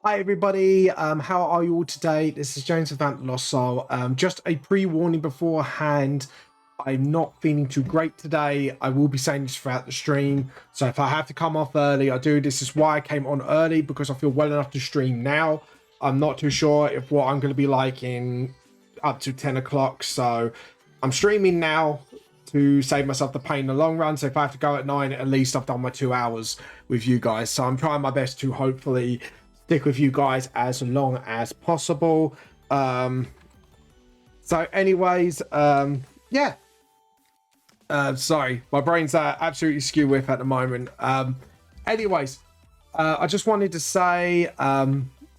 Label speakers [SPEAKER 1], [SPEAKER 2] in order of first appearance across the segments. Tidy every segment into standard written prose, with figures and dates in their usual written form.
[SPEAKER 1] Hi everybody, how are you all today? This is James of the Lost Soul. Just a pre-warning beforehand, I'm not feeling too great today. I will be saying this throughout the stream, so if I have to come off early, I do. This is why I came on early, because I feel well enough to stream now. I'm not too sure if what I'm going to be like in up to 10 o'clock, so I'm streaming now to save myself the pain in the long run. So if I have to go at 9, at least I've done my 2 hours with you guys. So I'm trying my best to hopefully stick with you guys as long as possible. So anyways, yeah. Sorry, my brain's absolutely skew with at the moment. Anyways, I just wanted to say,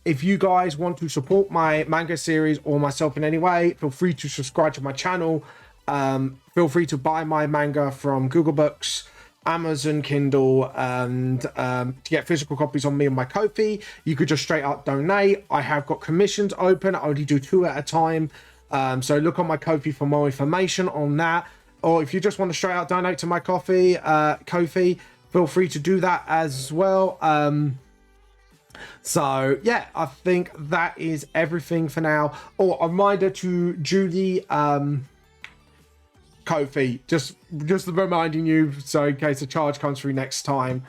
[SPEAKER 1] if you guys want to support my manga series or myself in any way, feel free to subscribe to my channel. Feel free to buy my manga from Google Books, Amazon Kindle, and to get physical copies on me and my Ko-fi, you could just straight up donate. I have got commissions open. I only do 2 at a time. So look on my Ko-fi for more information on that. Or if you just want to straight out donate to my Ko-fi, feel free to do that as well. So yeah, I think that is everything for now. Oh, a reminder to Julie, Ko-fi, just reminding you, so in case a charge comes through next time.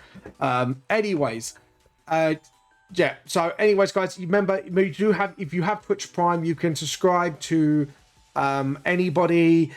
[SPEAKER 1] Anyways, yeah, so anyways guys, remember, you do have, if you have Twitch Prime, you can subscribe to anybody,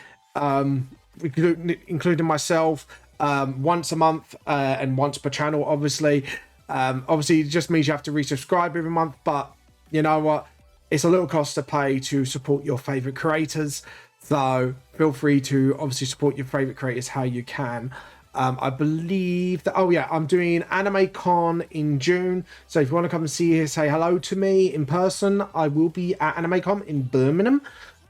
[SPEAKER 1] including myself, once a month, and once per channel, obviously. Obviously it just means you have to resubscribe every month, but you know what, it's a little cost to pay to support your favorite creators. So feel free to obviously support your favorite creators how you can. I believe that, oh yeah, I'm doing Anime Con in June. So if you want to come and see here, say hello to me in person, I will be at Anime Con in Birmingham.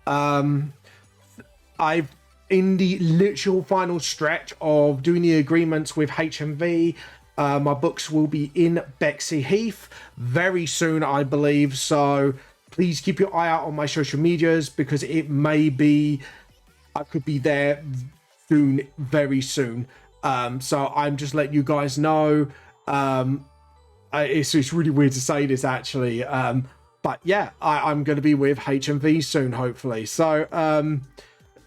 [SPEAKER 1] I've in the literal final stretch of doing the agreements with HMV. My books will be in Bexley Heath very soon, I believe. So please keep your eye out on my social medias, because it may be, I could be there soon, very soon. So I'm just letting you guys know. It's really weird to say this actually. But yeah, I'm going to be with HMV soon, hopefully. So,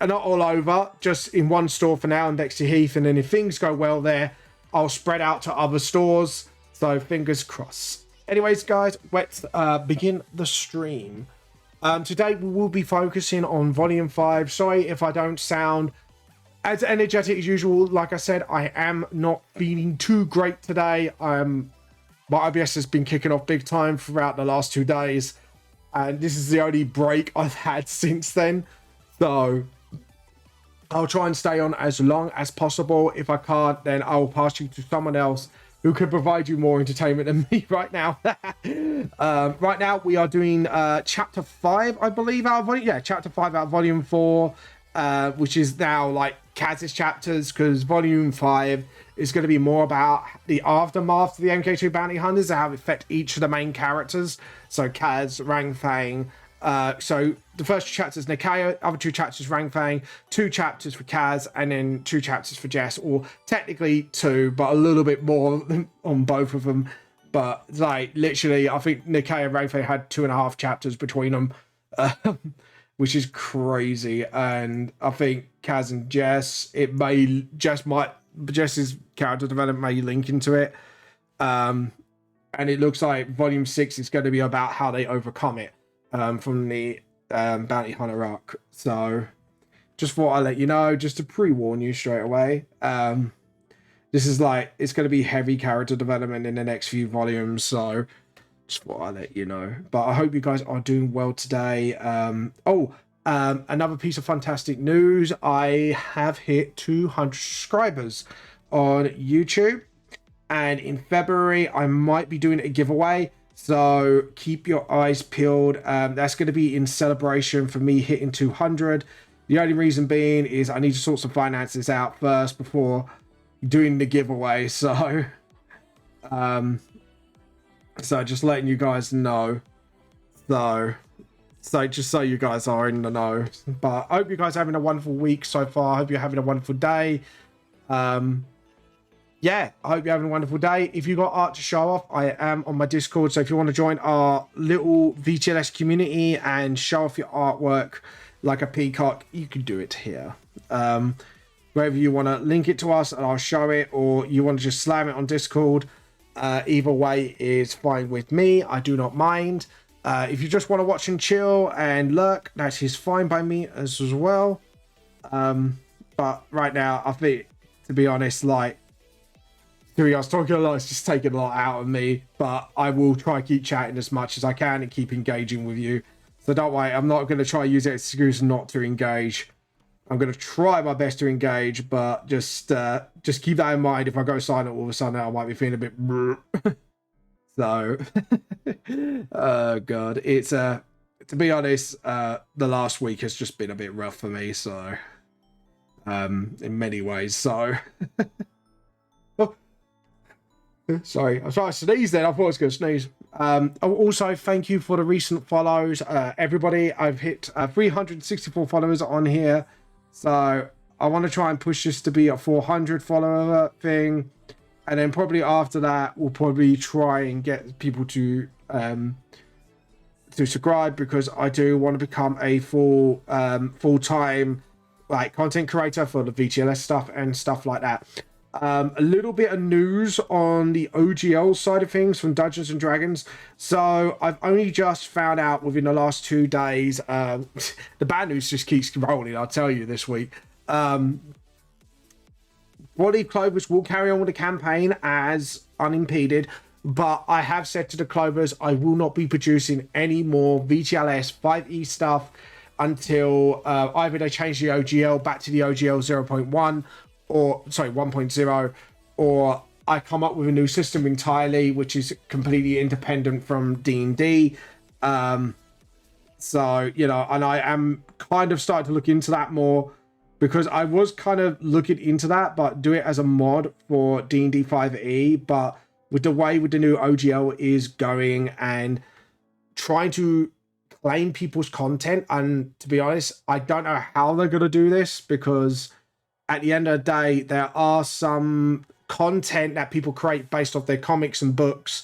[SPEAKER 1] not all over, just in one store for now in Bexley Heath. And then if things go well there, I'll spread out to other stores. So fingers crossed. Anyways, guys, let's begin the stream. Today we will be focusing on Volume 5. Sorry if I don't sound as energetic as usual. Like I said, I am not feeling too great today. My IBS has been kicking off big time throughout the last 2 days, and this is the only break I've had since then. So I'll try and stay on as long as possible. If I can't, then I'll pass you to someone else who can provide you more entertainment than me right now. Right now, we are doing Chapter 5, I believe, out of Volume... Yeah, Chapter 5 out of Volume 4, which is now, like, Kaz's chapters, because Volume 5 is going to be more about the aftermath of the MK2 Bounty Hunters and how it affect each of the main characters. So Kaz, Rang Fang... so the first 2 chapters Nikaya, other 2 chapters Rang Fang, 2 chapters for Kaz, and then 2 chapters for Jess, or technically 2, but a little bit more on both of them. But like literally, I think Nikaya and Rang Fang had 2.5 chapters between them, which is crazy. And I think Kaz and Jess, Jess's character development may link into it. And it looks like Volume 6 is going to be about how they overcome it. From the Bounty Hunter arc. So just thought I'd let you know, just to pre-warn you straight away. This is like, it's going to be heavy character development in the next few volumes, so just thought I'd let you know. But I hope you guys are doing well today. Another piece of fantastic news. I have hit 200 subscribers on YouTube, and in February I might be doing a giveaway. So keep your eyes peeled. That's going to be in celebration for me hitting 200. The only reason being is I need to sort some finances out first before doing the giveaway. So, just letting you guys know. So just so you guys are in the know. But I hope you guys are having a wonderful week so far. I hope you're having a wonderful day. yeah, I hope you're having a wonderful day. If you got art to show off, I am on my Discord. So if you want to join our little VTLS community and show off your artwork like a peacock, you can do it here. Whether you want to link it to us and I'll show it, or you want to just slam it on Discord, either way is fine with me. I do not mind. If you just want to watch and chill and lurk, that is fine by me as well. But right now, I think, to be honest, like, I was talking a lot, it's just taking a lot out of me, but I will try to keep chatting as much as I can and keep engaging with you. So don't worry, I'm not going to try to use it as an excuse not to engage. I'm going to try my best to engage, but just keep that in mind. If I go silent all of a sudden, I might be feeling a bit... So, oh God, it's, to be honest, the last week has just been a bit rough for me, so, in many ways, so... Sorry, I tried to sneeze then. I thought I was going to sneeze. Also, thank you for the recent follows. Everybody, I've hit 364 followers on here. So I want to try and push this to be a 400 follower thing. And then probably after that, we'll probably try and get people to subscribe, because I do want to become a full-time like content creator for the VTLS stuff and stuff like that. A little bit of news on the OGL side of things from Dungeons and Dragons. So I've only just found out within the last 2 days. The bad news just keeps rolling, I'll tell you, this week. Body Clovers will carry on with the campaign as unimpeded, but I have said to the Clovers I will not be producing any more VTLS 5e stuff until either they change the OGL back to the OGL 0.1, or sorry, 1.0, or I come up with a new system entirely, which is completely independent from D&D. So, you know, and I am kind of starting to look into that more, because I was kind of looking into that, but do it as a mod for D&D 5e. But with the way with the new OGL is going and trying to claim people's content, and to be honest, I don't know how they're going to do this, because at the end of the day, there are some content that people create based off their comics and books,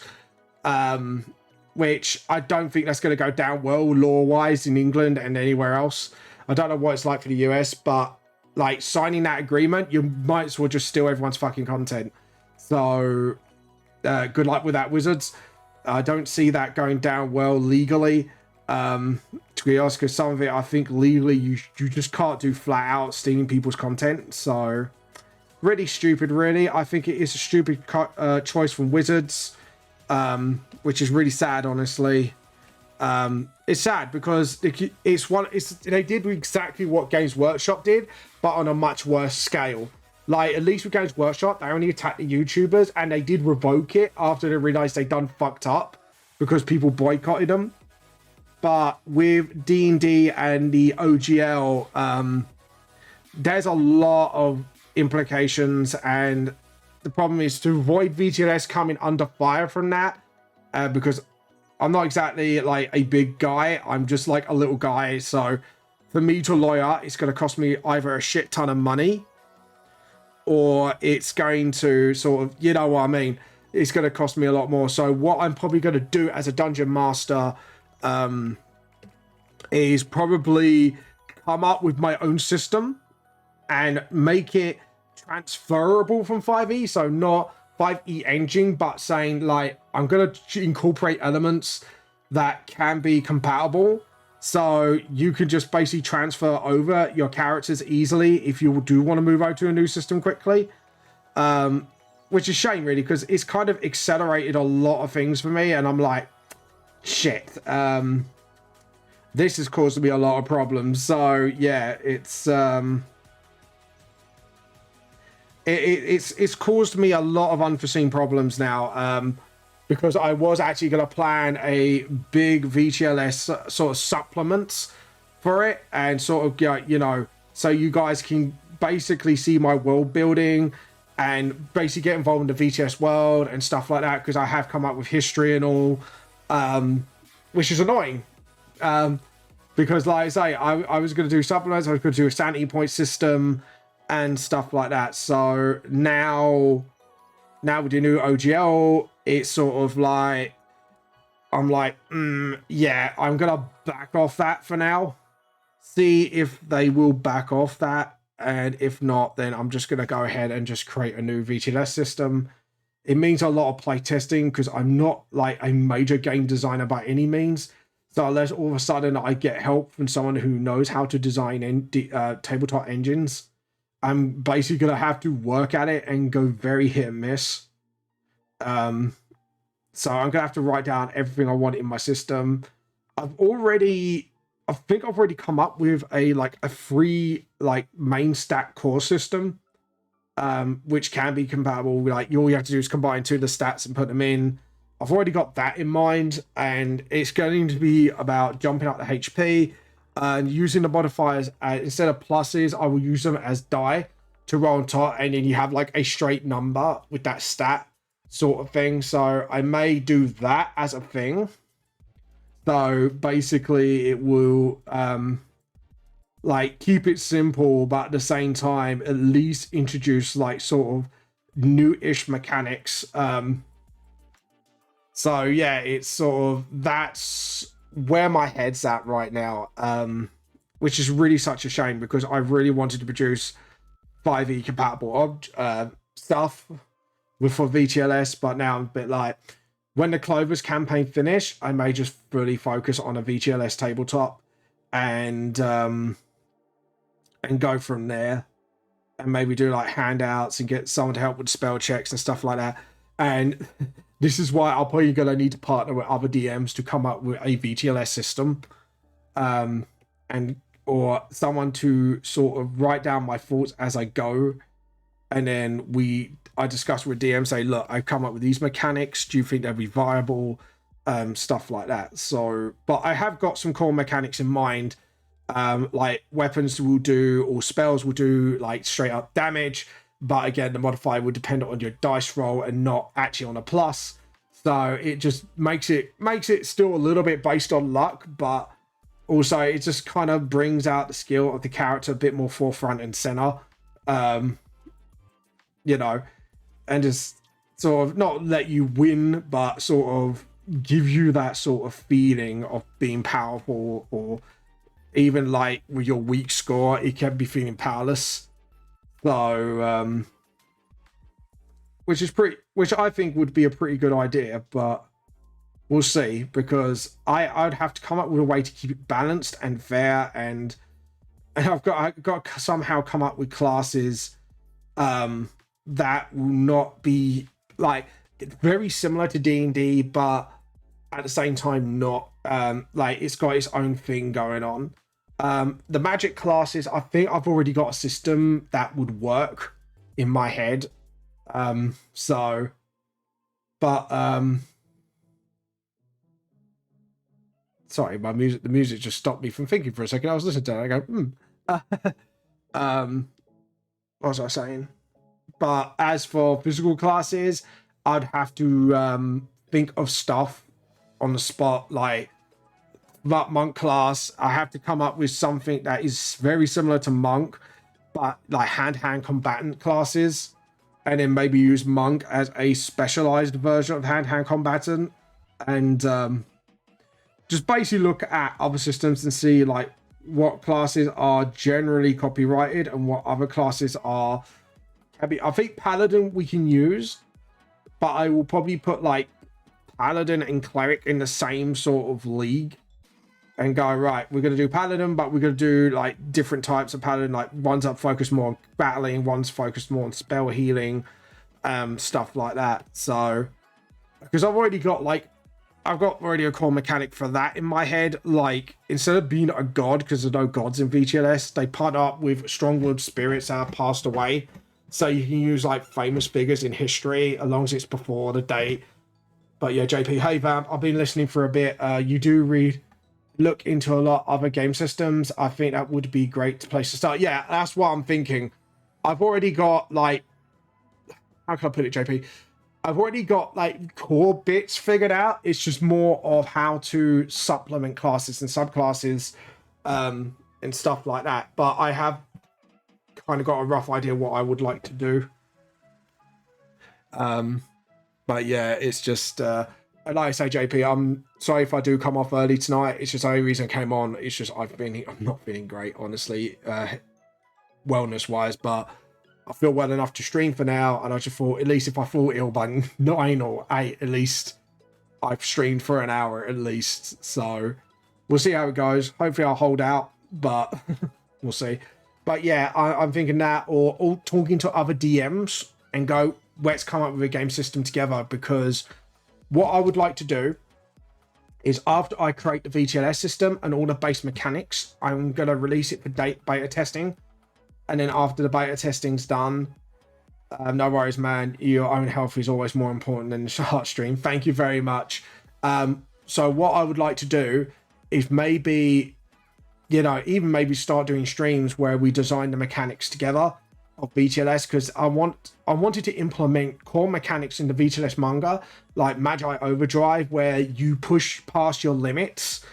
[SPEAKER 1] which I don't think that's going to go down well law-wise in England and anywhere else. I don't know what it's like for the US, but like signing that agreement, you might as well just steal everyone's fucking content. So good luck with that, Wizards. I don't see that going down well legally. To be honest, because some of it, I think legally you just can't do flat out stealing people's content. So really stupid, really. I think it is a stupid choice from Wizards, which is really sad, honestly. It's sad because they did exactly what Games Workshop did, but on a much worse scale. Like, at least with Games Workshop, they only attacked the YouTubers, and they did revoke it after they realized they done fucked up because people boycotted them. But with D&D and the OGL, there's a lot of implications, and the problem is to avoid VTLS coming under fire from that, because I'm not exactly like a big guy. I'm just like a little guy. So for me to lawyer, it's going to cost me either a shit ton of money, or it's going to sort of, you know what I mean? It's going to cost me a lot more. So what I'm probably going to do as a dungeon master is probably come up with my own system and make it transferable from 5e. So not 5e engine, but saying like, I'm going to incorporate elements that can be compatible. So you can just basically transfer over your characters easily if you do want to move over to a new system quickly. Which is a shame, really, because it's kind of accelerated a lot of things for me. And I'm like, shit, this has caused me a lot of problems. So yeah, it's caused me a lot of unforeseen problems now, because I was actually going to plan a big VTLS sort of supplements for it, and sort of, you know, so you guys can basically see my world building and basically get involved in the VTS world and stuff like that, because I have come up with history and all, which is annoying, because like I say, I was going to do supplements, I was going to do a sanity point system and stuff like that. So now Now with the new OGL, it's sort of like, I'm like, yeah, I'm going to back off that for now. See if they will back off that. And if not, then I'm just going to go ahead and just create a new VTLS system. It means a lot of playtesting because I'm not like a major game designer by any means. So unless all of a sudden I get help from someone who knows how to design tabletop engines, I'm basically going to have to work at it and go very hit and miss. So I'm going to have to write down everything I want in my system. I think I've already come up with a free main stack core system, which can be compatible. Like all you have to do is combine two of the stats and put them in. I've already got that in mind, and it's going to be about jumping up the HP and using the modifiers instead of pluses. I will use them as die to roll on top, and then you have like a straight number with that stat sort of thing. So I may do that as a thing. So basically it will keep it simple, but at the same time at least introduce like sort of new-ish mechanics. So yeah, it's sort of, that's where my head's at right now, which is really such a shame because I really wanted to produce 5e compatible stuff for VTLS, but now I'm a bit like, when the Clovers campaign finish, I may just fully focus on a VTLS tabletop and go from there, and maybe do like handouts and get someone to help with spell checks and stuff like that. And this is why I'm probably going to need to partner with other DMs to come up with a VTLS system, or someone to sort of write down my thoughts as I go, and then I discuss with DM, say, look, I've come up with these mechanics. Do you think they'll be viable? Stuff like that. So, but I have got some core mechanics in mind. Like weapons will do, or spells will do like straight up damage. But again, the modifier will depend on your dice roll and not actually on a plus. So it just makes it still a little bit based on luck, but also it just kind of brings out the skill of the character a bit more forefront and center. And just sort of not let you win, but sort of give you that sort of feeling of being powerful, or even like with your weak score, it can be feeling powerless. So, which I think would be a pretty good idea, but we'll see, because I'd have to come up with a way to keep it balanced and fair, and I've got to somehow come up with classes, that will not be like very similar to D&D, but at the same time not like it's got its own thing going on. The magic classes, I think I've already got a system that would work in my head. Sorry, the music just stopped me from thinking for a second. I was listening to it, I go, what was I saying? But as for physical classes, I'd have to think of stuff on the spot. Like that monk class, I have to come up with something that is very similar to monk, but like hand-to-hand combatant classes, and then maybe use monk as a specialized version of hand-to-hand combatant, and just basically look at other systems and see like what classes are generally copyrighted and what other classes are. I think Paladin we can use, but I will probably put like Paladin and Cleric in the same sort of league and go, right, we're going to do Paladin, but we're going to do like different types of Paladin. Like one's up focused more on battling, one's focused more on spell healing, stuff like that. So, because I've already got a core mechanic for that in my head. Like instead of being a god, because there's no gods in VTLS, they partner up with strong-willed spirits that have passed away. So you can use like famous figures in history, as long as it's before the date. But yeah, JP, hey Vamp, I've been listening for a bit. You do look into a lot of other game systems. I think that would be a great place to start. Yeah, that's what I'm thinking. I've already got like, how can I put it, JP? I've already got like core bits figured out. It's just more of how to supplement classes and subclasses, and stuff like that. But I have kind of got a rough idea what I would like to do. But yeah, it's just like I say, JP, I'm sorry if I do come off early tonight. It's just the only reason I came on. It's just I'm not feeling great, honestly, wellness wise, but I feel well enough to stream for now. And I just thought, at least if I fall ill by 9 or 8, at least I've streamed for an hour at least. So we'll see how it goes. Hopefully I'll hold out, but we'll see. But yeah, I'm thinking that, or talking to other DMs and go, let's come up with a game system together. Because what I would like to do is, after I create the VTLS system and all the base mechanics, I'm going to release it for beta testing. And then after the beta testing's done, no worries, man. Your own health is always more important than the start stream. Thank you very much. So what I would like to do is maybe, even maybe start doing streams where we design the mechanics together of VTLS, because I wanted to implement core mechanics in the VTLS manga, like Magi Overdrive, where you push past your limits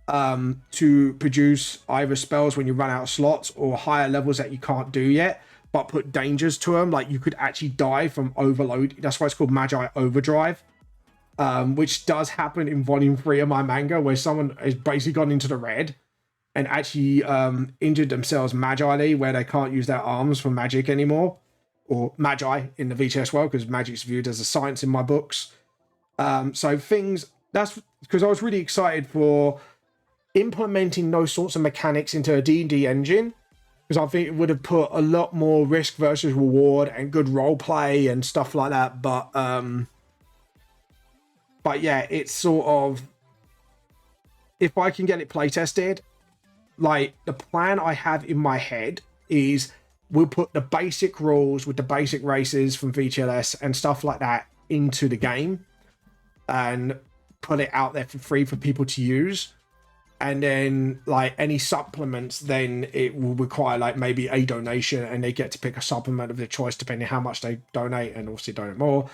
[SPEAKER 1] to produce either spells when you run out of slots or higher levels that you can't do yet, but put dangers to them. Like you could actually die from overload. That's why it's called Magi Overdrive, which does happen in volume 3 of my manga, where someone has basically gone into the red and actually injured themselves magically, where they can't use their arms for magic anymore, or magi in the VTS world, because magic's viewed as a science in my books. So that's because I was really excited for implementing those sorts of mechanics into a D&D engine, because I think it would have put a lot more risk versus reward and good role play and stuff like that. But yeah, it's sort of, if I can get it play tested, like the plan I have in my head is we'll put the basic rules with the basic races from VTLS and stuff like that into the game and put it out there for free for people to use. And then like any supplements, then it will require like maybe a donation, and they get to pick a supplement of their choice depending how much they donate, and obviously donate more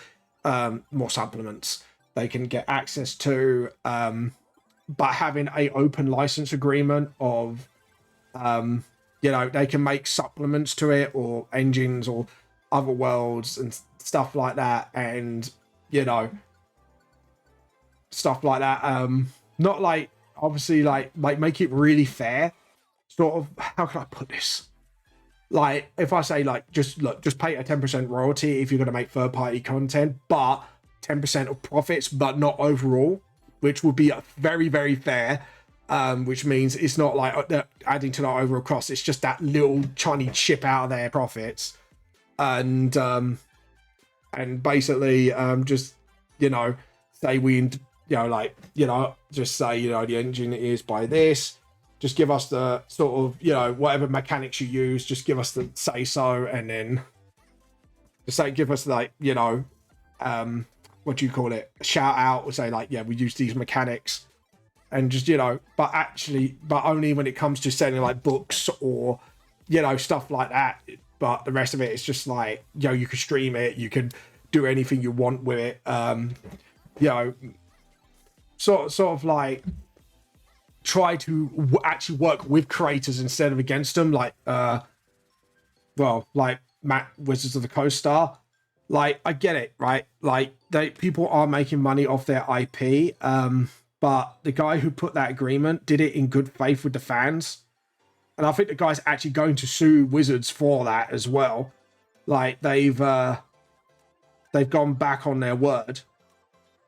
[SPEAKER 1] supplements they can get access to. But having a open license agreement of, they can make supplements to it, or engines or other worlds and stuff like that. And, stuff like that. Not like, obviously like make it really fair, sort of. How can I put this? Like if I say like, just pay a 10% royalty if you're going to make third party content, but 10% of profits, but not overall, which would be very, very fair. Which means it's not like they're adding to that overall cost. It's just that little tiny chip out of their profits. And basically just, say we, just say, the engine is by this. Just give us the sort of, whatever mechanics you use, just give us the say so. And then just say, give us like, what do you call it? A shout out, or say like, yeah, we use these mechanics, and just, but only when it comes to selling like books or, stuff like that. But the rest of it is just like, you can stream it, you can do anything you want with it. Sort of like try to actually work with creators instead of against them. Like, like Matt, Wizards of the Coast Star. Like, I get it, right? Like, people are making money off their IP, but the guy who put that agreement did it in good faith with the fans. And I think the guy's actually going to sue Wizards for that as well. Like, they've gone back on their word.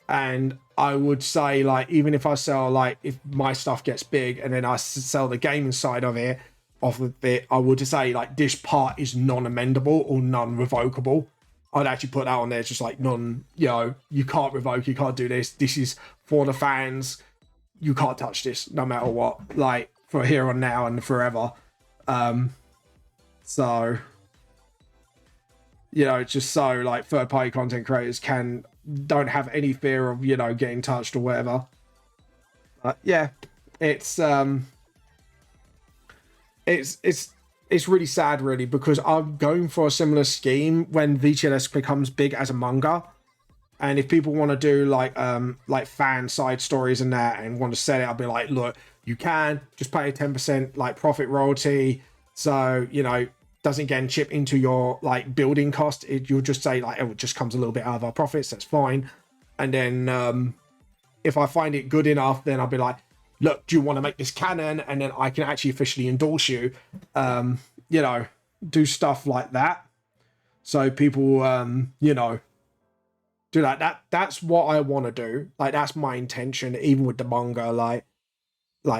[SPEAKER 1] And I would say, like, even if I sell, like, if my stuff gets big and then I sell the gaming side of it, off of it, I would say, like, this part is non-amendable or non-revocable. I'd actually put that on there, just like you can't revoke, you can't do this. This is for the fans. You can't touch this, no matter what. Like for here on now and forever. So just so like third-party content creators don't have any fear of getting touched or whatever. But yeah, it's really sad, really, because I'm going for a similar scheme when VTLS becomes big as a manga. And if people want to do like fan side stories and that and want to sell it, I'll be like, look, you can just pay a 10% like profit royalty. So, doesn't get chip into your like building cost. You'll just say like, oh, it just comes a little bit out of our profits. That's fine. And then if I find it good enough, then I'll be like, look, do you want to make this canon? And then I can actually officially endorse you, you know, do stuff like that. So people, you know, do that. That's what I want to do. Like, that's my intention, even with the manga, like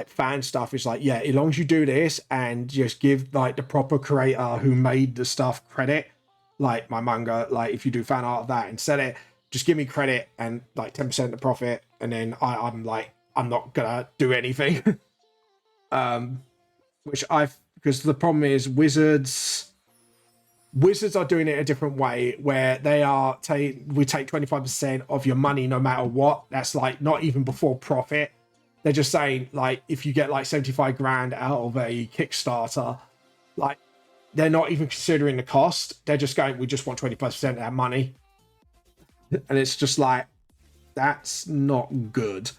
[SPEAKER 1] fan stuff is like, yeah, as long as you do this and just give like the proper creator who made the stuff credit, like my manga, like if you do fan art of that and sell it, just give me credit and like 10% of the profit, and then I'm like, I'm not gonna do anything. Because the problem is Wizards are doing it a different way, where they are we take 25% of your money no matter what. That's like not even before profit. They're just saying, like, if you get like 75 grand out of a Kickstarter, like, they're not even considering the cost. They're just going, we just want 25% of that money. And it's just like, that's not good.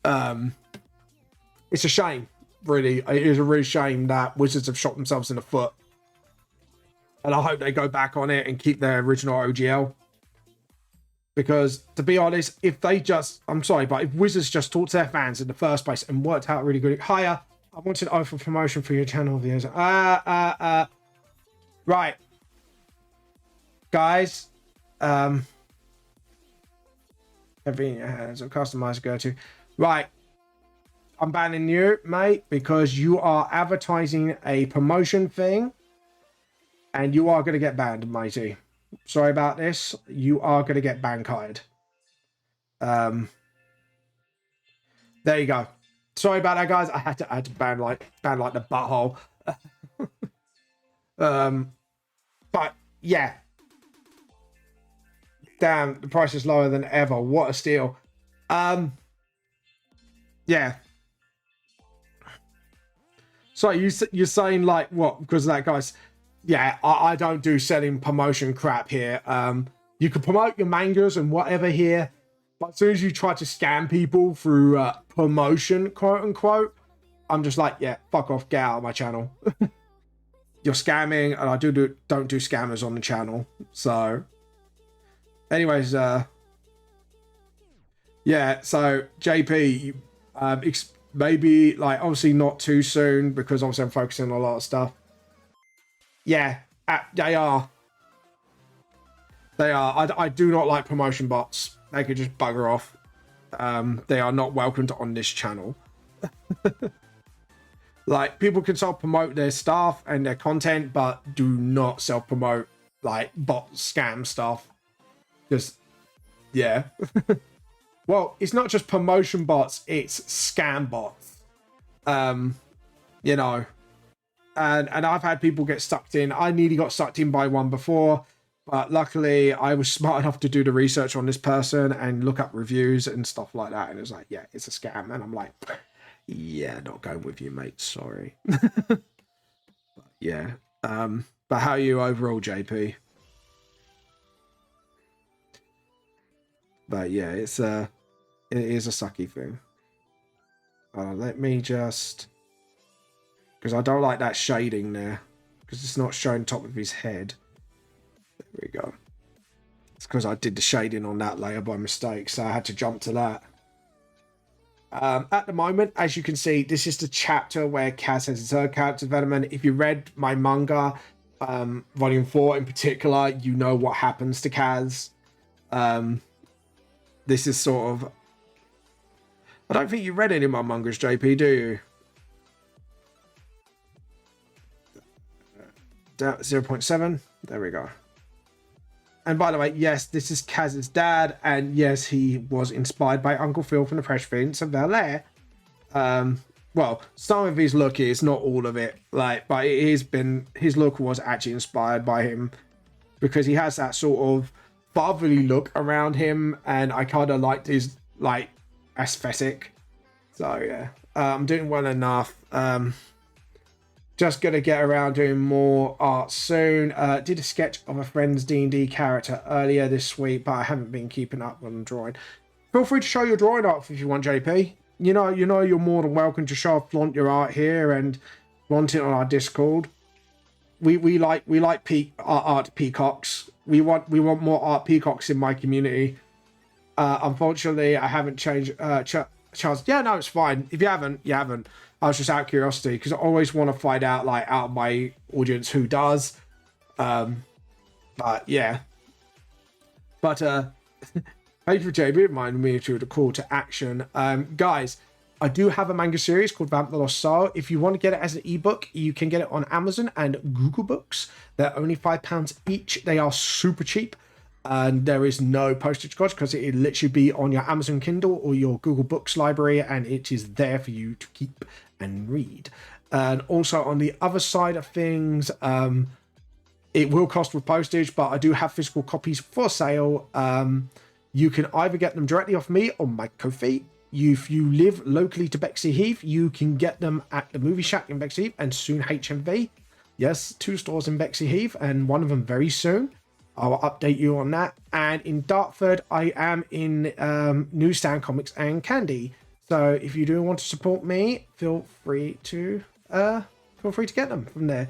[SPEAKER 1] It's a shame, really. It is a really shame that Wizards have shot themselves in the foot. And I hope they go back on it and keep their original OGL. Because, to be honest, if they just... I'm sorry, but if Wizards just talked to their fans in the first place and worked out really good... Hiya, I wanted to offer promotion for your channel videos. Right. Guys. Everything in your hands. Or customize go to. Right. I'm banning you, mate, because you are advertising a promotion thing. And you are going to get banned, matey. Sorry about this. You are going to get ban-kied. There you go. Sorry about that, guys. I had to ban like the butthole. But yeah. Damn, the price is lower than ever. What a steal. Yeah. So you're saying like what? Because of that, guys. Yeah, I don't do selling promotion crap here. You can promote your mangas and whatever here, but as soon as you try to scam people through promotion, quote unquote, I'm just like, yeah, fuck off, get out of my channel. You're scamming, and I don't do scammers on the channel. So, anyways, yeah. So JP, maybe like obviously not too soon because obviously I'm focusing on a lot of stuff. Yeah, they are. They are. I do not like promotion bots. They could just bugger off. They are not welcomed on this channel. Like, people can self-promote their stuff and their content, but do not self-promote, like, bot scam stuff. Just, yeah. Well, it's not just promotion bots, it's scam bots. You know. And I've had people get sucked in. I nearly got sucked in by one before, but luckily I was smart enough to do the research on this person and look up reviews and stuff like that. And it was like, yeah, it's a scam. And I'm like, yeah, not going with you, mate. Sorry. But yeah. But how are you overall, JP? But yeah, it is a sucky thing. Let me just... Because I don't like that shading there. Because it's not showing top of his head. There we go. It's because I did the shading on that layer by mistake. So I had to jump to that. At the moment, as you can see, this is the chapter where Kaz has his third character development. If you read my manga, volume 4 in particular, you know what happens to Kaz. This is sort of... I don't think you read any of my mangas, JP, do you? 0.7. There we go. And by the way, yes, this is Kaz's dad, and yes, he was inspired by Uncle Phil from the Fresh Prince of Bel-Air. Well, some of his look is, not all of it, like, but it has been, his look was actually inspired by him because he has that sort of fatherly look around him, and I kind of liked his like aesthetic. So yeah, I'm doing well enough. Just gonna get around doing more art soon. Did a sketch of a friend's D&D character earlier this week, but I haven't been keeping up on drawing. Feel free to show your drawing art if you want, JP. You know, you're more than welcome to flaunt your art here and flaunt it on our Discord. we like art peacocks. We want more art peacocks in my community. Unfortunately, I haven't changed. Charles, yeah, no, it's fine. If you haven't, you haven't. I was just out of curiosity because I always want to find out, like, out of my audience who does. But yeah. But thank you for JB reminding me to the call to action. Guys, I do have a manga series called Vamp the Lost Soul. If you want to get it as an ebook, you can get it on Amazon and Google Books. They're only £5 each. They are super cheap. And there is no postage cost because it will literally be on your Amazon Kindle or your Google Books library, and it is there for you to keep and read. And also on the other side of things, it will cost with postage, but I do have physical copies for sale. You can either get them directly off me or my Ko-fi. If you live locally to Bexley Heath, you can get them at the Movie Shack in Bexley Heath and soon HMV. Yes, 2 stores in Bexley Heath and one of them very soon. I'll update you on that. And in Dartford, I am in Newsstand Comics and Candy. So if you do want to support me, feel free to get them from there.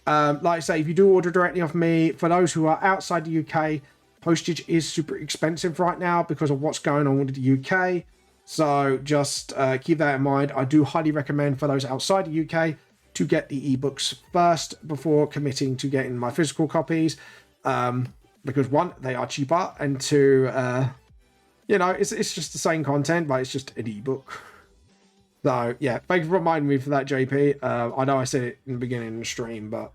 [SPEAKER 1] Like I say, if you do order directly off me, for those who are outside the UK, postage is super expensive right now because of what's going on with the UK. So just keep that in mind. I do highly recommend for those outside the UK to get the ebooks first before committing to getting my physical copies. Because one, they are cheaper, and two, it's just the same content, but it's just an ebook. So yeah, thank you for reminding me for that, JP. I know I said it in the beginning of the stream, but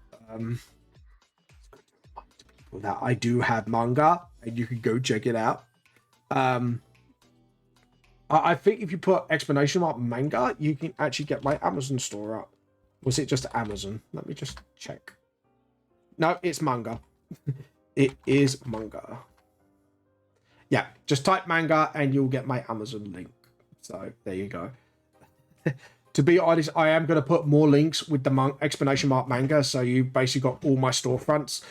[SPEAKER 1] that I do have manga, and you can go check it out. I think if you put exclamation mark manga, you can actually get my Amazon store up. Was it just Amazon? Let me just check. No, it's manga. It is manga. Yeah, just type manga and you'll get my Amazon link. So there you go. To be honest, I am going to put more links with the explanation mark manga. So you basically got all my storefronts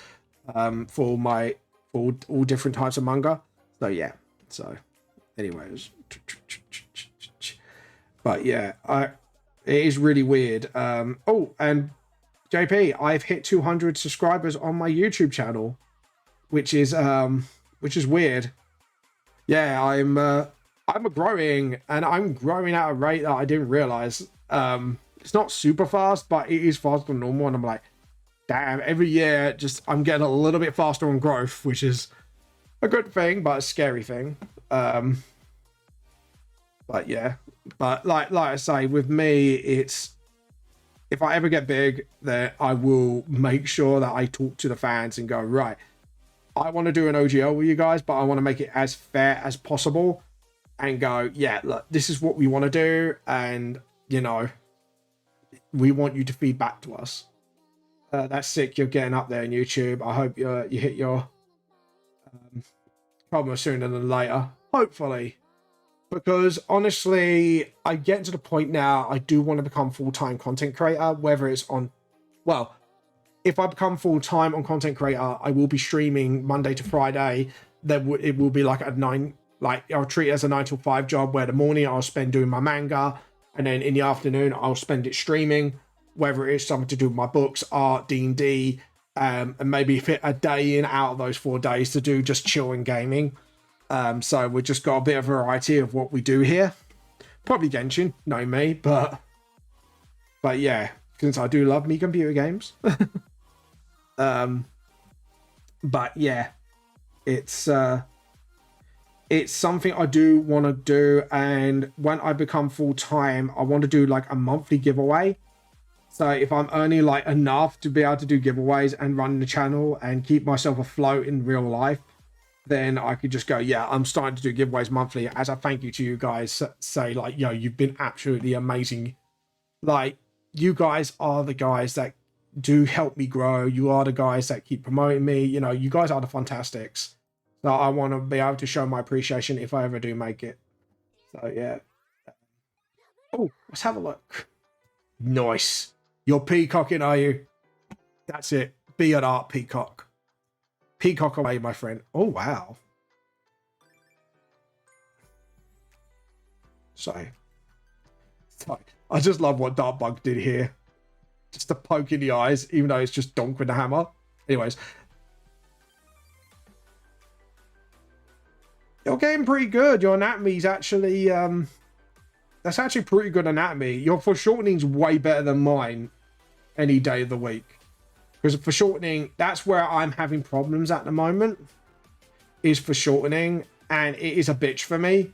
[SPEAKER 1] for all different types of manga. So yeah. So anyways. But yeah, it is really weird. Oh, and JP, I've hit 200 subscribers on my YouTube channel. Which is weird. Yeah, I'm growing, and I'm growing at a rate that I didn't realize. It's not super fast, but it is faster than normal, and I'm like, damn, every year I'm getting a little bit faster on growth, which is a good thing, but a scary thing. But yeah, but like I say, with me, it's if I ever get big, then I will make sure that I talk to the fans and go, right, I want to do an OGL with you guys, but I want to make it as fair as possible and go, yeah, look, this is what we want to do. And, we want you to feed back to us. That's sick. You're getting up there on YouTube. I hope you hit your problem sooner than later. Hopefully. Because honestly, I get to the point now, I do want to become full-time content creator, whether it's on, well, if I become full-time on content creator, I will be streaming Monday to Friday. It will be like I'll treat it as a 9 to 5 job where the morning I'll spend doing my manga, and then in the afternoon I'll spend it streaming, whether it's something to do with my books, art, D&D, and maybe fit a day in out of those 4 days to do just chill and gaming. So we've just got a bit of variety of what we do here. Probably Genshin, know me, but yeah, since I do love me computer games. But yeah, it's something I do want to do, and when I become full-time, I want to do like a monthly giveaway. So if I'm earning like enough to be able to do giveaways and run the channel and keep myself afloat in real life, then I could just go, yeah, I'm starting to do giveaways monthly as a thank you to you guys. Say like, you've been absolutely amazing. Like, you guys are the guys that do help me grow. You are the guys that keep promoting me. You guys are the fantastics. So I want to be able to show my appreciation if I ever do make it. So yeah. Oh, let's have a look. Nice. You're peacocking, are you? That's it. Be an art peacock. Peacock away, my friend. Oh, wow. Sorry. I just love what Dartbug did here. just a poke in the eyes, even though it's just donk with the hammer. Anyways. You're getting pretty good. Your anatomy's actually, that's actually pretty good anatomy. Your foreshortening's way better than mine any day of the week. Because foreshortening, that's where I'm having problems at the moment, is foreshortening, and it is a bitch for me.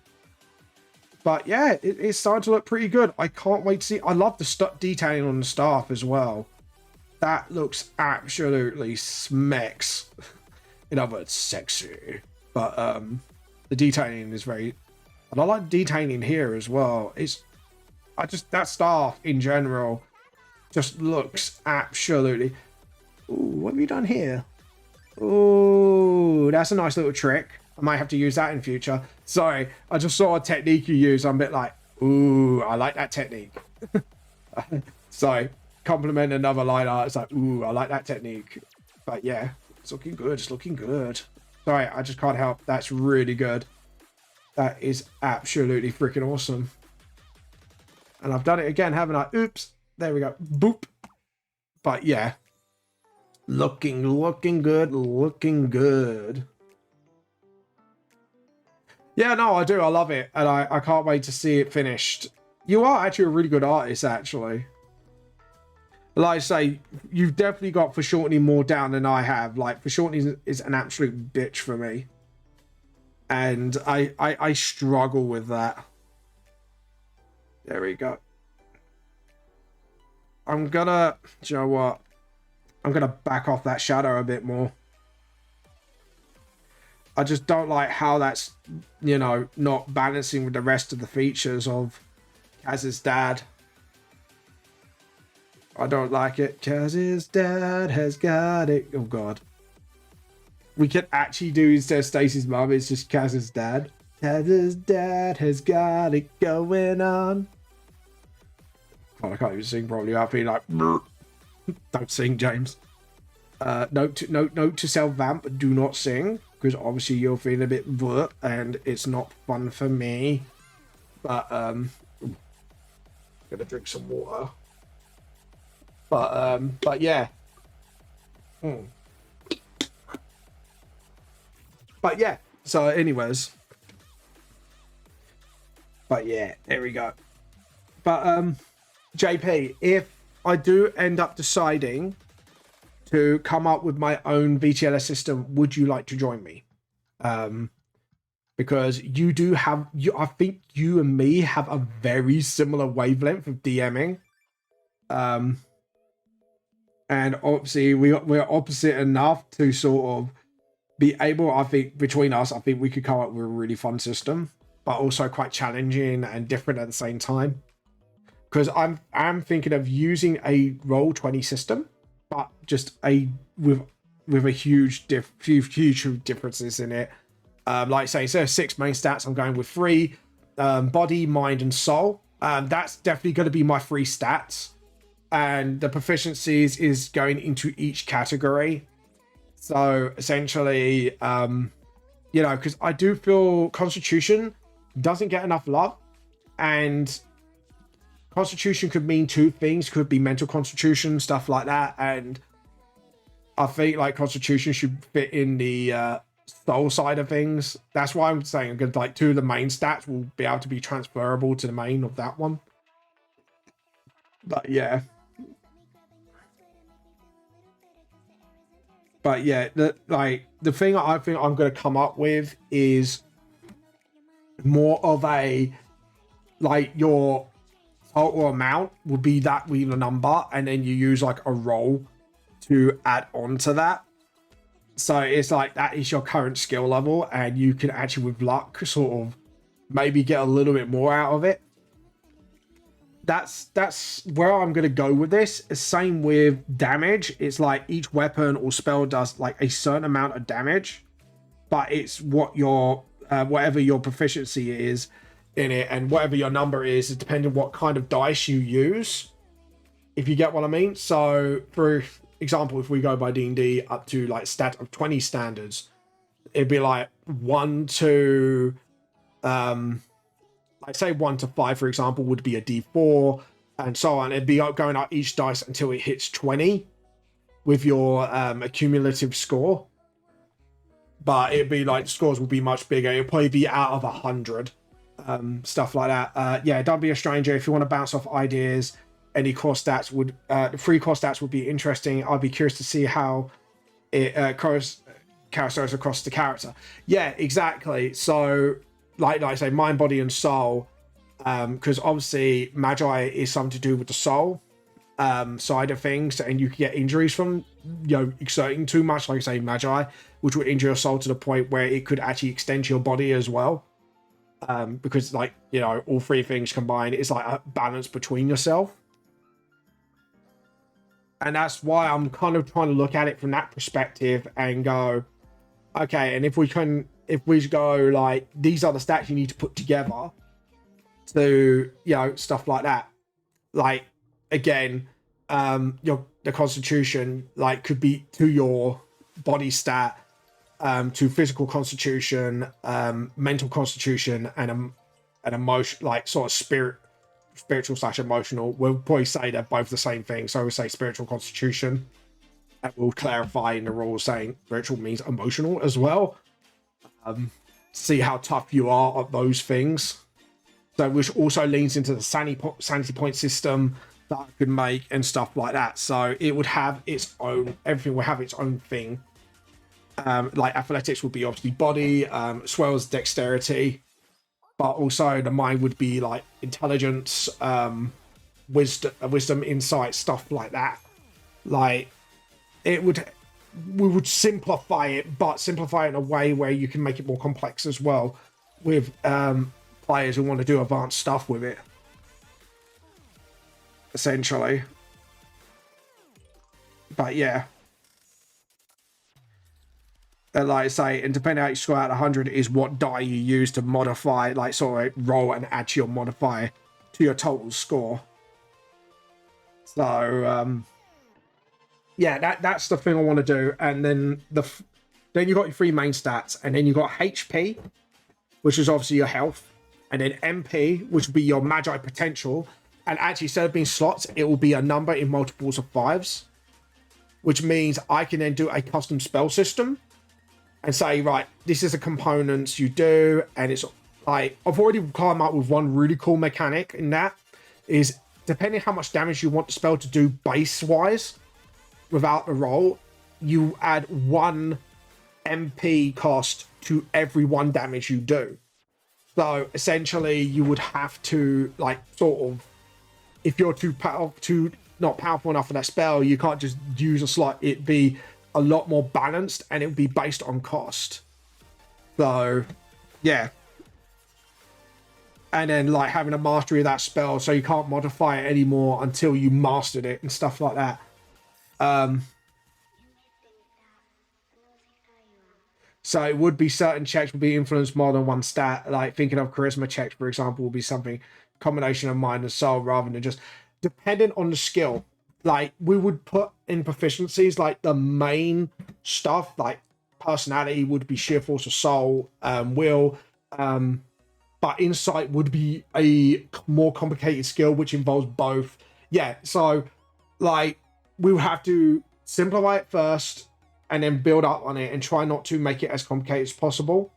[SPEAKER 1] But yeah, it's starting to look pretty good. I can't wait to see. I love the detailing on the staff as well. That looks absolutely smecks. In other words, sexy. But the detailing is very, and I like detailing here as well. That staff in general just looks absolutely. Ooh, what have you done here? Ooh, that's a nice little trick. I might have to use that in future. Sorry, I just saw a technique you use. I'm a bit like, ooh, I like that technique. Sorry, compliment another line art. It's like, ooh, I like that technique. But yeah, it's looking good. It's looking good. Sorry, I just can't help. That's really good. That is absolutely freaking awesome. And I've done it again, haven't I? Oops. There we go. Boop. But yeah. Looking good. Looking good. Yeah, no, I do. I love it. And I can't wait to see it finished. You are actually a really good artist, actually. Like I say, you've definitely got foreshortening more down than I have. Like, foreshortening is an absolute bitch for me. And I struggle with that. There we go. I'm gonna, do you know what? I'm gonna back off that shadow a bit more. I just don't like how that's, you know, not balancing with the rest of the features of Kaz's dad. I don't like it. Kaz's dad has got it. Oh god. We could actually do, instead of Stacy's mum, it's just Kaz's dad. Kaz's dad has got it going on. God, I can't even sing probably. I'll be like, don't sing, James. Note to self vamp, do not sing, because obviously you're feeling a bit bleh, and it's not fun for me. But gonna drink some water. But yeah. But yeah. So anyways. But yeah, there we go. But JP, if I do end up deciding to come up with my own VTLS system, would you like to join me? Because you do have, I think you and me have a very similar wavelength of DMing. And obviously we're opposite enough to sort of be able, I think between us, I think we could come up with a really fun system, but also quite challenging and different at the same time. Because I'm thinking of using a Roll20 system, but just with a huge differences in it. Like say, instead of 6 main stats, I'm going with 3: body, mind, and soul. That's definitely going to be my 3 stats, and the proficiencies is going into each category. So essentially, you know, because I do feel Constitution doesn't get enough love, and Constitution could mean 2 things. Could be mental constitution, stuff like that, and I think like Constitution should fit in the soul side of things. That's why I'm saying I'm gonna like 2 of the main stats will be able to be transferable to the main of that one. But yeah. But yeah, the thing I think I'm gonna come up with is more of a, like, your total amount would be that wheel number, and then you use like a roll to add on to that. So it's like that is your current skill level, and you can actually with luck sort of maybe get a little bit more out of it. That's where I'm going to go with this. Same with damage. It's like each weapon or spell does like a certain amount of damage, but it's what your whatever your proficiency is in it, and whatever your number is depending on what kind of dice you use, if you get what I mean. So for example, if we go by D&D up to like stat of 20 standards, it'd be like 1 to like say 1 to 5, for example, would be a D4, and so on. It'd be going up each dice until it hits 20 with your accumulative score. But it'd be like, scores will be much bigger. It'll probably be out of 100. Stuff like that. Yeah, don't be a stranger. If you want to bounce off ideas, any core stats would, the free core stats would be interesting. I'd be curious to see how it corresponds across the character. Yeah, exactly. So, like I say, mind, body, and soul. Because obviously, magi is something to do with the soul side of things, and you can get injuries from exerting too much. Like I say, magi, which would injure your soul to the point where it could actually extend your body as well. Because like all three things combined is like a balance between yourself, and that's why I'm kind of trying to look at it from that perspective and go, okay, and if we go like, these are the stats you need to put together to stuff like that. Like, again, the constitution like could be to your body stat, to physical constitution, mental constitution, and emotion, like sort of spiritual / emotional. We'll probably say they're both the same thing. So we'll say spiritual constitution, and we'll clarify in the rules saying spiritual means emotional as well. See how tough you are at those things. So which also leans into the sanity point system that I could make and stuff like that. So it would have its own, everything will have its own thing. Like athletics would be obviously body, as well as dexterity, but also the mind would be like intelligence, wisdom, insight, stuff like that. Like we would simplify it, but simplify it in a way where you can make it more complex as well with players who want to do advanced stuff with it, essentially. But yeah. Like I say, and depending on how you score out 100 is what die you use to modify, like sort of roll and add to your modifier to your total score. So yeah, that's the thing I want to do. And then then you got your three main stats, and then you got HP, which is obviously your health, and then MP, which would be your magi potential. And actually, instead of being slots, it will be a number in multiples of 5s, which means I can then do a custom spell system and say, right, this is the components you do. And it's like, I've already come up with one really cool mechanic in that is, depending how much damage you want the spell to do base wise without the roll, you add 1 MP cost to every 1 damage you do. So essentially you would have to like sort of, if you're not powerful enough for that spell, you can't just use a slot. It'd be a lot more balanced, and it would be based on cost. So yeah, and then like having a mastery of that spell, so you can't modify it anymore until you mastered it and stuff like that. So it would be certain checks would be influenced more than one stat. Like thinking of charisma checks, for example, will be something combination of mind and soul rather than just dependent on the skill. Like we would put in proficiencies like the main stuff, like personality would be sheer force of soul, will, but insight would be a more complicated skill which involves both. Yeah, so like we would have to simplify it first and then build up on it and try not to make it as complicated as possible.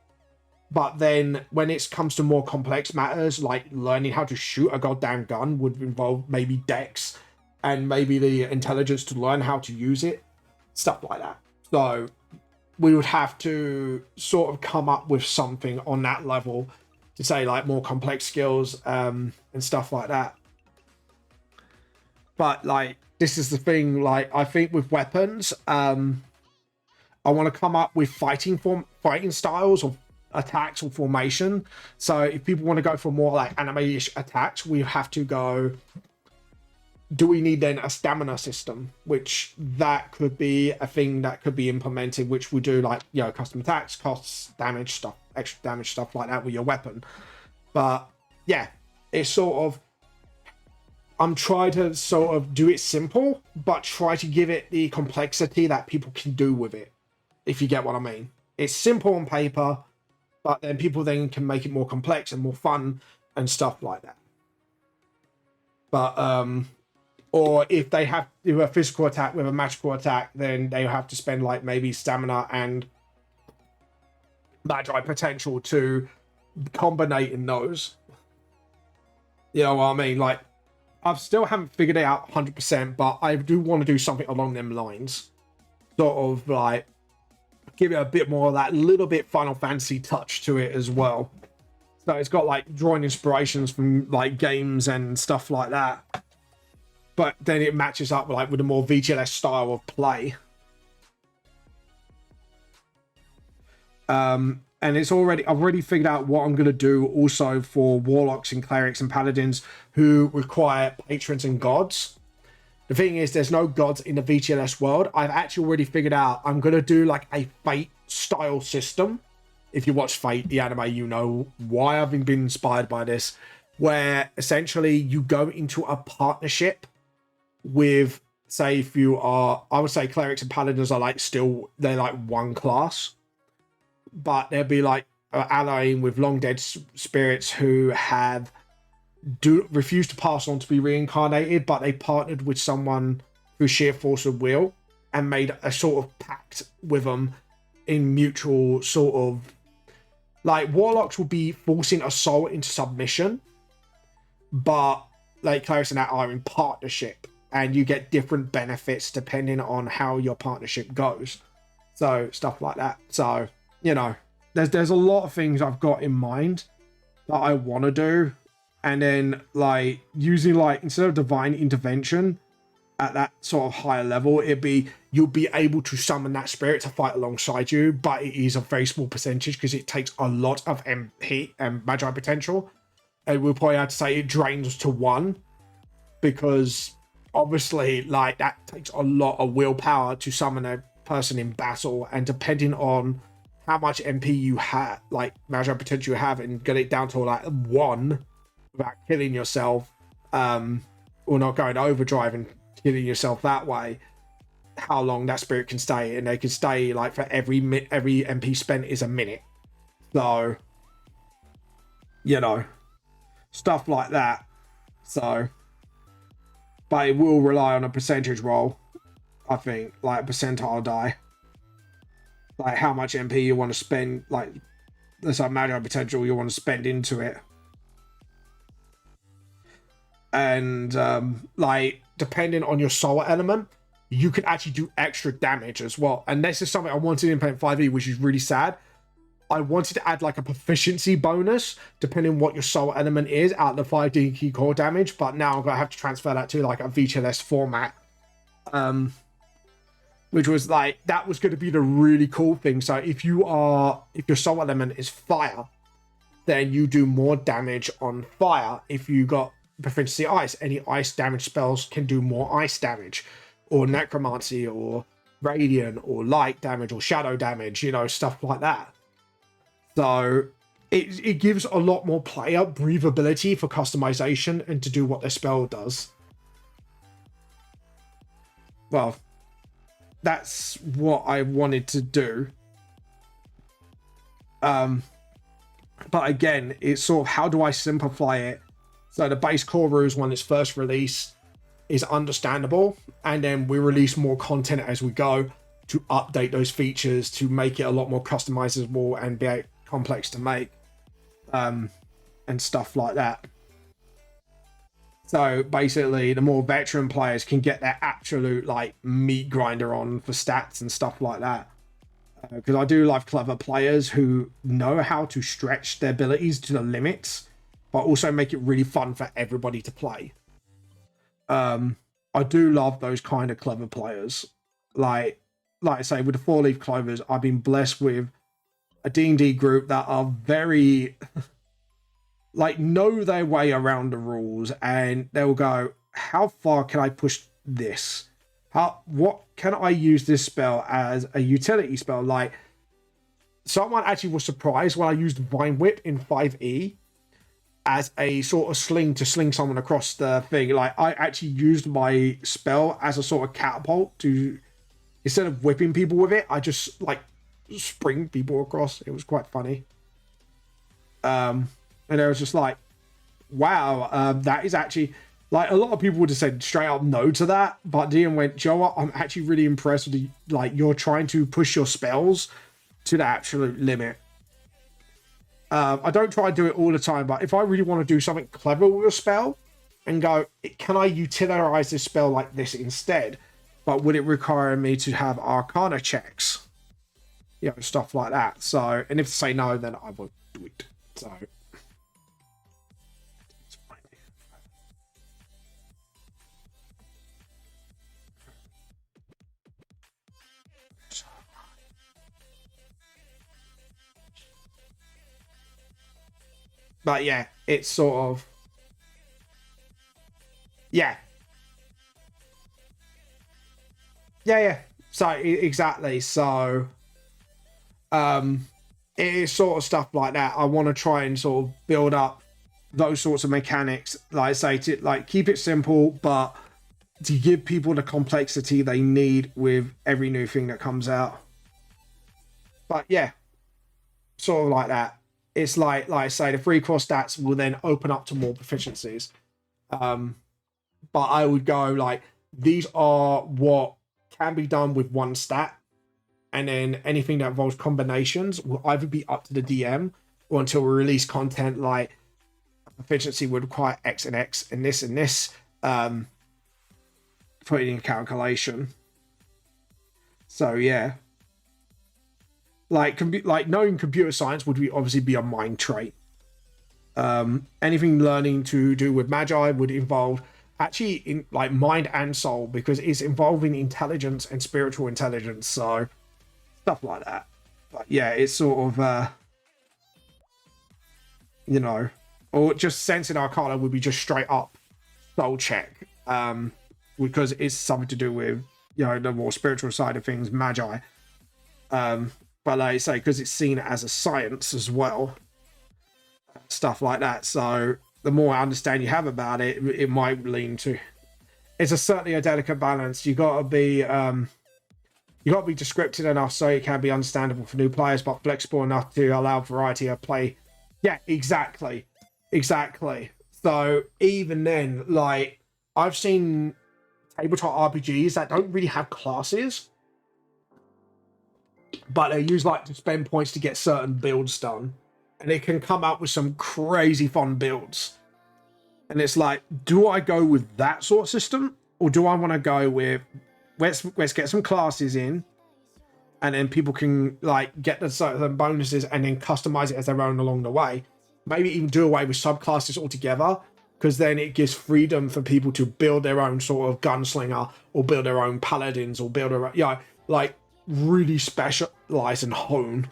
[SPEAKER 1] But then when it comes to more complex matters, like learning how to shoot a goddamn gun would involve maybe dex and maybe the intelligence to learn how to use it, stuff like that. So we would have to sort of come up with something on that level to say like more complex skills and stuff like that. But like, this is the thing, like I think with weapons, I want to come up with fighting styles or attacks or formation. So if people want to go for more like anime-ish attacks, we have to go, do we need then a stamina system, which that could be a thing that could be implemented, which we do like, custom attacks, costs, damage stuff, extra damage stuff like that with your weapon. But yeah, it's sort of, I'm trying to sort of do it simple, but try to give it the complexity that people can do with it, if you get what I mean. It's simple on paper, but then people then can make it more complex and more fun and stuff like that. But or if they have to do a physical attack with a magical attack, then they have to spend like maybe stamina and magi potential to combinate in those. You know what I mean? Like, I still haven't figured it out 100%, but I do want to do something along them lines. Sort of like give it a bit more of that little bit Final Fantasy touch to it as well. So it's got like drawing inspirations from like games and stuff like that. But then it matches up like with a more VGLS style of play. And I've already figured out what I'm going to do also for warlocks and clerics and paladins who require patrons and gods. The thing is, there's no gods in the VGLS world. I've actually already figured out I'm going to do like a Fate style system. If you watch Fate, the anime, you know why I've been inspired by this, where essentially you go into a partnership with, say, if you are, I would say clerics and paladins are like they're like one class, but they'll be like allying with long dead spirits who refused to pass on to be reincarnated, but they partnered with someone through sheer force of will and made a sort of pact with them in mutual sort of, like, warlocks will be forcing a soul into submission, but like clerics and that are in partnership, and you get different benefits depending on how your partnership goes. So stuff like that. So, you know, there's a lot of things I've got in mind that I want to do. And then like using like, instead of divine intervention at that sort of higher level, you'll be able to summon that spirit to fight alongside you, but it is a very small percentage because it takes a lot of MP and magi potential. And we'll probably have to say it drains to 1, because obviously like that takes a lot of willpower to summon a person in battle, and depending on how much MP you have, like magi potential you have, and get it down to like 1 without killing yourself, or not going overdrive and killing yourself that way, how long that spirit can stay. And they can stay like for every MP spent is a minute. So, you know, stuff like that. So, but it will rely on a percentage roll, I think, like a percentile die, like how much MP you want to spend, like there's like magi potential you want to spend into it. And like depending on your soul element, you can actually do extra damage as well. And this is something I wanted in Paint 5e, which is really sad. I wanted to add like a proficiency bonus depending on what your soul element is out of the 5D key core damage, but now I'm gonna have to transfer that to like a VGLS format, which was like, that was going to be the really cool thing. So if your soul element is fire, then you do more damage on fire. If you got proficiency ice, any ice damage spells can do more ice damage, or necromancy, or radiant, or light damage, or shadow damage, you know, stuff like that. So it gives a lot more player breathability for customization and to do what their spell does. Well, that's what I wanted to do. But again, it's sort of, how do I simplify it? So the base core rules when it's first released is understandable, and then we release more content as we go to update those features to make it a lot more customizable and be complex to make, and stuff like that. So basically, the more veteran players can get their absolute like meat grinder on for stats and stuff like that. Because I do love clever players who know how to stretch their abilities to the limits, but also make it really fun for everybody to play. I do love those kind of clever players. Like I say, with the Four Leaf Clovers, I've been blessed with a D&D group that are very like know their way around the rules, and they'll go, how far can I push this? What can I use this spell as a utility spell? Like, someone actually was surprised when I used Vine Whip in 5e as a sort of sling to sling someone across the thing. Like, I actually used my spell as a sort of catapult to, instead of whipping people with it, I just like spring people across. It was quite funny. And I was just like, wow, that is actually Like, a lot of people would have said straight up no to that, but DM went, "Joe, what? I'm actually really impressed with like, you're trying to push your spells to the absolute limit." I don't try to do it all the time, but if I really want to do something clever with a spell and go, can I utilize this spell like this instead? But would it require me to have Arcana checks? You know, stuff like that. So, and if they say no, then I won't do it. So, but yeah, it's sort of, yeah. Yeah. So, exactly. So, it is sort of stuff like that. I want to try and sort of build up those sorts of mechanics. Like I say, to like keep it simple, but to give people the complexity they need with every new thing that comes out. But yeah, sort of like that. It's like I say, the 3 core stats will then open up to more proficiencies. But I would go like, these are what can be done with one stat, and then anything that involves combinations will either be up to the DM, or until we release content like proficiency would require X and X and this and this, put it in calculation. So yeah, like knowing computer science would obviously be a mind trait. Anything learning to do with magi would involve actually in like mind and soul, because it's involving intelligence and spiritual intelligence. So stuff like that. But yeah, it's sort of you know, or just sensing arcana would be just straight up soul check, because it's something to do with, you know, the more spiritual side of things, magi. But like I say, because it's seen as a science as well, stuff like that. So the more understanding you have about it, it might lean to. It's certainly a delicate balance. You got to be descriptive enough so it can be understandable for new players, but flexible enough to allow variety of play. Yeah, exactly. So even then, like, I've seen tabletop RPGs that don't really have classes, but they use like to spend points to get certain builds done, and it can come out with some crazy fun builds. And it's like, do I go with that sort of system, or do I want to go with let's get some classes in, and then people can like get the certain bonuses and then customize it as their own along the way. Maybe even do away with subclasses altogether, because then it gives freedom for people to build their own sort of gunslinger, or build their own paladins, or build their own, yeah, like really specialize and hone.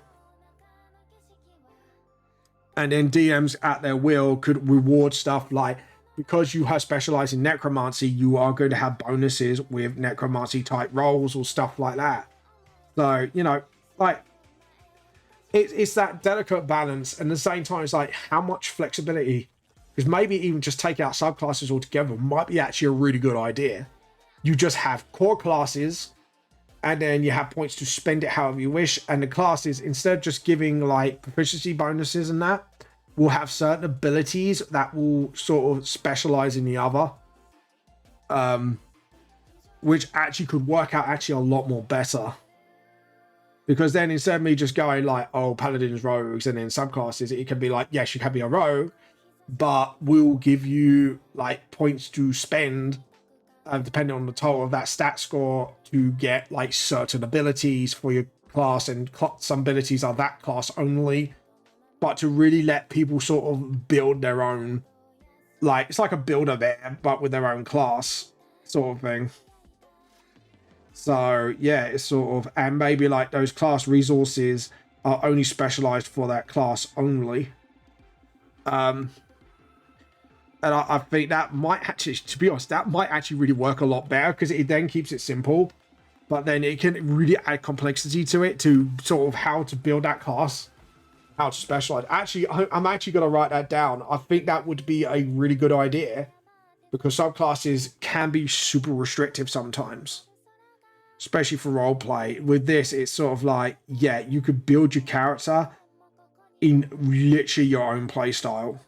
[SPEAKER 1] And then DMs at their will could reward stuff like, because you have specialized in necromancy, you are going to have bonuses with necromancy type roles or stuff like that. So, you know, like, it's that delicate balance, and at the same time, it's like, how much flexibility? Because maybe even just take out subclasses altogether might be actually a really good idea. You just have core classes, and then you have points to spend it however you wish, and the classes, instead of just giving like proficiency bonuses and that, will have certain abilities that will sort of specialize in the other, which actually could work out actually a lot more better. Because then instead of me just going like, oh, paladins, rogues, and then subclasses, it can be like, yes, you can be a rogue, but we'll give you like points to spend, depending on the total of that stat score, to get like certain abilities for your class, and some abilities are that class only, but to really let people sort of build their own, like, it's like a builder there, but with their own class sort of thing. So yeah, it's sort of, and maybe like those class resources are only specialized for that class only. And I think that might actually, to be honest, that might actually really work a lot better, because it then keeps it simple, but then it can really add complexity to it, to sort of how to build that class, how to specialize. Actually, I'm actually going to write that down. I think that would be a really good idea, because subclasses can be super restrictive sometimes, especially for roleplay. With this, it's sort of like, yeah, you could build your character in literally your own play style.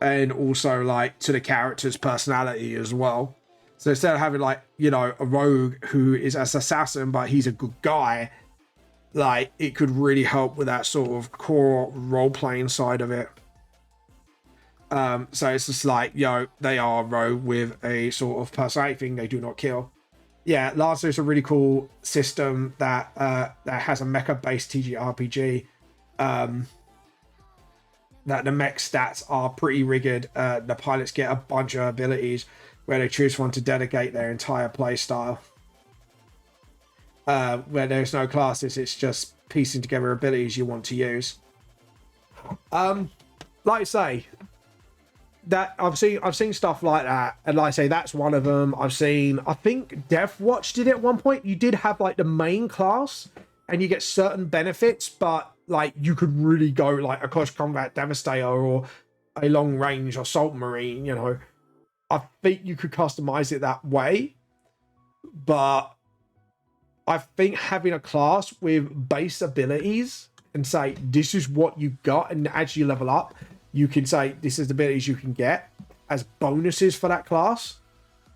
[SPEAKER 1] and also like to the character's personality as well. So instead of having like, you know, a rogue who is an assassin but he's a good guy, like it could really help with that sort of core role-playing side of it. So it's just like, you know, they are a rogue with a sort of personality thing, they do not kill. Yeah, Lancer is a really cool system that that has a mecha-based TTRPG. That the mech stats are pretty rigged. The pilots get a bunch of abilities where they choose one to dedicate their entire play style. Where there's no classes, it's just piecing together abilities you want to use. Like I say, that I've seen stuff like that, and like I say, that's one of them. I think Death Watch did it at one point. You did have like the main class, and you get certain benefits, but like you could really go like a close combat devastator or a long range assault marine, you know. I think you could customize it that way, but I think having a class with base abilities and say this is what you've got, and as you level up you can say this is the abilities you can get as bonuses for that class,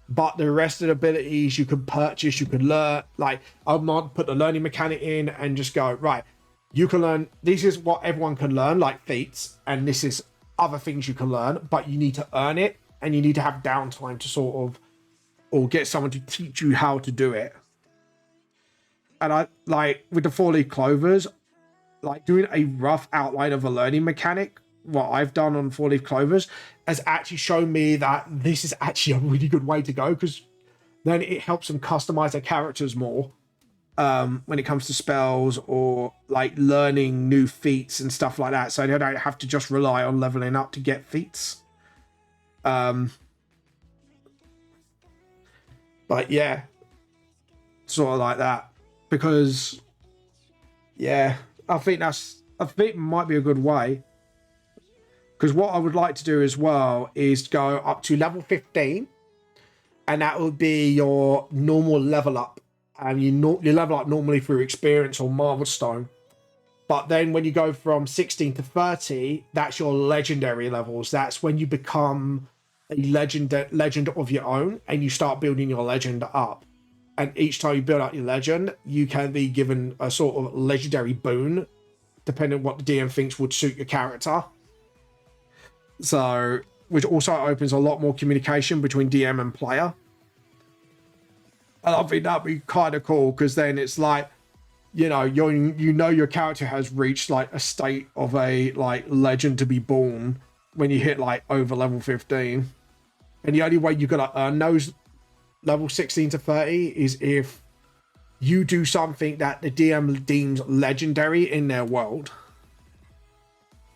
[SPEAKER 1] but the rest of the abilities you can purchase, you can learn. Like I might put the learning mechanic in and just go, right, you can learn, this is what everyone can learn, like feats, and this is other things you can learn, but you need to earn it, and you need to have downtime to sort of, or get someone to teach you how to do it. And I, like, with the 4-leaf clovers, like doing a rough outline of a learning mechanic, what I've done on 4-leaf clovers, has actually shown me that this is actually a really good way to go, because then it helps them customize their characters more. When it comes to spells or like learning new feats and stuff like that, so they don't have to just rely on leveling up to get feats. But yeah, sort of like that, because yeah, I think it might be a good way, because what I would like to do as well is go up to level 15, and that would be your normal level up. And you level up normally through experience or Marvel Stone. But then when you go from 16 to 30, that's your legendary levels. That's when you become a legend of your own, and you start building your legend up. And each time you build up your legend, you can be given a sort of legendary boon, depending on what the DM thinks would suit your character. So, which also opens a lot more communication between DM and player. And I think that'd be kind of cool, because then it's like, you know, your character has reached like a state of a like legend to be born when you hit like over level 15. And the only way you're gonna earn those level 16 to 30 is if you do something that the DM deems legendary in their world.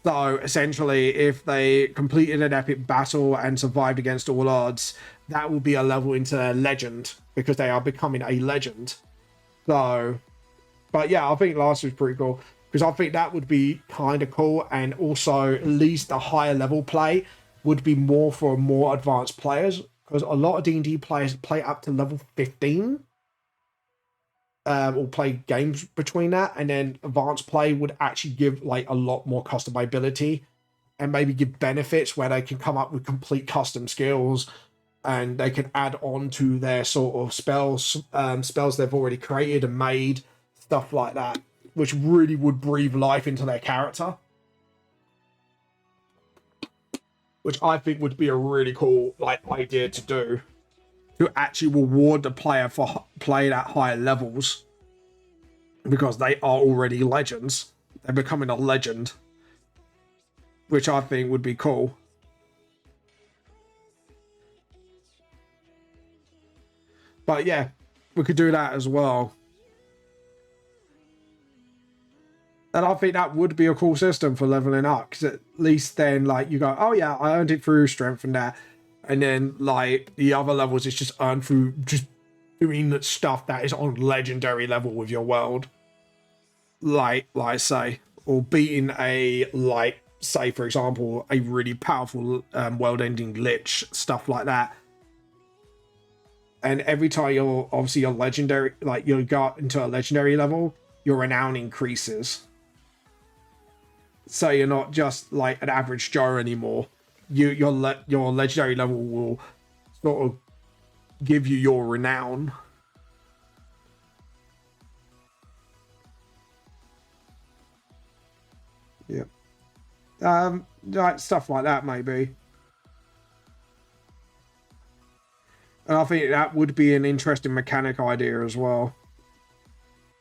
[SPEAKER 1] So essentially, if they completed an epic battle and survived against all odds, that will be a level into their legend, because they are becoming a legend. So, but yeah, I think last was pretty cool, because I think that would be kind of cool. And also, at least the higher level play would be more for more advanced players, because a lot of D&D players play up to level 15. Or play games between that, and then advanced play would actually give like a lot more customizability, and maybe give benefits where they can come up with complete custom skills, and they can add on to their sort of spells they've already created and made, stuff like that, which really would breathe life into their character, which I think would be a really cool like idea to do, to actually reward the player for playing at higher levels, because they are already legends. They're becoming a legend, which I think would be cool. But yeah, we could do that as well. And I think that would be a cool system for leveling up, because at least then like you go, oh yeah, I earned it through strength and that. And then like the other levels, it's just earned through just doing stuff that is on legendary level with your world. Like I say, or beating a, like, say for example, a really powerful world-ending lich, stuff like that. And every time you're obviously a legendary, like you got into a legendary level, your renown increases. So you're not just like an average Joe anymore. your legendary level will sort of give you your renown. Yeah. Like stuff like that, maybe. And I think that would be an interesting mechanic idea as well.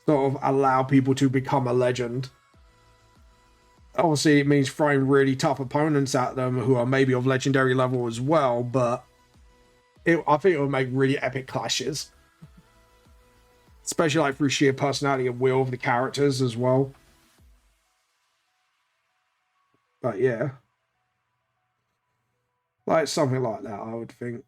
[SPEAKER 1] Sort of allow people to become a legend. Obviously, it means throwing really tough opponents at them who are maybe of legendary level as well, but I think it would make really epic clashes. Especially like through sheer personality and will of the characters as well. But yeah. Like something like that, I would think.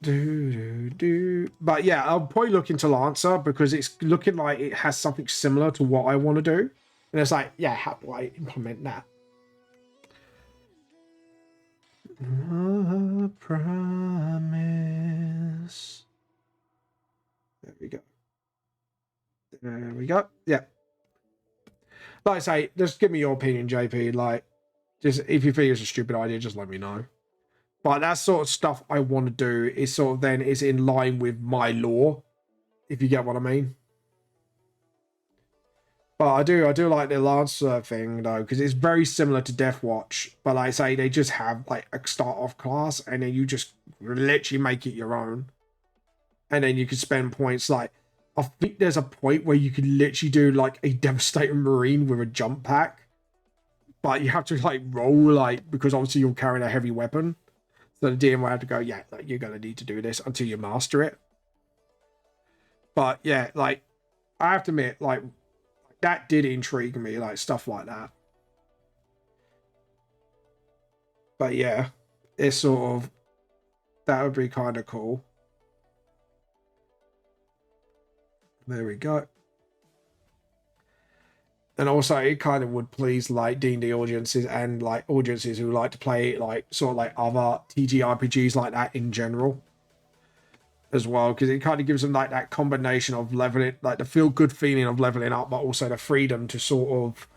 [SPEAKER 1] But yeah, I'll probably look into Lancer because it's looking like it has something similar to what I want to do. And it's like, yeah, how do I implement that? Promise. There we go. There we go. Yeah. Like I say, just give me your opinion, JP. Like, just if you think it's a stupid idea, just let me know. But that sort of stuff I want to do is sort of then is in line with my lore, if you get what I mean. But I do like the Lancer thing though, because it's very similar to Death Watch. But like I say, they just have like a start off class, and then you just literally make it your own, and then you can spend points. Like I think there's a point where you can literally do like a Devastating Marine with a jump pack, but you have to like roll like because obviously you're carrying a heavy weapon. So the DM will have to go, yeah, like, you're going to need to do this until you master it. But yeah, like, I have to admit, like, that did intrigue me, like, stuff like that. But yeah, it's sort of, that would be kind of cool. There we go. And also, it kind of would please like D&D audiences and like audiences who like to play like sort of like other TTRPGs like that in general as well, because it kind of gives them like that combination of leveling, like the feel good feeling of leveling up, but also the freedom to sort of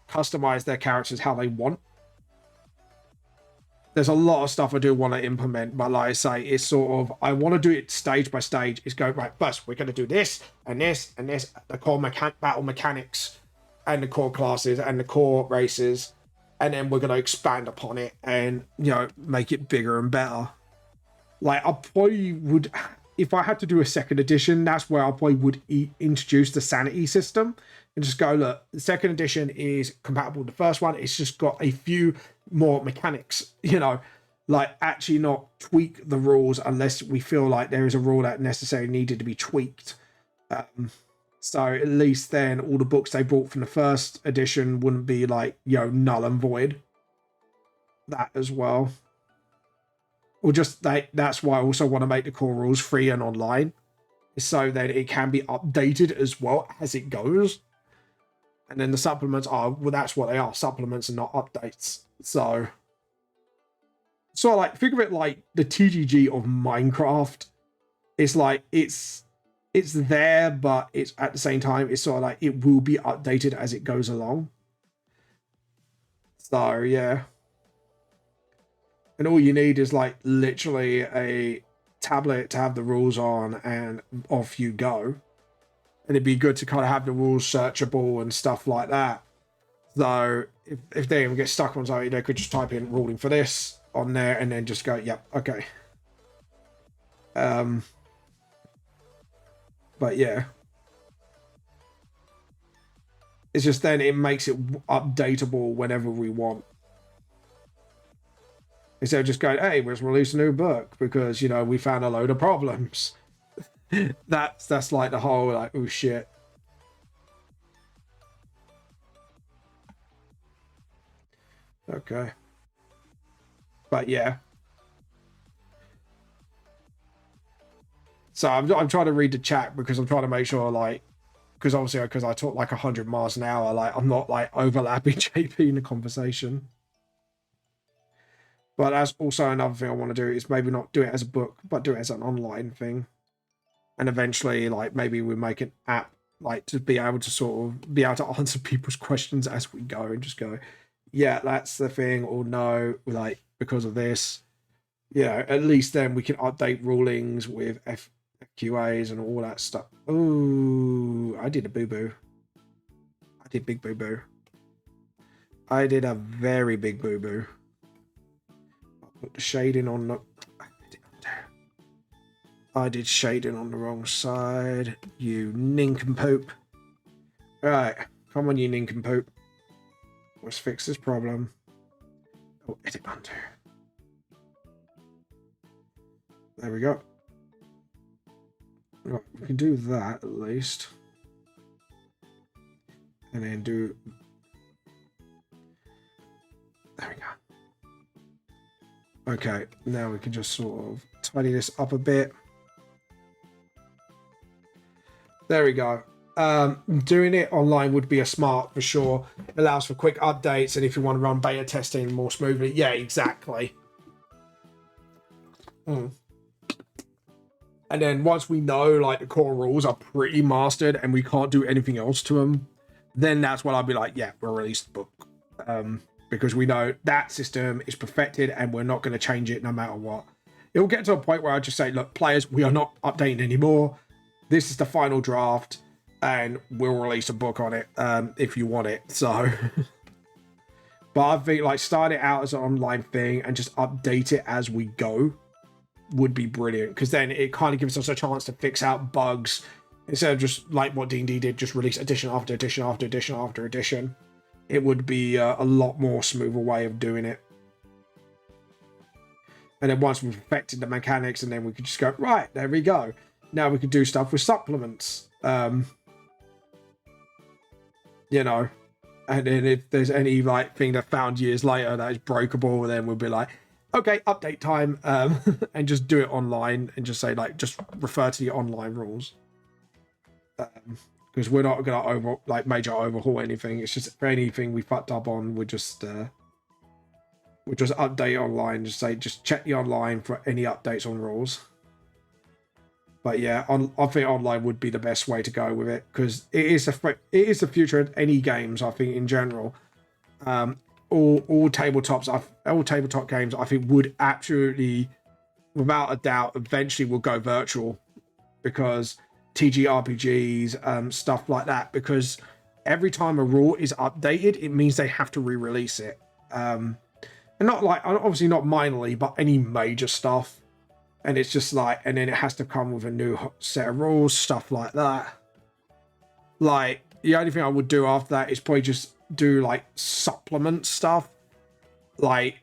[SPEAKER 1] customize their characters how they want. There's a lot of stuff I do want to implement, but like I say, it's sort of I want to do it stage by stage. It's go right first. We're going to do this and this and this. The core battle mechanics. And the core classes and the core races, and then we're going to expand upon it and, you know, make it bigger and better. Like, I probably would, if I had to do a second edition, that's where I probably would introduce the sanity system and just go, look, the second edition is compatible with the first one. It's just got a few more mechanics, you know, like actually not tweak the rules unless we feel like there is a rule that necessarily needed to be tweaked. So at least then all the books they brought from the first edition wouldn't be like, you know, null and void. That as well. Or just that's why I also want to make the core rules free and online. So that it can be updated as well as it goes. And then the supplements are, well, that's what they are, supplements and not updates. So like, think of it like the TGG of Minecraft. It's like, it's there, but it's at the same time, it's sort of like it will be updated as it goes along. So yeah. And all you need is like literally a tablet to have the rules on and off you go. And it'd be good to kind of have the rules searchable and stuff like that. So if they even get stuck on something, they could just type in ruling for this on there and then just go, yep, okay. But yeah, it's just then it makes it updatable whenever we want. Instead of just going, hey, let's release a new book because, you know, we found a load of problems. that's like the whole like, oh shit. Okay. But yeah. So I'm trying to read the chat because I'm trying to make sure like, because obviously because I talk like 100 miles an hour, like I'm not like overlapping JP in the conversation. But that's also another thing I want to do is maybe not do it as a book, but do it as an online thing. And eventually, like maybe we make an app like to be able to sort of be able to answer people's questions as we go and just go, yeah, that's the thing, or no, like because of this. At least then we can update rulings with FQAs and all that stuff. Oh, I did a boo-boo. I did big boo-boo. I did a very big boo-boo. I'll put the shading on the... I did shading on the wrong side. You nincompoop. Right, come on, you nincompoop. Let's fix this problem. Oh, edit undo. There we go. Right, we can do that at least. And then do... There we go. Okay, now we can just sort of tidy this up a bit. There we go. Doing it online would be a smart for sure. It allows for quick updates, and if you want to run beta testing more smoothly, yeah, exactly. And then once we know like the core rules are pretty mastered and we can't do anything else to them, then that's when I'll be like, yeah, we'll release the book. Because we know that system is perfected and we're not going to change it no matter what. It will get to a point where I just say, look, players, we are not updating anymore. This is the final draft, and we'll release a book on it if you want it. So, but I think like start it out as an online thing and just update it as we go would be brilliant, because then it kind of gives us a chance to fix out bugs instead of just like what D&D did, just release edition after edition after edition after edition. It would be a lot more smoother way of doing it. And then once we've perfected the mechanics, and then we could just go, right, there we go. Now we could do stuff with supplements. And then if there's any like thing that found years later that is breakable, then we'll be like, okay, update time, and just do it online and just say like, just refer to the online rules. Because we're not gonna major overhaul anything. It's just for anything we fucked up on, we'll just update online. Just say, just check the online for any updates on rules. But yeah, I think online would be the best way to go with it, because it is the future of any games. I think in general, all tabletop games I think would absolutely, without a doubt, eventually will go virtual, because TGRPGs, stuff like that, because every time a rule is updated, it means they have to re-release it. And not like, obviously not minorly, but any major stuff. And it's just like, and then it has to come with a new set of rules, stuff like that. Like, the only thing I would do after that is probably just do like supplement stuff. Like,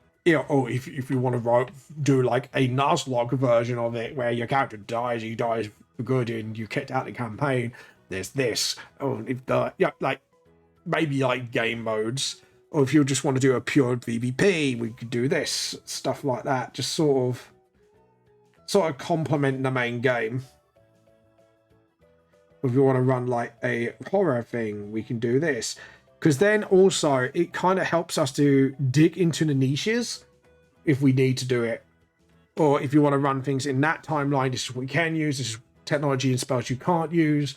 [SPEAKER 1] or if you want to do like a Nuzlocke version of it where your character dies, he dies for good and you kicked out the campaign, there's this. Oh, like maybe like game modes. Or if you just want to do a pure PvP, we could do this, stuff like that. Just sort of complement the main game. If you want to run like a horror thing, we can do this, because then also it kind of helps us to dig into the niches if we need to do it. Or if you want to run things in that timeline, this is what we can use, this is technology and spells you can't use,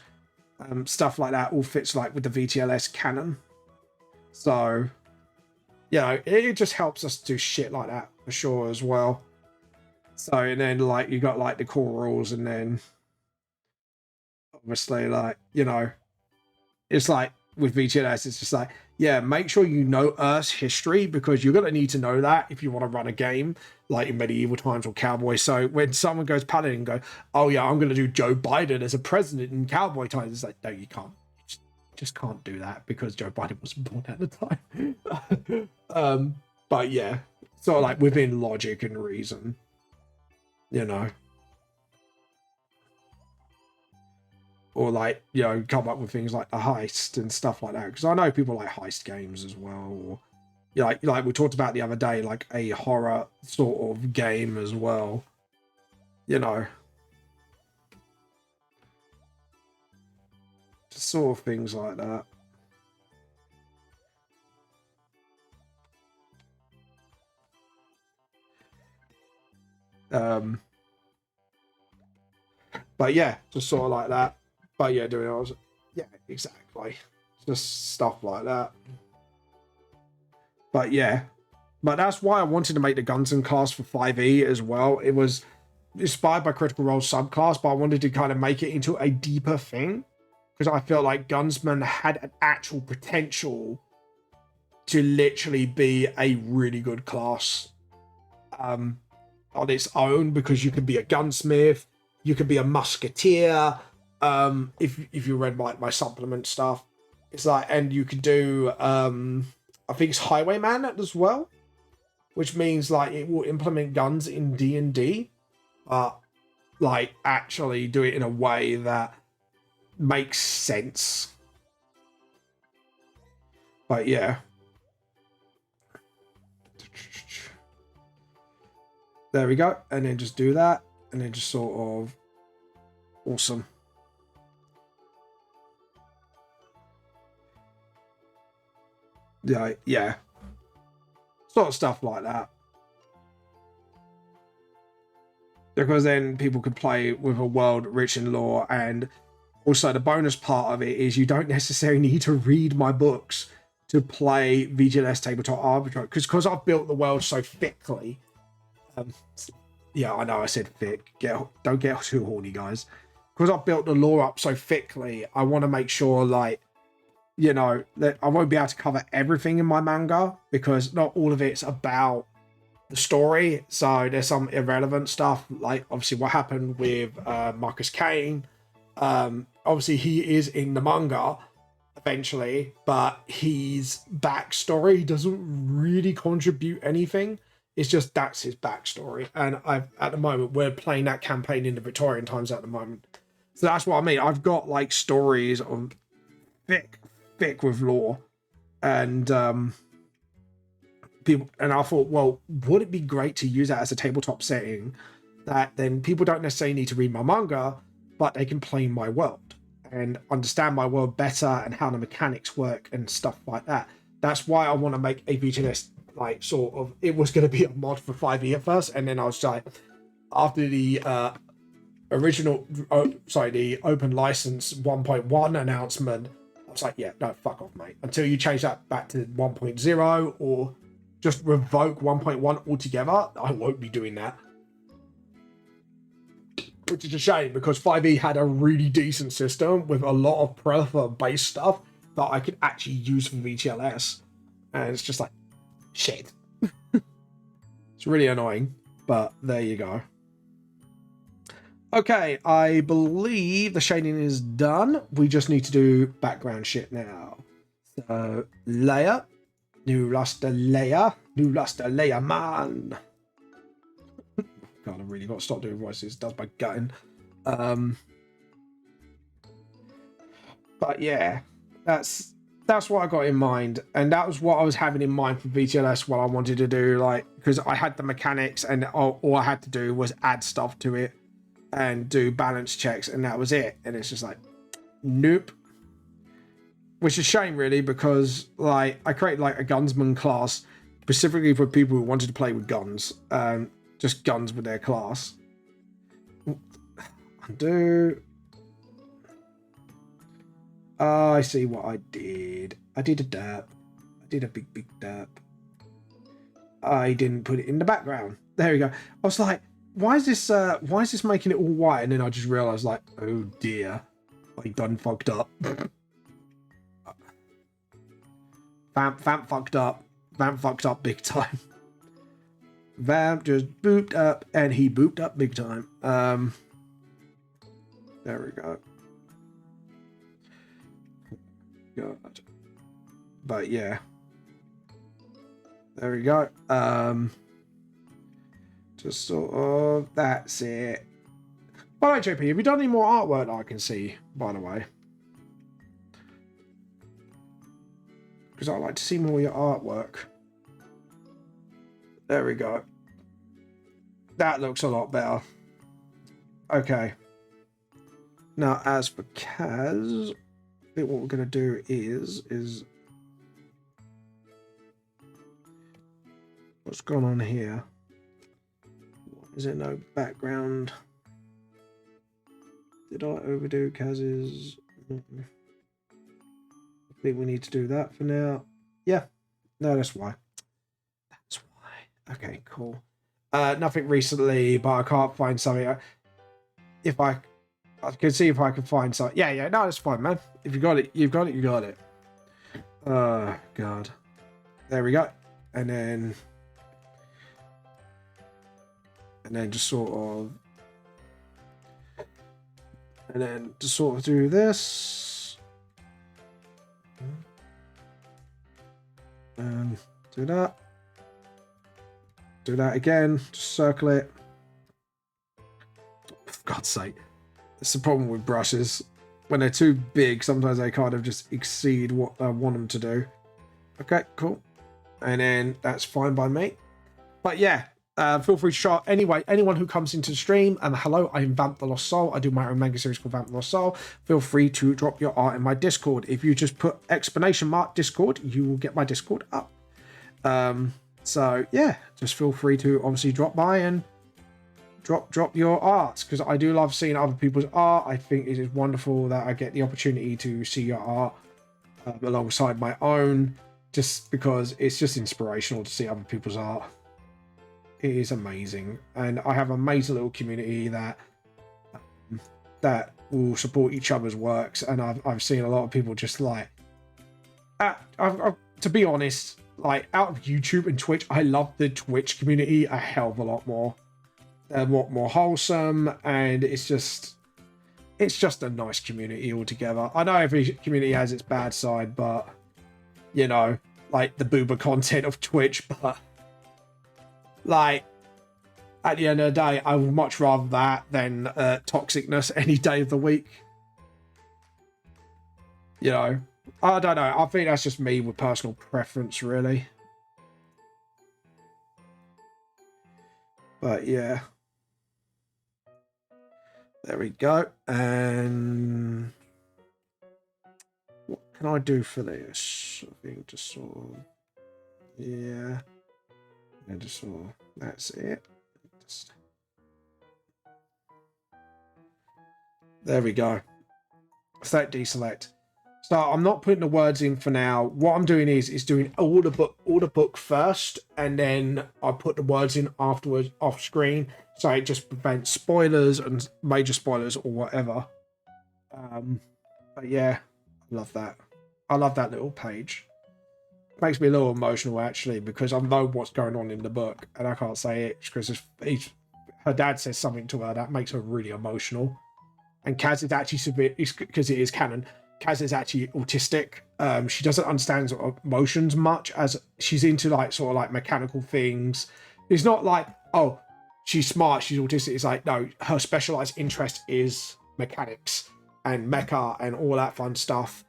[SPEAKER 1] stuff like that all fits like with the VTLS canon. So it just helps us do shit like that for sure as well. So, and then like you got like the core rules, and then obviously like, it's like with VTLS, it's just like, yeah, make sure you know Earth's history, because you're going to need to know that if you want to run a game like in medieval times or cowboy. So when someone goes paladin and go, oh yeah, I'm going to do Joe Biden as a president in cowboy times, it's like, no, you can't. You just can't do that, because Joe Biden wasn't born at the time. But yeah, sort of like within logic and reason. Or like, come up with things like the heist and stuff like that, because I know people like heist games as well, or like we talked about the other day, like a horror sort of game as well, just sort of things like that. But yeah, just sort of like that. But yeah, Yeah, exactly. Just stuff like that. But yeah, but that's why I wanted to make the Gunsman class for 5e as well. It was inspired by Critical Role subclass, but I wanted to kind of make it into a deeper thing because I felt like Gunsman had an actual potential to literally be a really good class on its own, because you could be a gunsmith, you could be a musketeer. If you read my supplement stuff, it's like, and you could do I think it's Highwayman as well, which means like it will implement guns in D&D, but like actually do it in a way that makes sense. But yeah. There we go. And then just do that. And then just sort of awesome. Yeah. Sort of stuff like that. Because then people could play with a world rich in lore, and also the bonus part of it is you don't necessarily need to read my books to play VGLS Tabletop Arbitrage, because I've built the world so thickly. Yeah, I know I said thick. Don't get too horny, guys. Because I've built the lore up so thickly, I want to make sure, like, you know, that I won't be able to cover everything in my manga, because not all of it's about the story. So there's some irrelevant stuff, like obviously what happened with Marcus Kane. Obviously he is in the manga eventually, but his backstory doesn't really contribute anything. It's just that's his backstory, and at the moment we're playing that campaign in the Victorian times at the moment. So that's what I mean. I've got like stories of thick with lore, and people, and I thought, well, would it be great to use that as a tabletop setting that then people don't necessarily need to read my manga, but they can play my world and understand my world better and how the mechanics work and stuff like that. That's why I want to make a VGLS, like, sort of, it was going to be a mod for 5e at first, and then I was like, after the the open license 1.1 announcement, I was like, yeah, no, fuck off, mate. Until you change that back to 1.0 or just revoke 1.1 altogether, I won't be doing that. Which is a shame, because 5e had a really decent system with a lot of Predator-based stuff that I could actually use for VGLS. And it's just like, shit. It's really annoying, but there you go. Okay, I believe the shading is done. We just need to do background shit now. So, Leia. New Luster Leia. New Luster Leia, man. God, I really got to stop doing voices. It does my gutting. But yeah, that's what I got in mind, and that was what I was having in mind for VGLS. What I wanted to do, like, because I had the mechanics, and all I had to do was add stuff to it and do balance checks, and that was it. And it's just like, nope. Which is a shame, really, because like I created like a gunsman class specifically for people who wanted to play with guns, just guns with their class. Undo. Oh, I see what I did. I did a derp. I did a big derp. I didn't put it in the background. There we go. I was like, why is this making it all white? And then I just realized, like, oh dear, I done fucked up. Vamp fucked up. Vamp fucked up big time. Vamp just booped up, and he booped up big time. There we go. God. But yeah. There we go. Just sort of, that's it. By the way, JP, have you done any more artwork that I can see, by the way? Because I'd like to see more of your artwork. There we go. That looks a lot better. Okay. Now, as for Kaz, I think what we're going to do is... What's going on here? Is there no background? Did I overdo Kaz's? think we need to do that for now. Yeah. No, that's why. That's why. Okay, cool. Nothing recently, but I can't find something. If I can see if I can find something. Yeah, yeah. No, that's fine, man. If you got it, you've got it. You got it. Oh God. There we go. And then just sort of. And then just sort of do this. And do that. Do that again. Just circle it. For God's sake. That's the problem with brushes. When they're too big, sometimes they kind of just exceed what I want them to do. Okay, cool. And then that's fine by me. But yeah, feel free to shout. Anyway, anyone who comes into the stream, and hello, I'm Vamp the Lost Soul. I do my own manga series called Vamp the Lost Soul. Feel free to drop your art in my Discord. If you just put ! Discord, you will get my Discord up. So yeah, just feel free to obviously drop by and drop your arts, because I do love seeing other people's art. I think it is wonderful that I get the opportunity to see your art alongside my own, just because it's just inspirational to see other people's art. It is amazing, and I have an amazing little community that will support each other's works. And I've seen a lot of people just like, to be honest, like out of YouTube and Twitch, I love the Twitch community a hell of a lot more. They're a lot more wholesome, and it's just a nice community altogether. I know every community has its bad side, but you know, like the boober content of Twitch, but like at the end of the day, I would much rather that than toxicness any day of the week. You know, I don't know. I think that's just me with personal preference, really. But yeah. There we go. And what can I do for this? I think just sort of, yeah. And just sort of, that's it. Just, there we go. Select, deselect. So I'm not putting the words in for now. What I'm doing is doing all the book first, and then I put the words in afterwards off screen, so it just prevents spoilers and major spoilers or whatever. But yeah, I love that. I love that little page. It makes me a little emotional actually, because I know what's going on in the book, and I can't say it because her dad says something to her that makes her really emotional. And Kaz is actually severe, because it is canon. Kaz is actually autistic. She doesn't understand sort of emotions much, as she's into like sort of like mechanical things. It's not like, oh, she's smart, she's autistic. It's like, no, her specialized interest is mechanics and mecha and all that fun stuff.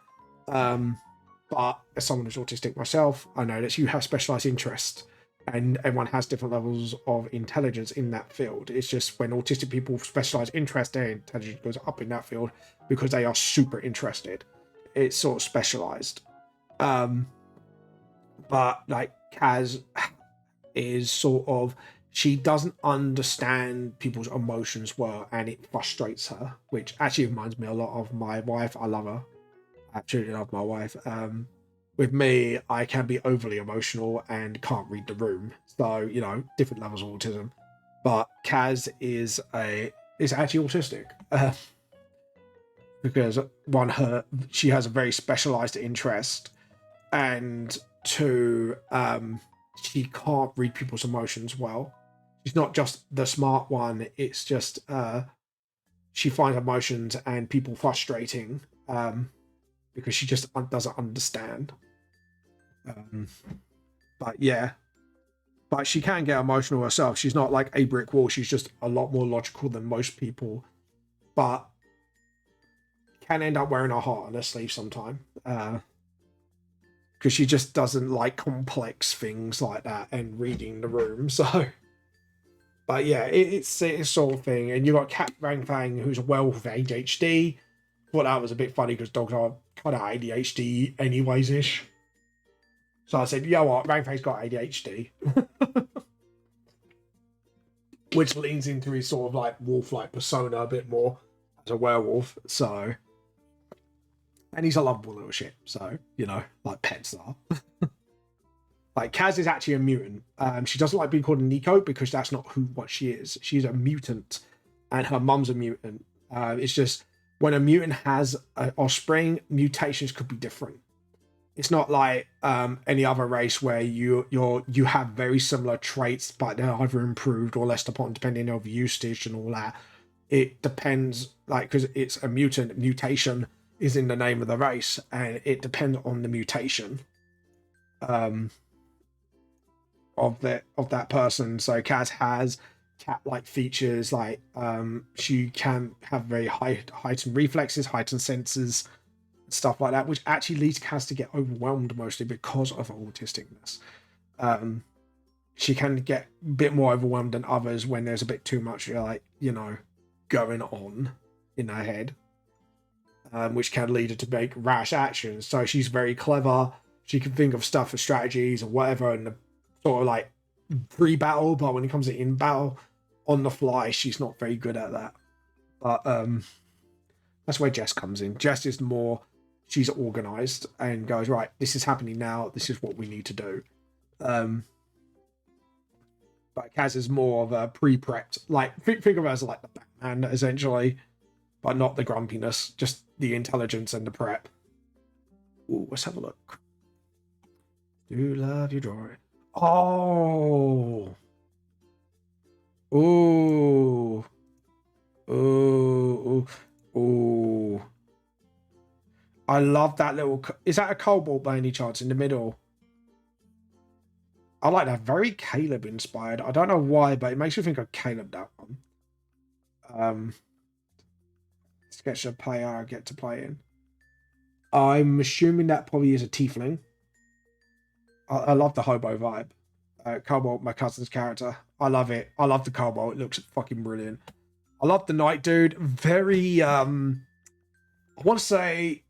[SPEAKER 1] But as someone who's autistic myself, I know that you have specialized interest, and everyone has different levels of intelligence in that field. It's just when autistic people specialize interest, their intelligence goes up in that field because they are super interested. It's sort of specialized. But like Kaz is sort of, she doesn't understand people's emotions well, and it frustrates her, which actually reminds me a lot of my wife. I love her. I absolutely love my wife. With me, I can be overly emotional and can't read the room. So, you know, different levels of autism. But Kaz is actually autistic. Because one, she has a very specialized interest, and two, she can't read people's emotions well. She's not just the smart one, it's just she finds emotions and people frustrating because she just doesn't understand. But yeah, but she can get emotional herself. She's not like a brick wall, she's just a lot more logical than most people, but can end up wearing her heart on her sleeve sometime, because she just doesn't like complex things like that and reading the room. So but yeah, it's a sort of thing. And you got Cat Rang Fang, who's a werewolf with ADHD. Thought that was a bit funny because dogs are kind of ADHD anyways-ish. So I said, you know what, Rang Fang's got ADHD. Which leans into his sort of like wolf-like persona a bit more as a werewolf. So And he's a lovable little shit. So, you know, like pets are. Like, Kaz is actually a mutant. She doesn't like being called a Nico because that's not what she is. She's a mutant, and her mum's a mutant. It's just when a mutant has an offspring, mutations could be different. It's not like any other race where you have very similar traits, but they're either improved or less upon depending on usage and all that. It depends, like, because it's a mutant. Mutation is in the name of the race, and it depends on the mutation. Of that person. So Kaz has cat-like features, like she can have very heightened reflexes, heightened senses, stuff like that, which actually leads Kaz to get overwhelmed mostly because of her autisticness. She can get a bit more overwhelmed than others when there's a bit too much, like, you know, going on in her head, which can lead her to make rash actions. So she's very clever. She can think of stuff for strategies or whatever, and sort of like pre-battle, but when it comes to in-battle, on the fly, she's not very good at that. But that's where Jess comes in. Jess is more, she's organized and goes, right, this is happening now, this is what we need to do. But Kaz is more of a pre-prepped, like, think of her as like the Batman, essentially, but not the grumpiness, just the intelligence and the prep. Ooh, let's have a look. Do love your drawing. Oh. Ooh. Ooh. Ooh. I love that little... Is that a cobalt by any chance in the middle? I like that. Very Caleb inspired. I don't know why, but it makes me think of Caleb, that one. Sketch a player I get to play in. I'm assuming that probably is a tiefling. I love the hobo vibe. Cobalt, my cousin's character. I love it. I love the Cobalt. It looks fucking brilliant. I love the Night Dude. Very, I want to say,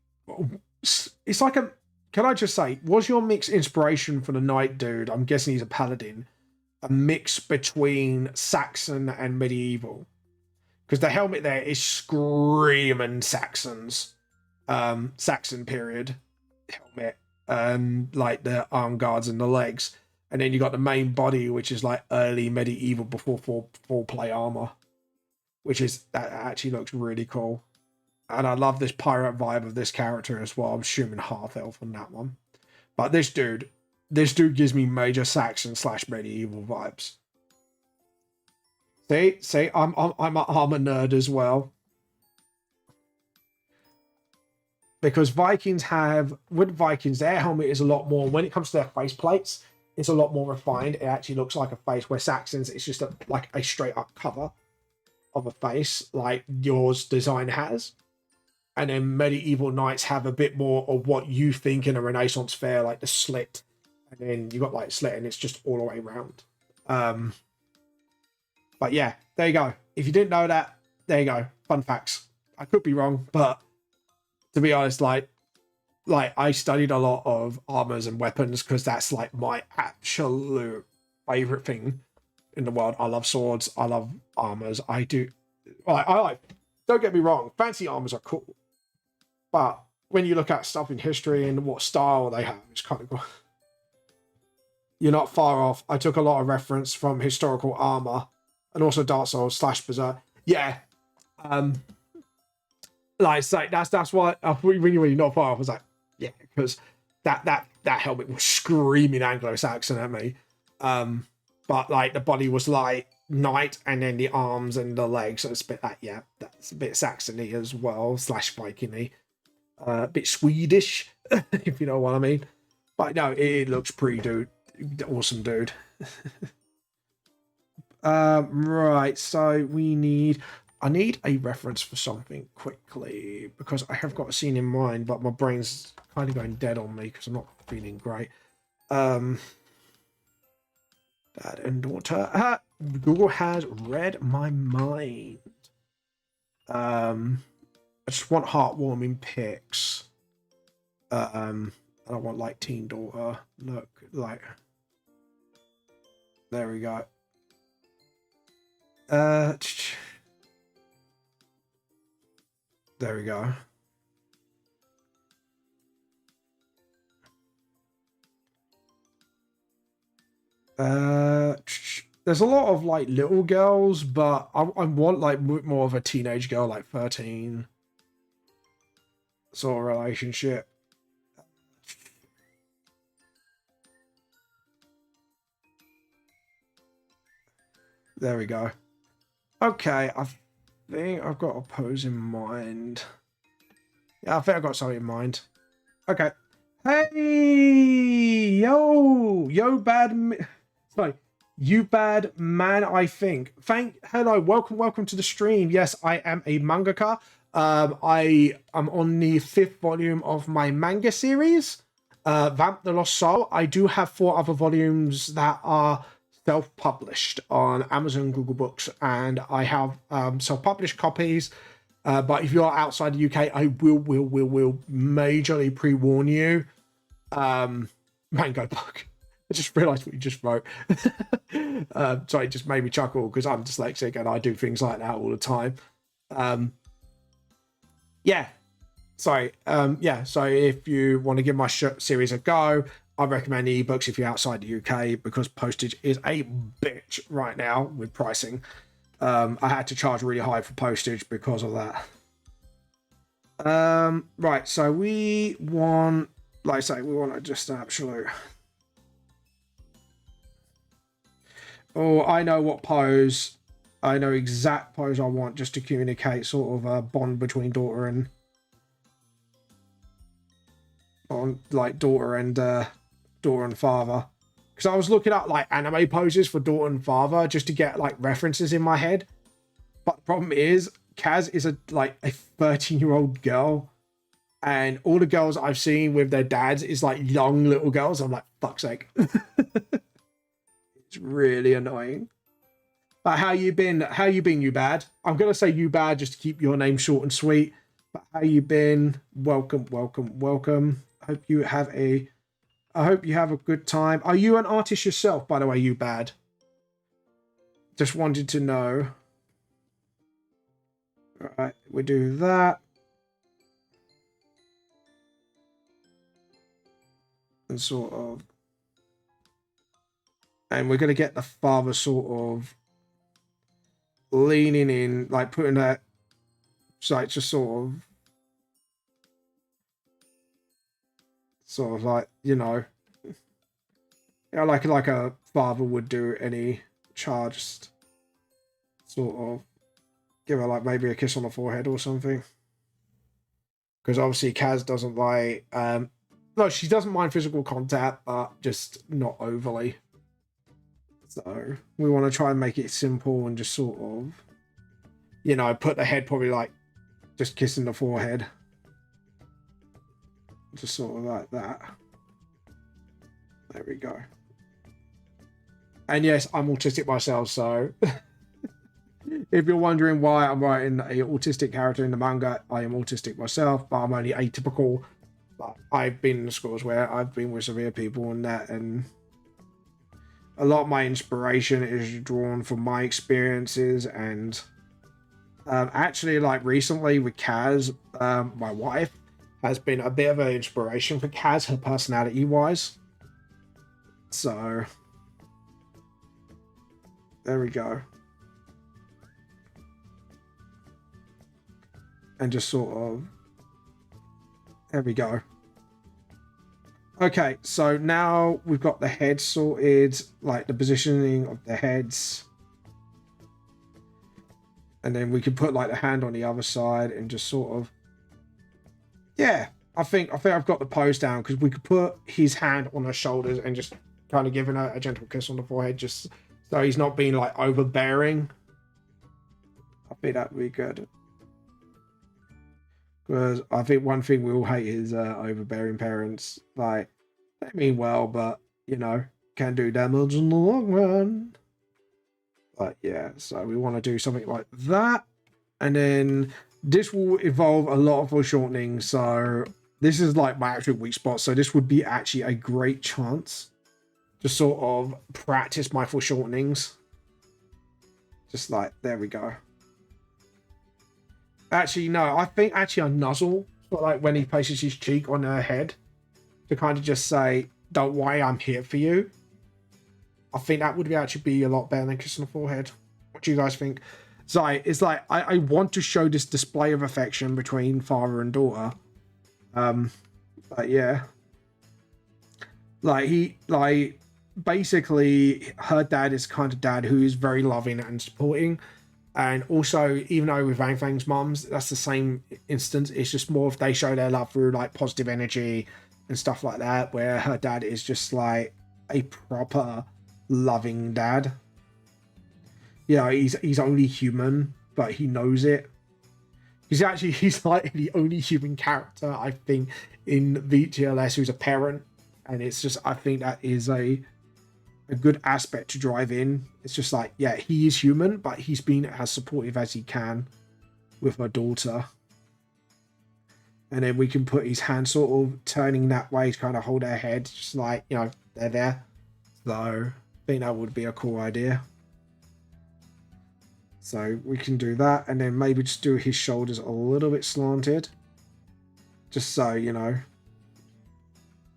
[SPEAKER 1] it's like a, can I just say, was your mix inspiration for the Night Dude? I'm guessing he's a paladin. A mix between Saxon and medieval. Because the helmet there is screaming Saxons. Saxon period helmet. Like the arm guards and the legs. And then you got the main body, which is like early medieval before full play armor. Which is, that actually looks really cool. And I love this pirate vibe of this character as well. I'm assuming half elf on that one. But this dude gives me major Saxon / medieval vibes. See, I'm an armor nerd as well. Because Vikings with Vikings, their helmet is a lot more, when it comes to their face plates, it's a lot more refined. It actually looks like a face, where Saxons, it's just like a straight up cover of a face, like yours design has. And then medieval knights have a bit more of what you think in a Renaissance fair, like the slit. And then you got like slit, and it's just all the way around. But yeah, there you go. If you didn't know that, there you go. Fun facts. I could be wrong, but to be honest, like I studied a lot of armors and weapons because that's like my absolute favorite thing in the world. I love swords. I love armors. I do. I like. Don't get me wrong. Fancy armors are cool, but when you look at stuff in history and what style they have, it's kind of cool. You're not far off. I took a lot of reference from historical armor and also Dark Souls / Berserk. Yeah. Like, say that's why when you're not far off, I was like, yeah, because that helmet was screaming Anglo-Saxon at me. But like the body was like knight, and then the arms and the legs, so it's a bit like, yeah, that's a bit Saxony as well / Vikingy, a bit Swedish, if you know what I mean. But no, it looks pretty awesome, dude. Right, so I need a reference for something quickly, because I have got a scene in mind, but my brain's kind of going dead on me because I'm not feeling great. Dad and daughter. Google has read my mind. I just want heartwarming pics. I don't want like teen daughter. Look, like, there we go. There we go. There's a lot of like little girls, but I want like more of a teenage girl, like 13 sort of relationship. There we go. Okay, I think I've got a pose in mind. Yeah, I think I've got something in mind. Okay. Hey, yo, sorry, you bad man. I think. Hello, welcome to the stream. Yes, I am a mangaka. I am on the 5th volume of my manga series, Vamp the Lost Soul. I do have 4 other volumes that are self-published on Amazon, Google Books, and I have self-published copies. But if you're outside the UK, I will majorly pre-warn you. Mango bug. I just realised what you just wrote. Sorry, it just made me chuckle because I'm dyslexic and I do things like that all the time. Yeah. Sorry. Yeah. So if you want to give my series a go, I recommend the ebooks if you're outside the UK because postage is a bitch right now with pricing. I had to charge really high for postage because of that. Right, so we want, like I say, we want just an absolute. Oh, I know what pose. I know exact pose I want just to communicate sort of a bond between daughter and father. Because I was looking at like anime poses for daughter and father just to get like references in my head. But the problem is Kaz is a 13-year-old girl, and all the girls I've seen with their dads is like young little girls. I'm like, fuck's sake. It's really annoying. But how you been, you bad? I'm gonna say you bad just to keep your name short and sweet. But how you been? Welcome. I hope you have a good time. Are you an artist yourself, by the way, you bad? Just wanted to know. All right, we do that. And sort of. And we're going to get the father sort of leaning in, like putting that, like just sort of like, you know, like a father would do any charged sort of give her like maybe a kiss on the forehead or something. Because obviously Kaz doesn't like, no, she doesn't mind physical contact, but just not overly. So we want to try and make it simple and just sort of, you know, put the head probably like just kissing the forehead. Just sort of like that. There we go. And yes, I'm autistic myself, so if you're wondering why I'm writing an autistic character in the manga, I am autistic myself, but I'm only atypical. But I've been in schools where I've been with severe people and that, and a lot of my inspiration is drawn from my experiences. And actually, like recently with Kaz, my wife has been a bit of an inspiration for Kaz, her personality wise. So there we go. And just sort of, there we go. Okay, so now we've got the head sorted, like the positioning of the heads. And then we could put like the hand on the other side and just sort of, yeah, I think I've got the pose down, because we could put his hand on her shoulders and just kind of giving her a gentle kiss on the forehead, just so he's not being like overbearing. I think that would be good. Because I think one thing we all hate is overbearing parents. Like, they mean well, but, you know, can do damage in the long run. But yeah, so we want to do something like that. And then this will involve a lot of foreshortening. So this is like my actual weak spot. So this would be actually a great chance to sort of practice my foreshortenings. Just like, there we go. Actually, no, I think actually a nuzzle, but like when he places his cheek on her head to kind of just say, don't worry, I'm here for you. I think that would actually be a lot better than kiss on the forehead. What do you guys think? So it's like I want to show this display of affection between father and daughter. But yeah, like basically her dad is the kind of dad who is very loving and supporting. And also, even though with Wang Fang's mums, that's the same instance. It's just more if they show their love through like positive energy and stuff like that, where her dad is just like a proper loving dad. Yeah, he's only human, but he knows it. He's like the only human character I think in VTLS who's a parent, and it's just I think that is a good aspect to drive in. It's just like, yeah, he is human, but he's been as supportive as he can with her daughter. And then we can put his hand sort of turning that way to kind of hold her head, just like, you know, they're there. So I think that would be a cool idea. So we can do that, and then maybe just do his shoulders a little bit slanted. Just so, you know.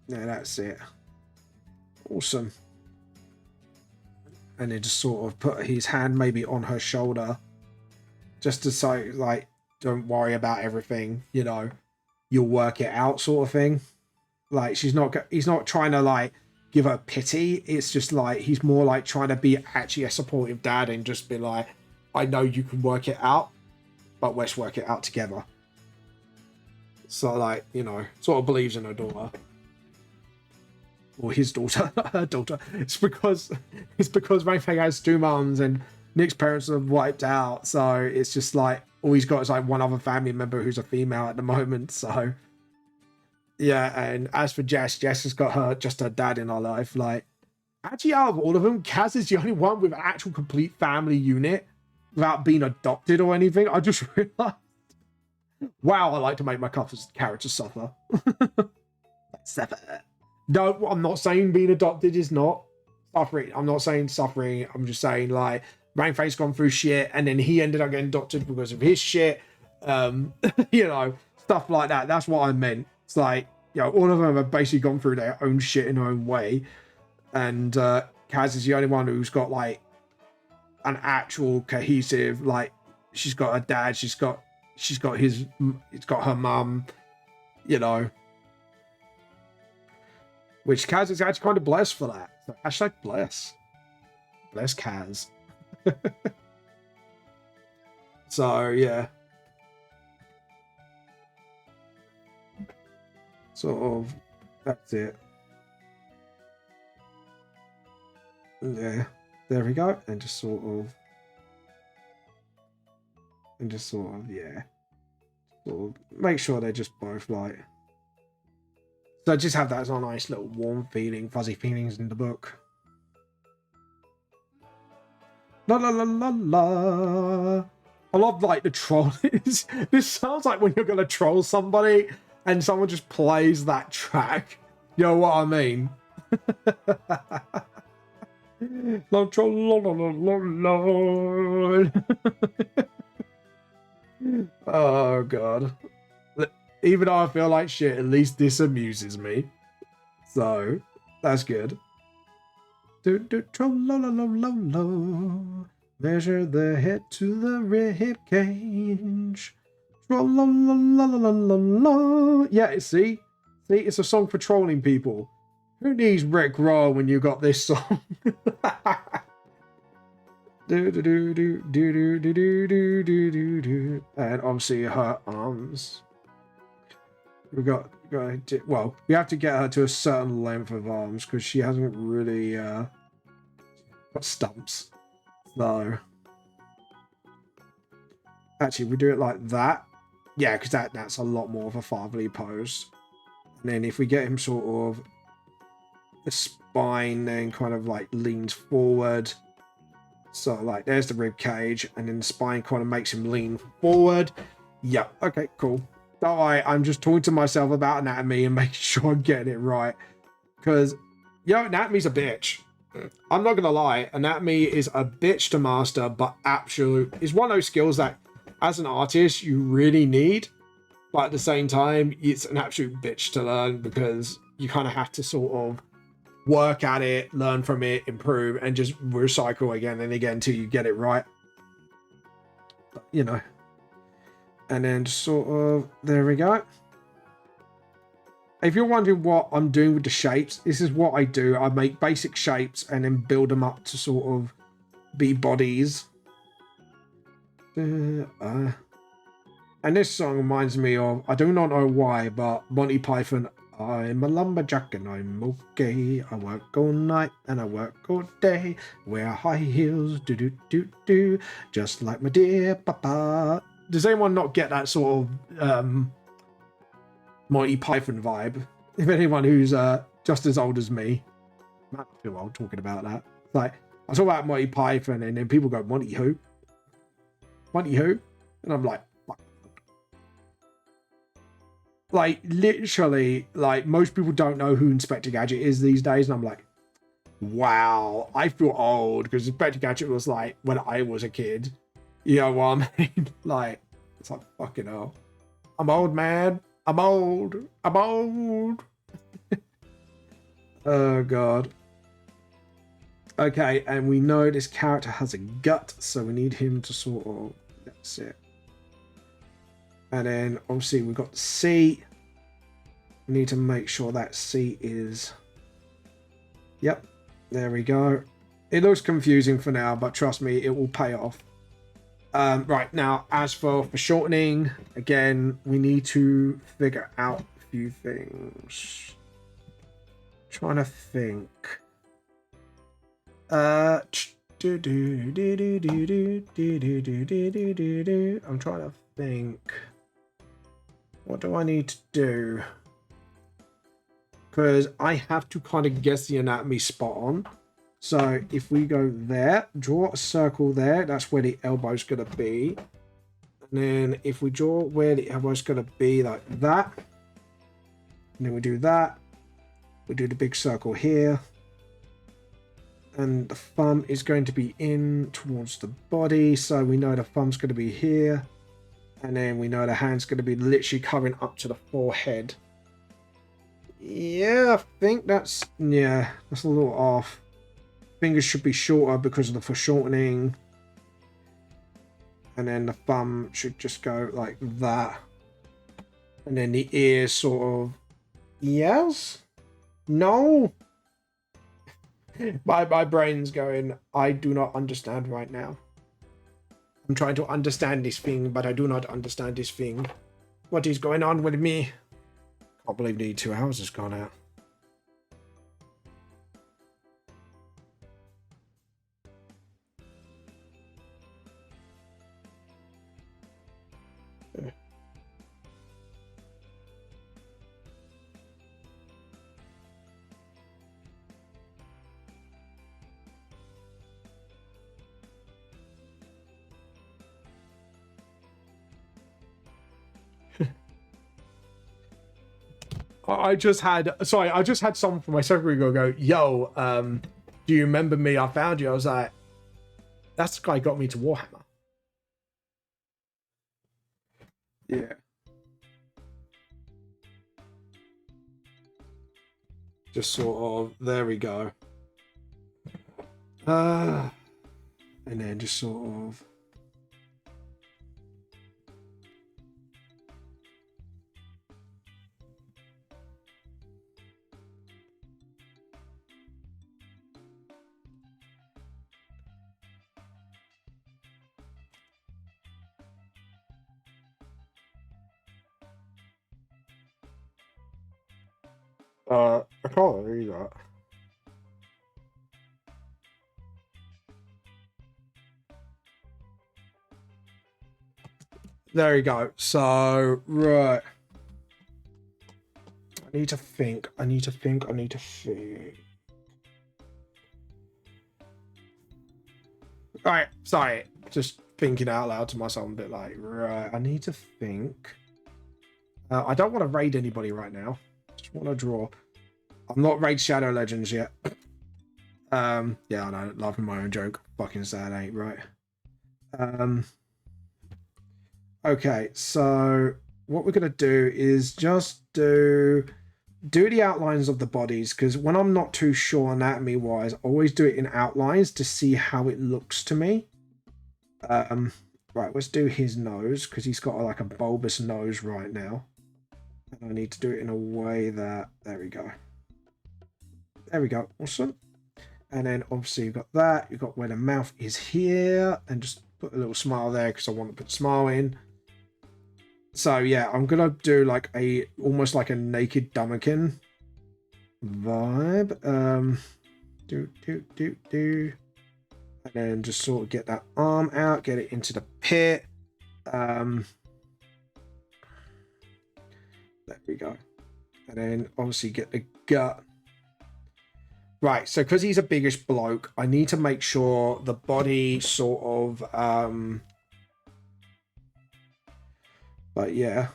[SPEAKER 1] Yeah, that's it. Awesome. And then just sort of put his hand maybe on her shoulder. Just to say, like, don't worry about everything, you know. You'll work it out sort of thing. Like, he's not trying to, like, give her pity. It's just, like, he's more, like, trying to be actually a supportive dad and just be like, I know you can work it out, but let's work it out together. So, like, you know, sort of believes in her daughter. Or his daughter, not her daughter. It's because Wang Feng has two mums and Nick's parents are wiped out. So it's just like, all he's got is like one other family member who's a female at the moment. So, yeah, and as for Jess has got just her dad in her life. Like, actually, out of all of them, Kaz is the only one with an actual complete family unit without being adopted or anything. I just realized, wow, I like to make my characters suffer. Suffer. No, I'm not saying being adopted is not suffering. I'm not saying suffering. I'm just saying, like, Wang Fei's gone through shit and then he ended up getting adopted because of his shit. You know, stuff like that. That's what I meant. It's like, you know, all of them have basically gone through their own shit in their own way. And Kaz is the only one who's got, like, an actual cohesive, like, she's got her dad, it's got her mum, you know, which Kaz is actually kind of blessed for that. So hashtag bless Kaz. So yeah, sort of that's it. Yeah, there we go. And just sort of yeah, sort of make sure they're just both like, so just have that as a nice little warm feeling, fuzzy feelings in the book. La la la la la. I love like the troll. This sounds like when you're gonna troll somebody and someone just plays that track. You know what I mean? La troll la la la la. Oh god. Even though I feel like shit, at least this amuses me. So that's good. Troll-la-la-la-la-la. Measure the head to the rib cage. Troll-la-la-la-la-la-la. Yeah, see, it's a song for trolling people. Who needs Rick Roll when you got this song? And obviously her arms. Well, we have to get her to a certain length of arms because she hasn't really got stumps. So actually, we do it like that. Yeah, because that's a lot more of a fatherly pose. And then if we get him sort of the spine then kind of like leans forward. So like there's the rib cage, and then the spine kind of makes him lean forward. Yeah, okay, cool. Don't worry, I'm just talking to myself about anatomy and making sure I'm getting it right. Because, you know, anatomy's a bitch. I'm not going to lie. Anatomy is a bitch to master, but absolute is one of those skills that, as an artist, you really need. But at the same time, it's an absolute bitch to learn because you kind of have to sort of work at it, learn from it, improve, and just recycle again and again till you get it right. But, you know. And then sort of, there we go. If you're wondering what I'm doing with the shapes, this is what I do. I make basic shapes and then build them up to sort of be bodies. And this song reminds me of, I do not know why, but Monty Python. I'm a lumberjack and I'm okay. I work all night and I work all day. Wear high heels, do do do do, just like my dear papa. Does anyone not get that sort of Monty Python vibe? If anyone who's just as old as me, I'm not too old talking about that. Like, I talk about Monty Python and then people go, Monty who? Monty who? And I'm like, fuck. Like, literally, like, most people don't know who Inspector Gadget is these days. And I'm like, wow, I feel old because Inspector Gadget was like when I was a kid. You know what I mean? Like, it's like, fucking hell. I'm old, man. I'm old. I'm old. Oh, God. Okay, and we know this character has a gut, so we need him to sort of... That's it. And then, obviously, we've got the C. We need to make sure that C is... Yep, there we go. It looks confusing for now, but trust me, it will pay off. Right, now, as for shortening, again, we need to figure out a few things. Trying to think. I'm trying to think. What do I need to do? Because I have to kind of guess the anatomy spot on. So if we go there, draw a circle there, that's where the elbow's going to be. And then if we draw where the elbow's going to be like that, and then we do that, we do the big circle here. And the thumb is going to be in towards the body. So we know the thumb's going to be here. And then we know the hand's going to be literally covering up to the forehead. Yeah, I think that's a little off. Fingers should be shorter because of the foreshortening. And then the thumb should just go like that. And then the ears sort of... Yes? No? My brain's going, I do not understand right now. I'm trying to understand this thing, but I do not understand this thing. What is going on with me? Can't believe the 2 hours has gone out. I just had someone from my secretary go, yo, do you remember me? I found you. I was like, that's the guy who got me to Warhammer. Yeah. Just sort of, there we go. And then just sort of. I can't read that. There you go. So, right. I need to think. All right, sorry. Just thinking out loud to myself a bit like, right, I need to think. I don't want to raid anybody right now. Just want to draw. I'm not raid Shadow Legends yet. Yeah, I know, laughing my own joke. Fucking sad, ain't right. Okay, so what we're gonna do is just do do the outlines of the bodies, because when I'm not too sure anatomy wise, I always do it in outlines to see how it looks to me. Right, let's do his nose, because he's got like a bulbous nose right now. And I need to do it in a way that, there we go. There we go, awesome. And then obviously you've got that, you've got where the mouth is here, and just put a little smile there because I want to put a smile in. So yeah, I'm gonna do like a almost like a naked Dummikin vibe. And then just sort of get that arm out, get it into the pit. There we go. And then obviously get the gut. Right, so because he's a biggish bloke, I need to make sure the body sort of but yeah.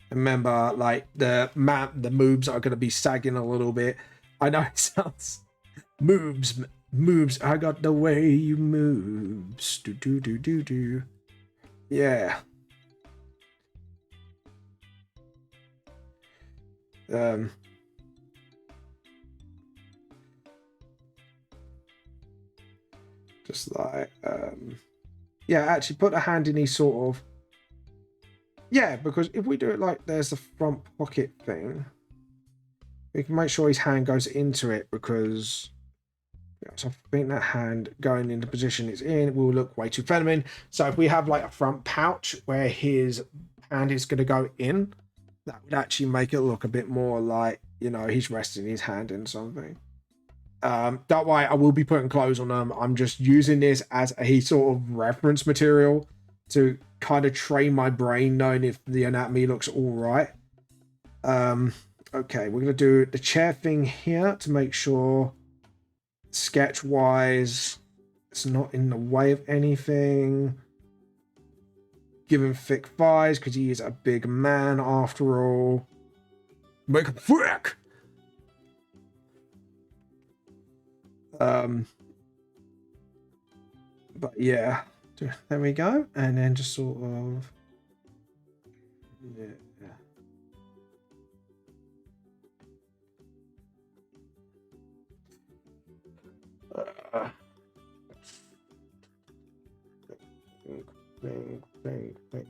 [SPEAKER 1] Remember, like the moves are gonna be sagging a little bit. I know it sounds moves. I got the way you moves. Do. Yeah. Just like yeah, actually put a hand in his sort of, yeah, because if we do it like there's the front pocket thing, we can make sure his hand goes into it, because so I think that hand going into position it's in will look way too feminine. So if we have like a front pouch where his hand is going to go in, that would actually make it look a bit more like, you know, he's resting his hand in something. That way I will be putting clothes on them. I'm just using this as a sort of reference material to kind of train my brain, knowing if the anatomy looks all right. Okay, we're going to do the chair thing here to make sure sketch wise it's not in the way of anything. Give him thick thighs because he is a big man after all. Make him thick. But yeah, there we go. And then just sort of, yeah. Think.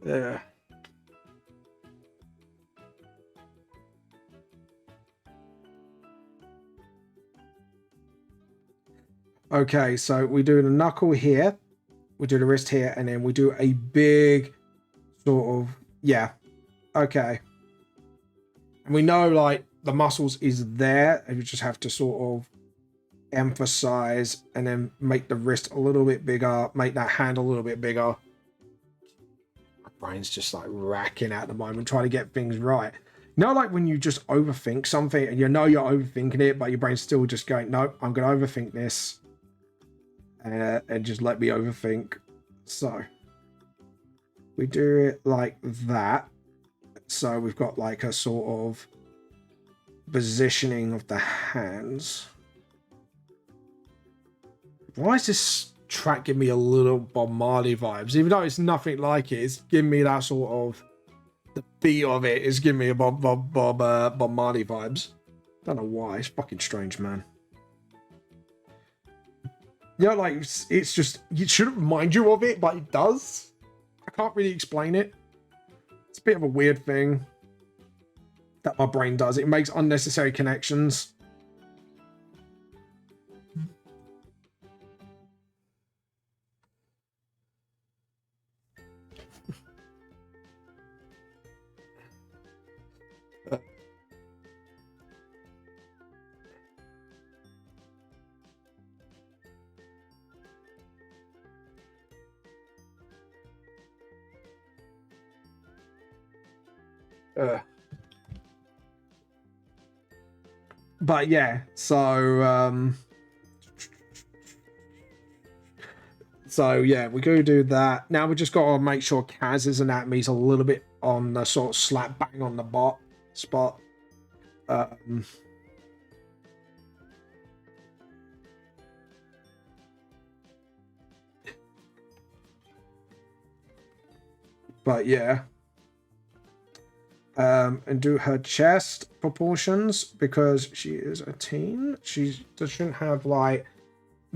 [SPEAKER 1] Yeah. Okay, so we do the knuckle here, we do the wrist here, and then we do a big sort of, yeah, okay. And we know like the muscles is there, and you just have to sort of emphasize and then make the wrist a little bit bigger, make that hand a little bit bigger. My brain's just like racking at the moment, trying to get things right. You know, like when you just overthink something and you know you're overthinking it, but your brain's still just going, nope, I'm going to overthink this. And just let me overthink. So we do it like that. So we've got like a sort of positioning of the hands. Why is this track giving me a little Bob Marley vibes? Even though it's nothing like it, it's giving me that sort of, the beat of it is giving me a Bob Marley vibes. Don't know why. It's fucking strange, man. You know, like, it's just, it shouldn't remind you of it, but it does. I can't really explain it. It's a bit of a weird thing that my brain does. It makes unnecessary connections. But yeah, so So yeah, we're going to do that. Now we just got to make sure Kaz's anatomy's a little bit on the sort of slap bang on the spot. But yeah. And do her chest proportions because she is a teen. She doesn't have like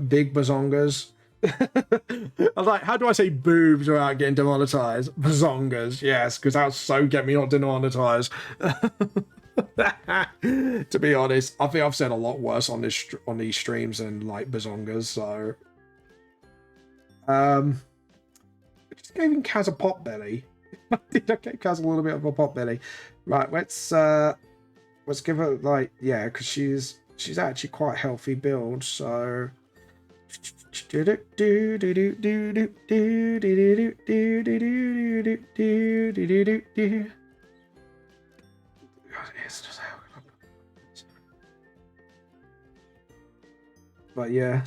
[SPEAKER 1] big bazongas. I'm like, how do I say boobs without getting demonetized? Bazongas, yes, because that'll so get me not demonetized. To be honest, I think I've said a lot worse on these streams than like bazongas. So, I just gave Kaz a pot belly. I did okay, Kaz a little bit of a pot belly. Right, let's give her like, yeah, because she's actually quite healthy build. So. But yeah.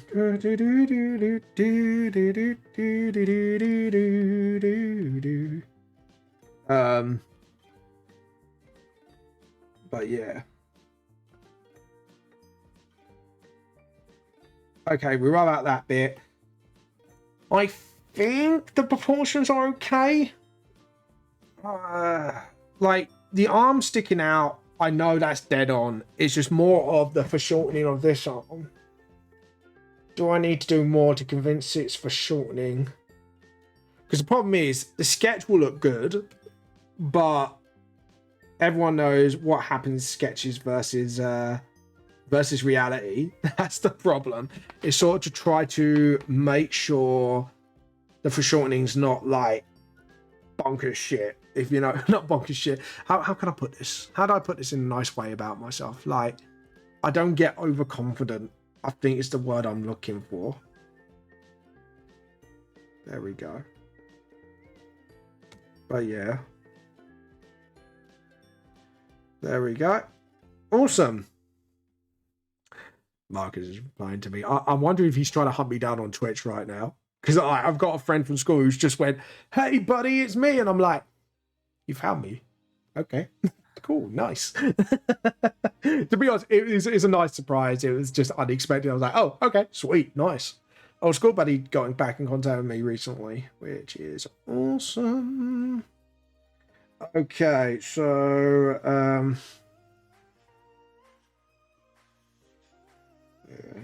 [SPEAKER 1] But yeah. Okay, we roll out that bit. I think the proportions are okay. Like the arm sticking out, I know that's dead on. It's just more of the foreshortening of this arm. Do I need to do more to convince it's foreshortening? Because the problem is the sketch will look good, but everyone knows what happens in sketches versus reality. That's the problem. It's sort of to try to make sure the foreshortening's not like bonkers shit. If you know, not bonkers shit. How can I put this? How do I put this in a nice way about myself? Like, I don't get overconfident. I think it's the word I'm looking for. There we go. But yeah. There we go. Awesome. Marcus is replying to me. I'm wondering if he's trying to hunt me down on Twitch right now. Because I've got a friend from school who's just went, "Hey, buddy, it's me." And I'm like, "You found me? Okay. Cool. Nice." To be honest, it's a nice surprise. It was just unexpected. I was like, "Oh, okay. Sweet. Nice." Oh, school buddy got back in contact with me recently, which is awesome. Okay, so... yeah.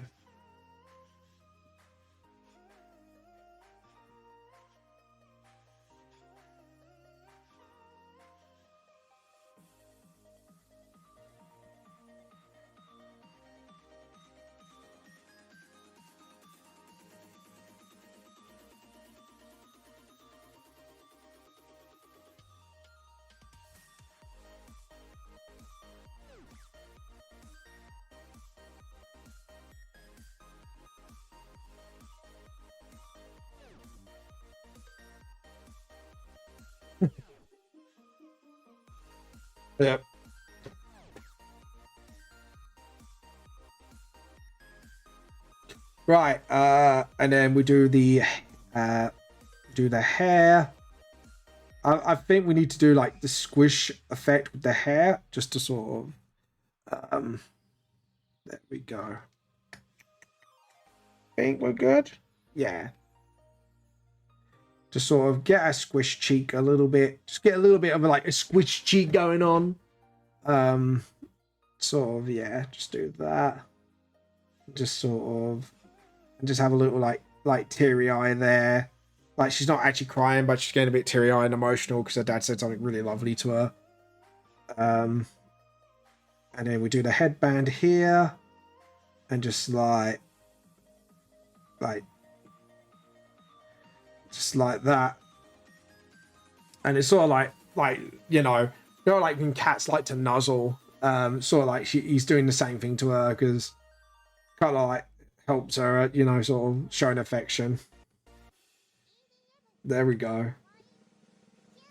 [SPEAKER 1] Yep. Right, and then we do the hair. I think we need to do like the squish effect with the hair, just to sort of there we go. Think we're good? Yeah. To sort of get a squish cheek a little bit, just get a little bit of like a squish cheek going on. Sort of, yeah, just do that. Just sort of, and just have a little like teary eye there. Like she's not actually crying, but she's getting a bit teary eyed and emotional because her dad said something really lovely to her. And then we do the headband here, and just like just like that. And it's sort of like you know like when cats like to nuzzle, sort of like he's doing the same thing to her because kind of like helps her, you know, sort of showing affection. There we go.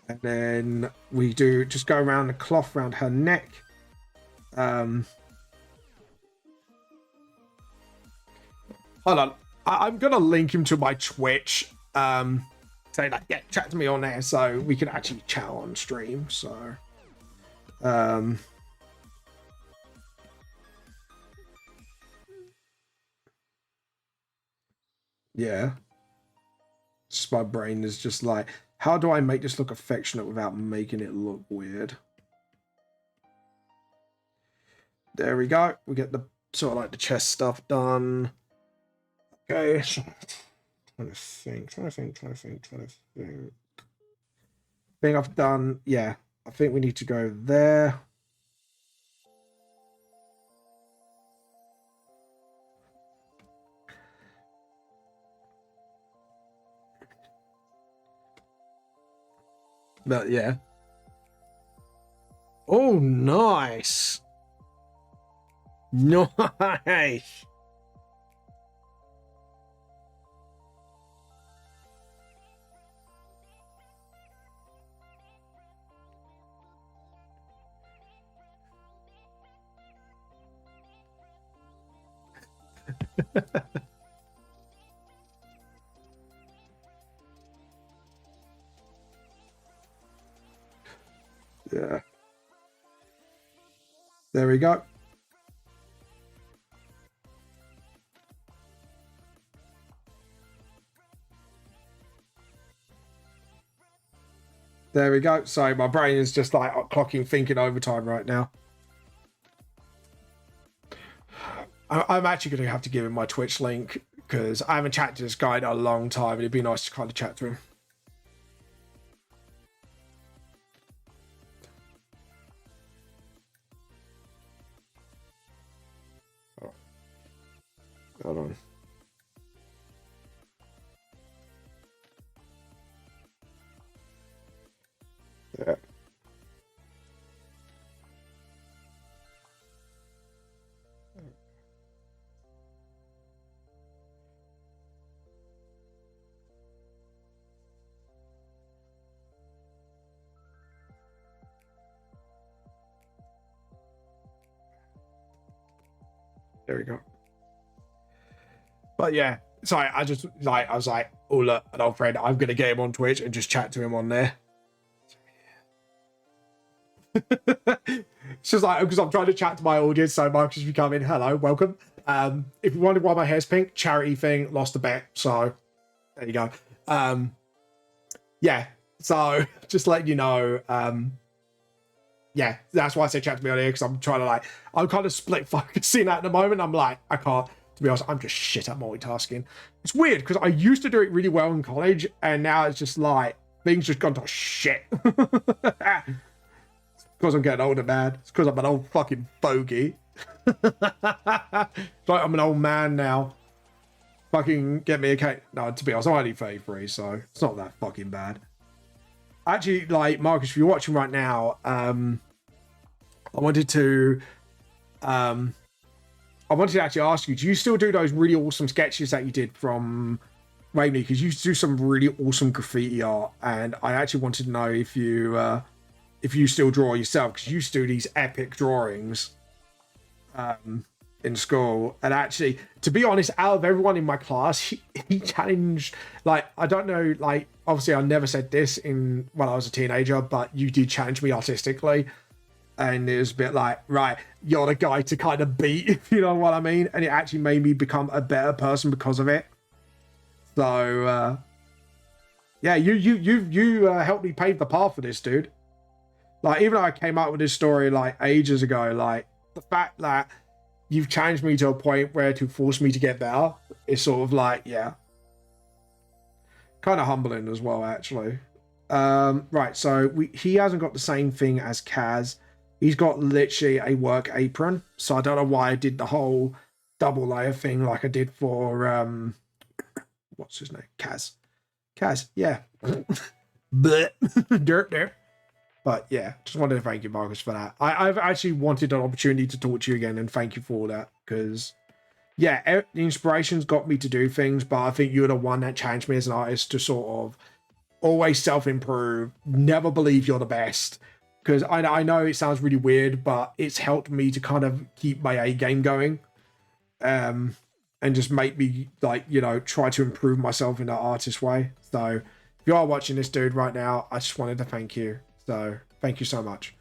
[SPEAKER 1] And then we do just go around the cloth around her neck. Hold on. I'm gonna link him to my Twitch. Say like, yeah, chat to me on there so we can actually chat on stream. So, yeah. Just my brain is just like, how do I make this look affectionate without making it look weird? There we go. We get the sort of like the chest stuff done. Okay. Trying to think. I think I've done, yeah. I think we need to go there. But yeah. Oh, nice. Nice. Yeah. There we go. There we go. So my brain is just like clocking thinking overtime right now. I'm actually going to have to give him my Twitch link because I haven't chatted to this guy in a long time. And it'd be nice to kind of chat to him. Oh. Hold on. Yeah. There we go. But yeah, sorry, I was like, oh look, an old friend, I'm gonna get him on Twitch and just chat to him on there. It's just like, because I'm trying to chat to my audience, so Marcus, if you come in, hello, welcome. If you wondered why my hair's pink, charity thing, lost a bet, so there you go. Yeah, so just letting you know, yeah, that's why I say chat to me on here, because I'm trying to like, I'm kind of split focusing at the moment. I'm like, I can't, to be honest, I'm just shit at multitasking. It's weird, because I used to do it really well in college, and now it's just like, things just gone to shit. Because I'm getting older, man. It's because I'm an old fucking bogey. It's like I'm an old man now. Fucking get me a cake. No, to be honest, I'm only 33, so it's not that fucking bad. Actually, like, Marcus, if you're watching right now, I wanted to actually ask you, do you still do those really awesome sketches that you did from Rainy? Because you used to do some really awesome graffiti art, and I actually wanted to know if you still draw yourself, because you used to do these epic drawings in school. And actually, to be honest, out of everyone in my class, he challenged, like, I don't know, like, obviously I never said this when I was a teenager, but you did challenge me artistically, and it was a bit like, right, you're the guy to kind of beat, if you know what I mean. And it actually made me become a better person because of it. So yeah, you helped me pave the path for this, dude. Like, even though I came up with this story like ages ago, like, the fact that you've challenged me to a point where to force me to get better is sort of like, yeah, kind of humbling as well, actually. Right, so he hasn't got the same thing as Kaz. He's got literally a work apron, so I don't know why I did the whole double layer thing like I did for what's his name, Kaz, yeah. But dirt. But yeah, just wanted to thank you, Marcus, for that. I've actually wanted an opportunity to talk to you again, and thank you for that, because yeah, the inspiration's got me to do things, but I think you're the one that challenged me as an artist to sort of always self-improve, never believe you're the best, because I know it sounds really weird, but it's helped me to kind of keep my A game going. and just make me, like, you know, try to improve myself in that artist way. So if you are watching this, dude, right now, I just wanted to thank you. So thank you so much.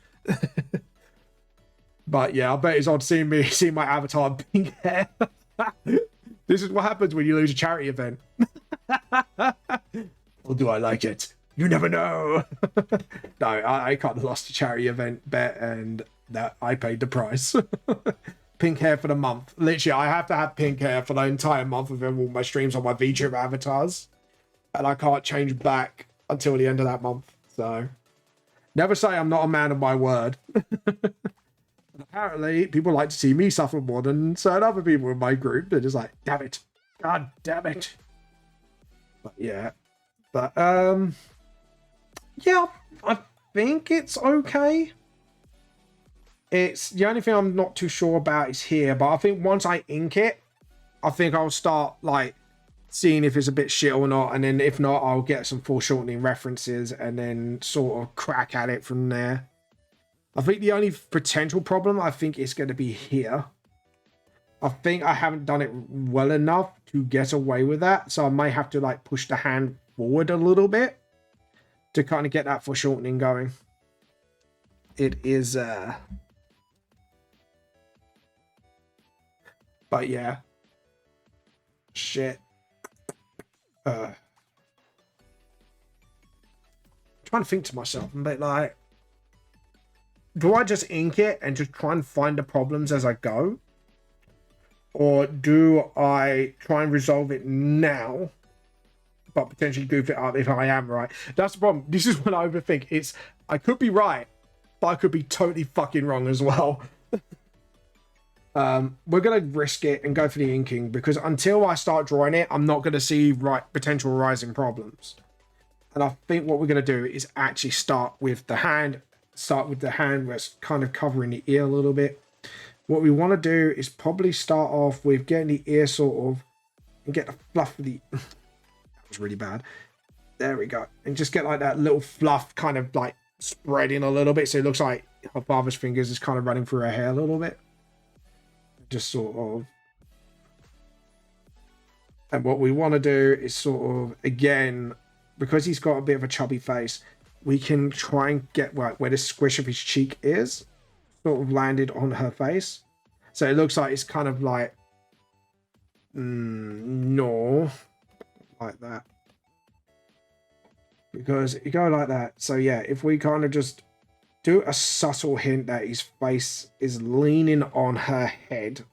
[SPEAKER 1] But yeah, I bet it's odd seeing my avatar pink hair. This is what happens when you lose a charity event. Or do I like it? You never know. No, I kind of lost a charity event bet, and that I paid the price. Pink hair for the month. Literally, I have to have pink hair for the entire month of all my streams on my VTuber avatars. And I can't change back until the end of that month. So, never say I'm not a man of my word. Apparently, people like to see me suffer more than certain other people in my group. They're just like, damn it. God damn it. But yeah. But, yeah, I think it's okay. It's the only thing I'm not too sure about is here, but I think once I ink it, I think I'll start like seeing if it's a bit shit or not, and then if not, I'll get some foreshortening references and then sort of crack at it from there. I think the only potential problem I think is going to be here. I think I haven't done it well enough to get away with that, so I may have to like push the hand forward a little bit to kind of get that foreshortening going. It is but yeah, shit. Trying to think to myself, I'm a bit like, do I just ink it and just try and find the problems as I go? Or do I try and resolve it now, but potentially goof it up if I am right? That's the problem. This is what I overthink. It's, I could be right, but I could be totally fucking wrong as well. We're going to risk it and go for the inking, because until I start drawing it, I'm not going to see potential rising problems. And I think what we're going to do is actually start with the hand where it's kind of covering the ear a little bit. What we want to do is probably start off with getting the ear sort of, and get the fluff of the, that was really bad. There we go. And just get like that little fluff kind of like spreading a little bit. So it looks like her father's fingers is kind of running through her hair a little bit. Just sort of. And what we want to do is sort of, again, because he's got a bit of a chubby face, we can try and get where the squish of his cheek is sort of landed on her face. So it looks like it's kind of like, no, like that. Because you go like that. So yeah, if we kind of just do a subtle hint that his face is leaning on her head.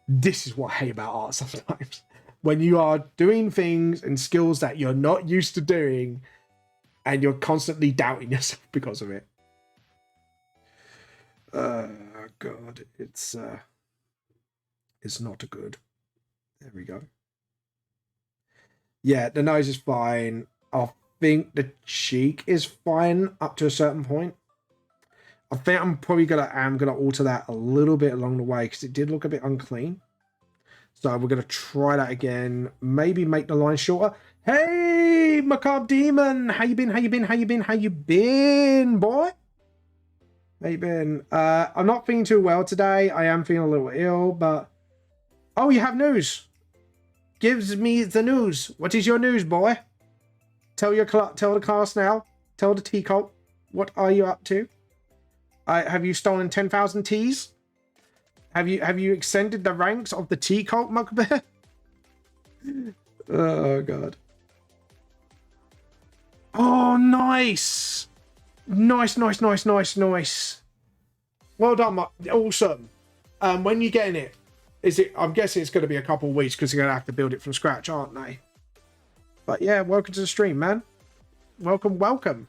[SPEAKER 1] This is what I hate about art sometimes. When you are doing things and skills that you're not used to doing, and you're constantly doubting yourself because of it. God, it's not good. There we go. Yeah, the nose is fine. I think the cheek is fine up to a certain point. I think I'm probably gonna alter that a little bit along the way, because it did look a bit unclean. So we're gonna try that again. Maybe make the line shorter. Hey, Macabre Demon, how you been? How you been? How you been? How you been, boy? How you been? I'm not feeling too well today. I am feeling a little ill, but oh, you have news. Gives me the news. What is your news, boy? Tell the class now. Tell the tea cult. What are you up to? Have you stolen 10,000 teas? Have you extended the ranks of the tea cult, Mugbear? Oh god. Oh, nice. Nice. Well done, awesome. When you getting it? Is it? I'm guessing it's going to be a couple of weeks, because you're going to have to build it from scratch, aren't they? But yeah, welcome to the stream, man. Welcome.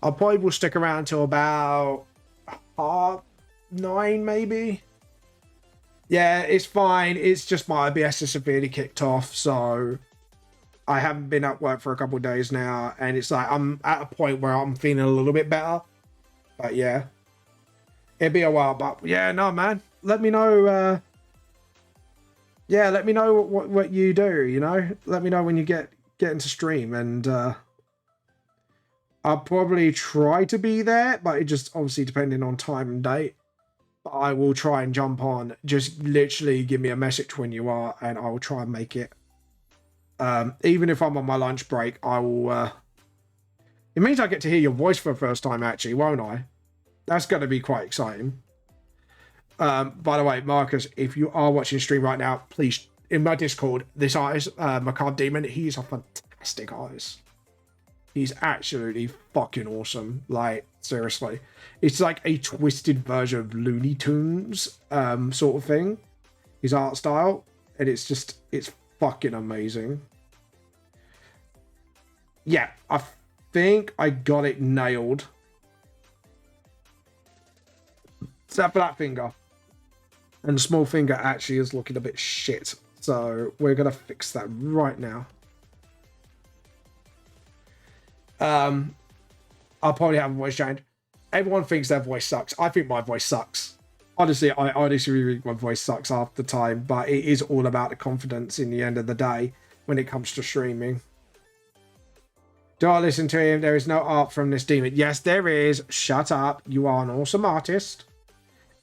[SPEAKER 1] I probably will stick around until about 9, maybe. Yeah, it's fine. It's just my IBS is severely kicked off, so I haven't been at work for a couple of days now, and it's like I'm at a point where I'm feeling a little bit better. But yeah, it'll be a while. But yeah, no, man. Let me know. Yeah, let me know what you do. You know, let me know when you get into stream, and I'll probably try to be there, but it just obviously depending on time and date. but I will try and jump on. Just literally give me a message when you are, and I will try and make it. Even if I'm on my lunch break, I will. It means I get to hear your voice for the first time, actually, won't I? That's going to be quite exciting. By the way, Marcus, if you are watching stream right now, please, in my Discord, this artist, Macabre Demon, he's a fantastic artist. He's absolutely fucking awesome. Like, seriously. It's like a twisted version of Looney Tunes sort of thing. His art style. And it's fucking amazing. Yeah, I think I got it nailed. It's that black finger. And the small finger actually is looking a bit shit. So we're going to fix that right now. I'll probably have a voice change. Everyone thinks their voice sucks. I think my voice sucks. Honestly, I honestly think my voice sucks half the time, but it is all about the confidence in the end of the day when it comes to streaming. Do I listen to him? There is no art from this demon. Yes, there is. Shut up. You are an awesome artist,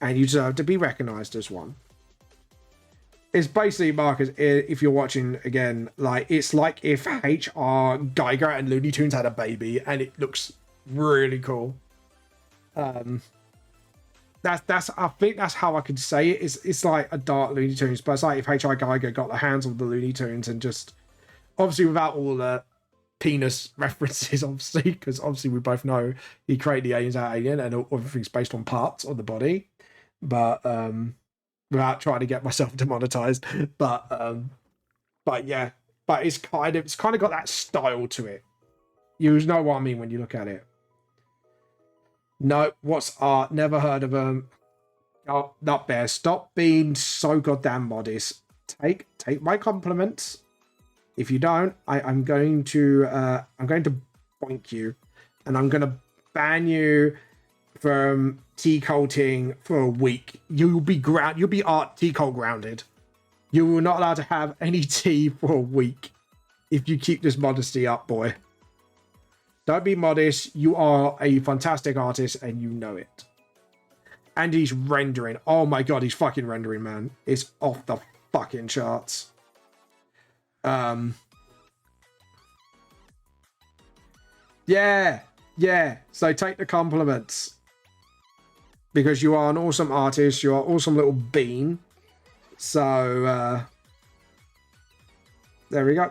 [SPEAKER 1] and you deserve to be recognized as one. It's basically, Marcus, if you're watching again, like, it's like if H.R. Geiger and Looney Tunes had a baby, and it looks really cool. That's I think that's how I could say it. It's like a dark Looney Tunes, but it's like if H.R. Geiger got the hands on the Looney Tunes and just, obviously without all the penis references, obviously, because obviously we both know he created the aliens out of Alien, and everything's based on parts of the body, but without trying to get myself demonetized, but yeah, but it's kind of got that style to it. You know what I mean when you look at it. No, what's art? Never heard of them. Oh, not bear. Stop being so goddamn modest. Take my compliments. If you don't, I'm going to boink you, and I'm going to ban you from tea coating for a week. You'll be art tea coat grounded. You will not allowed to have any tea for a week if you keep this modesty up, boy. Don't be modest. You are a fantastic artist, and you know it. And he's rendering. Oh my god, he's fucking rendering, man. It's off the fucking charts. Yeah. So take the compliments. Because you are an awesome artist. You are an awesome little bean. So, there we go.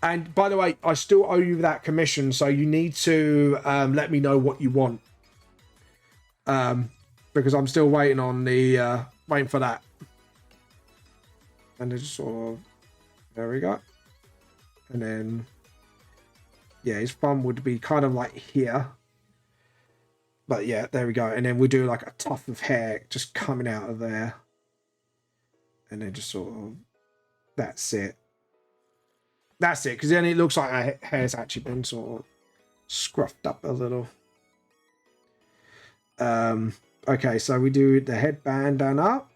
[SPEAKER 1] And by the way, I still owe you that commission, so you need to let me know what you want. Because I'm still waiting on the waiting for that. And it's sort of, there we go. And then, yeah, his thumb would be kind of like here. But yeah, there we go. And then we do like a tuft of hair just coming out of there. And then just sort of, that's it. That's it, because then it looks like our hair's actually been sort of scruffed up a little. Okay, so we do the headband done up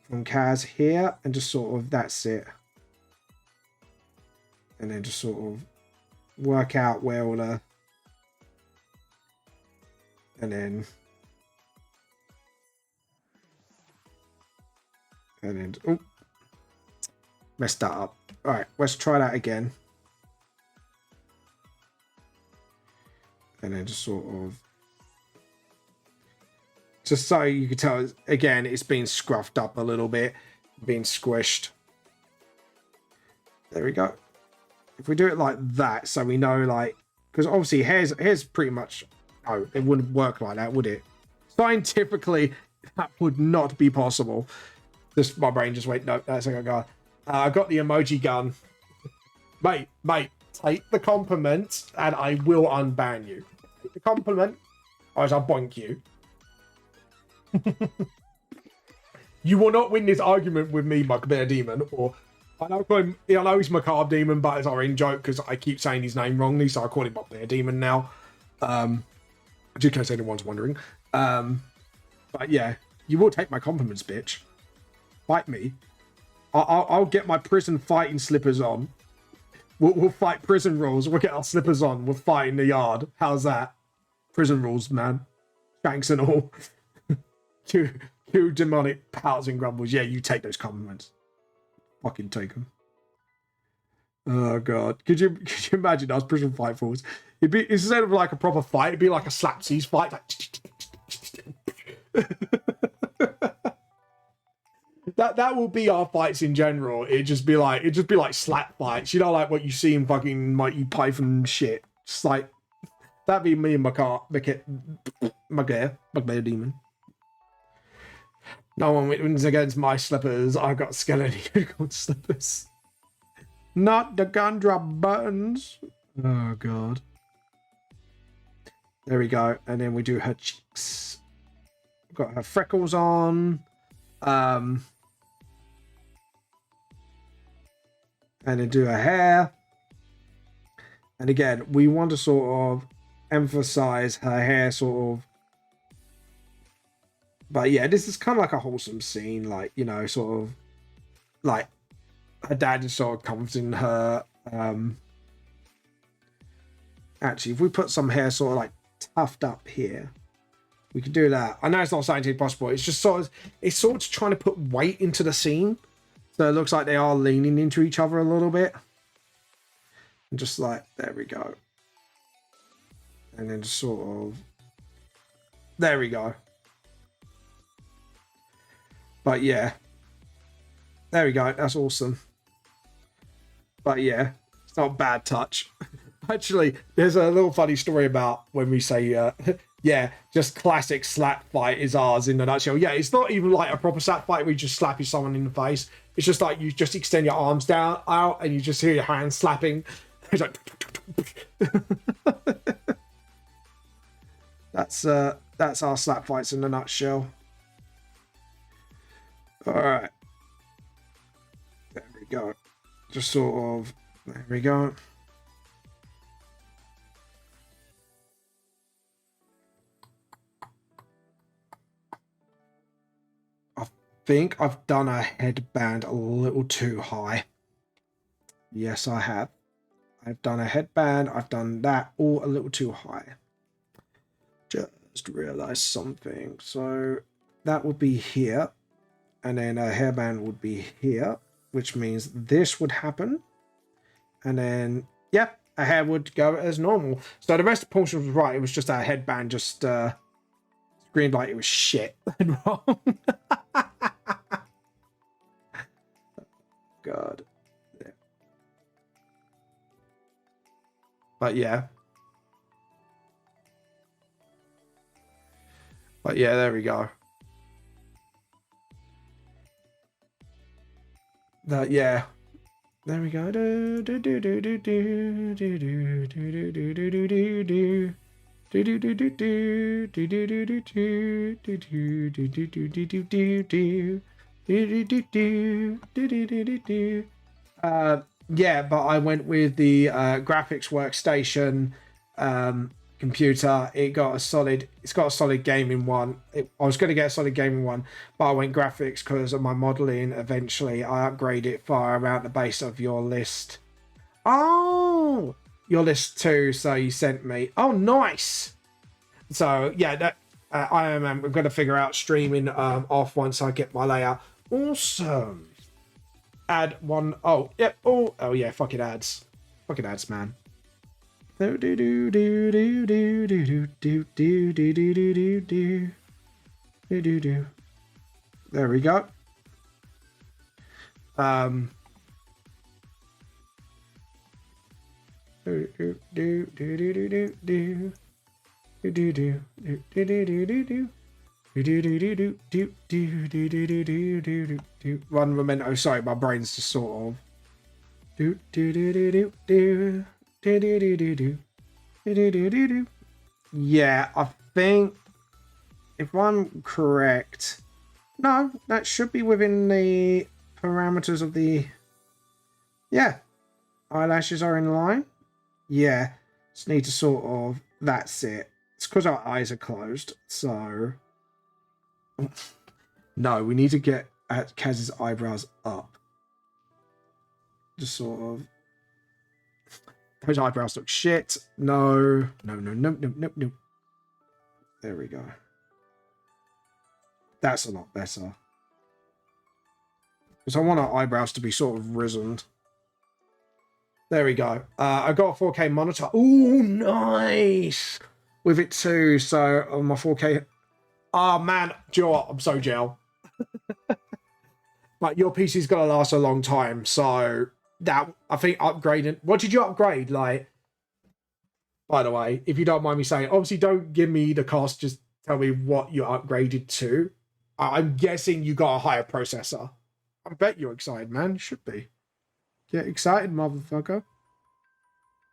[SPEAKER 1] from Kaz here, and just sort of, that's it. And then just sort of work out where all the, and then oh, messed that up. All right, let's try that again. And then just sort of, just so you can tell, again, it's been scruffed up a little bit, being squished. There we go. If we do it like that, so we know, like, because obviously hair's pretty much, oh, it wouldn't work like that, would it? Scientifically, that would not be possible. Just my brain just went, no, that's like a guy. I got the emoji gun. Mate, take the compliment and I will unban you. Take the compliment, or else I'll boink you. You will not win this argument with me, Macabre Demon, or I know he's Macabre Demon, but it's our in joke because I keep saying his name wrongly, so I call him Macabre Demon now. Just in case anyone's wondering. But yeah, you will take my compliments, bitch. Fight me. I'll get my prison fighting slippers on. We'll fight prison rules. We'll get our slippers on. We'll fight in the yard. How's that? Prison rules, man. Shanks and all. You demonic pouts and grumbles. Yeah, you take those compliments. Fucking take them. Oh god. Could you imagine us prison fight force? It'd be, instead of like a proper fight, it'd be like a slapsies fight. Like that will be our fights in general. It'd just be like slap fights. You know, like what you see in fucking Mighty Python shit. Just like that'd be me and my bugbear demon. No one wins against my slippers. I got skeleton called slippers. Not the gun drop buttons. Oh god. There we go. And then we do her cheeks. Got her freckles on. And then do her hair. And again, we want to sort of emphasize her hair sort of. But yeah, this is kind of like a wholesome scene, like, you know, sort of like her dad is sort of comforting her. Actually, if we put some hair sort of like tuft up here, we can do that. I know it's not scientifically possible. It's just sort of trying to put weight into the scene. So it looks like they are leaning into each other a little bit. And just like, there we go. And then just sort of, there we go. But yeah, there we go. That's awesome. But yeah, it's not a bad touch. Actually, there's a little funny story about when we say, yeah, just classic slap fight is ours in a nutshell. Yeah, it's not even like a proper slap fight where you just slap someone in the face. It's just like you just extend your arms down out and you just hear your hands slapping. It's like that's our slap fights in a nutshell. All right, there we go. Just sort of, there we go. I think I've done a headband a little too high. Yes, I have. I've done a headband. I've done that all a little too high. Just realized something. So that would be here. And then a hairband would be here, which means this would happen. And then, yeah, a hair would go as normal. So the rest of the portion was right. It was just our headband just screamed like it was shit and wrong. God. Yeah. But yeah. But yeah, there we go. Yeah, there we go. Yeah, but I went with the graphics workstation computer. It's got a solid gaming one. I was going to get a solid gaming one, but I went graphics because of my modeling. Eventually I upgraded it far around the base of your list. Oh, your list too. So you sent me. Oh, nice. So yeah, that I'm going to figure out streaming off once I get my layout. Awesome. Add one. Oh, yep. Yeah, oh yeah, fucking ads, man. There we go. One memento. Sorry, my brain's just sort of. Yeah, I think if I'm correct, no, that should be within the parameters of the. Yeah, eyelashes are in line. Yeah, just need to sort of. That's it. It's because our eyes are closed, so. No, we need to get at Kaz's eyebrows up. Just sort of. Those eyebrows look shit. No. There we go. That's a lot better. Because I want our eyebrows to be sort of risen. There we go. I got a 4K monitor. Oh, nice! With it too, so on my 4K... Oh, man. Do you know what? I'm so gel. But your PC's going to last a long time, so... That, I think, upgrading... What did you upgrade? Like, by the way, if you don't mind me saying, obviously don't give me the cost, just tell me what you upgraded to. I'm guessing you got a higher processor. I bet you're excited, man. You should be. Get excited, motherfucker.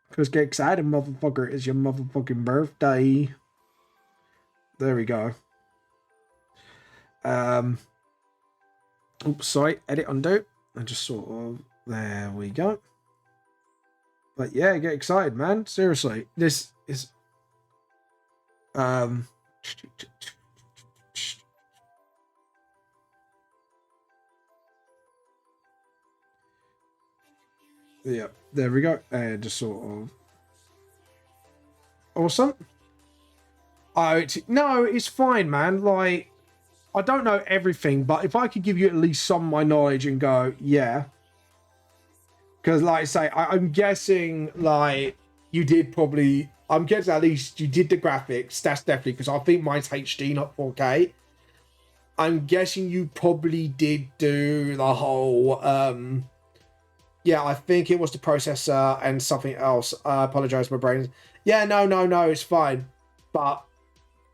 [SPEAKER 1] Because get excited, motherfucker. It's your motherfucking birthday. There we go. Oops, sorry. Edit, undo. And just sort of... There we go. But yeah, get excited, man. Seriously. This is... Yeah, there we go. And just sort of... Awesome. Oh, no, it's fine, man. Like, I don't know everything, but if I could give you at least some of my knowledge and go, yeah... Because, like I say, I'm guessing, like, you did probably... I'm guessing at least you did the graphics. That's definitely... Because I think mine's HD, not 4K. I'm guessing you probably did do the whole... Yeah, I think it was the processor and something else. I apologize, my brain. Yeah, no, it's fine. But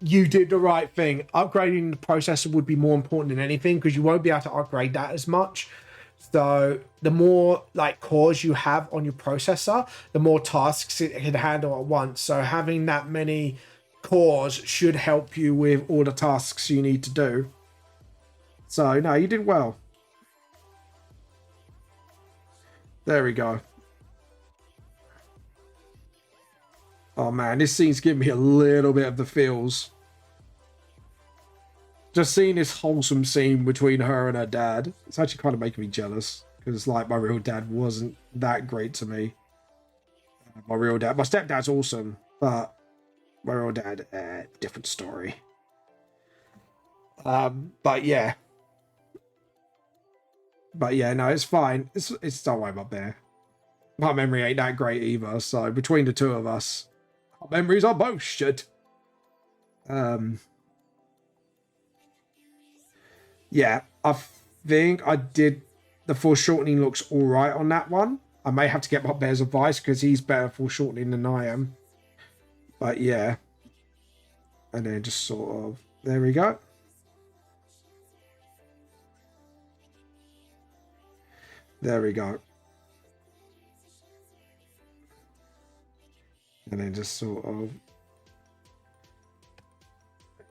[SPEAKER 1] you did the right thing. Upgrading the processor would be more important than anything because you won't be able to upgrade that as much. So the more like cores you have on your processor, the more tasks it can handle at once. So having that many cores should help you with all the tasks you need to do. So no, you did well. There we go. Oh man, this scene's giving me a little bit of the feels. Just seeing this wholesome scene between her and her dad, it's actually kind of making me jealous. Because, like, my real dad wasn't that great to me. My stepdad's awesome, but my real dad, different story. But yeah. But yeah, no, it's fine. It's don't worry about there. My memory ain't that great either, so between the two of us, our memories are both shit. Yeah, I think I did. The foreshortening looks all right on that one. I may have to get my bear's advice because he's better foreshortening than I am. But yeah. And then just sort of, there we go. There we go. And then just sort of,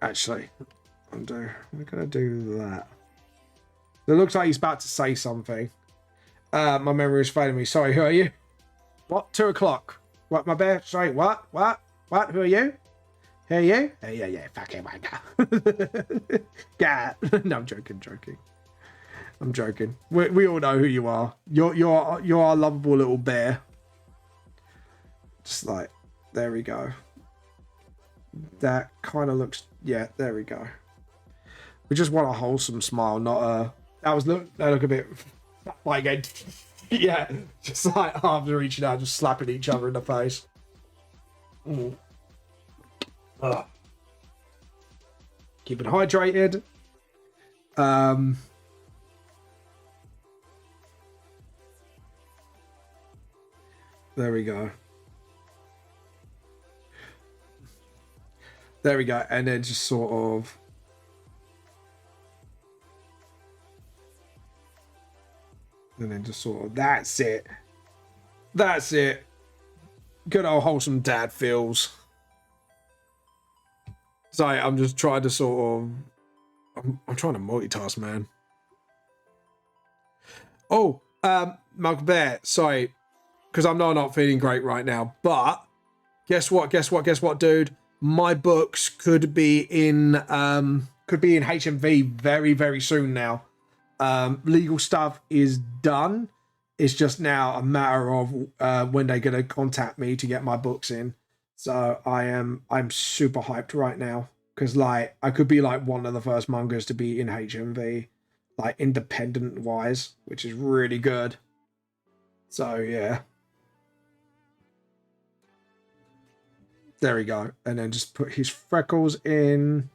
[SPEAKER 1] actually, we're gonna do that. It looks like he's about to say something. My memory is failing me. Sorry, who are you? What? 2 o'clock. What, my bear? Sorry, what? What? Who are you? Who are you? Oh, yeah, fucking wanker. Yeah. No, I'm joking. I'm joking. We all know who you are. You're our lovable little bear. Just like, there we go. That kind of looks, yeah, there we go. We just want a wholesome smile, not a... That look a bit like yeah, just like arms reaching out, just slapping each other in the face. Keep it hydrated. There we go. There we go, and then just sort of. And then just sort of, that's it. That's it. Good old wholesome dad feels. Sorry, I'm just trying to sort of... I'm trying to multitask, man. Oh, Malcolm Bear, sorry. Because I'm not feeling great right now. But, guess what, dude? My books could be in HMV very, very soon now. Legal stuff is done. It's just now a matter of when they're going to contact me to get my books in. So I'm super hyped right now because like I could be like one of the first mangas to be in HMV, like independent wise, which is really good. So yeah, there we go. And then just put his freckles in.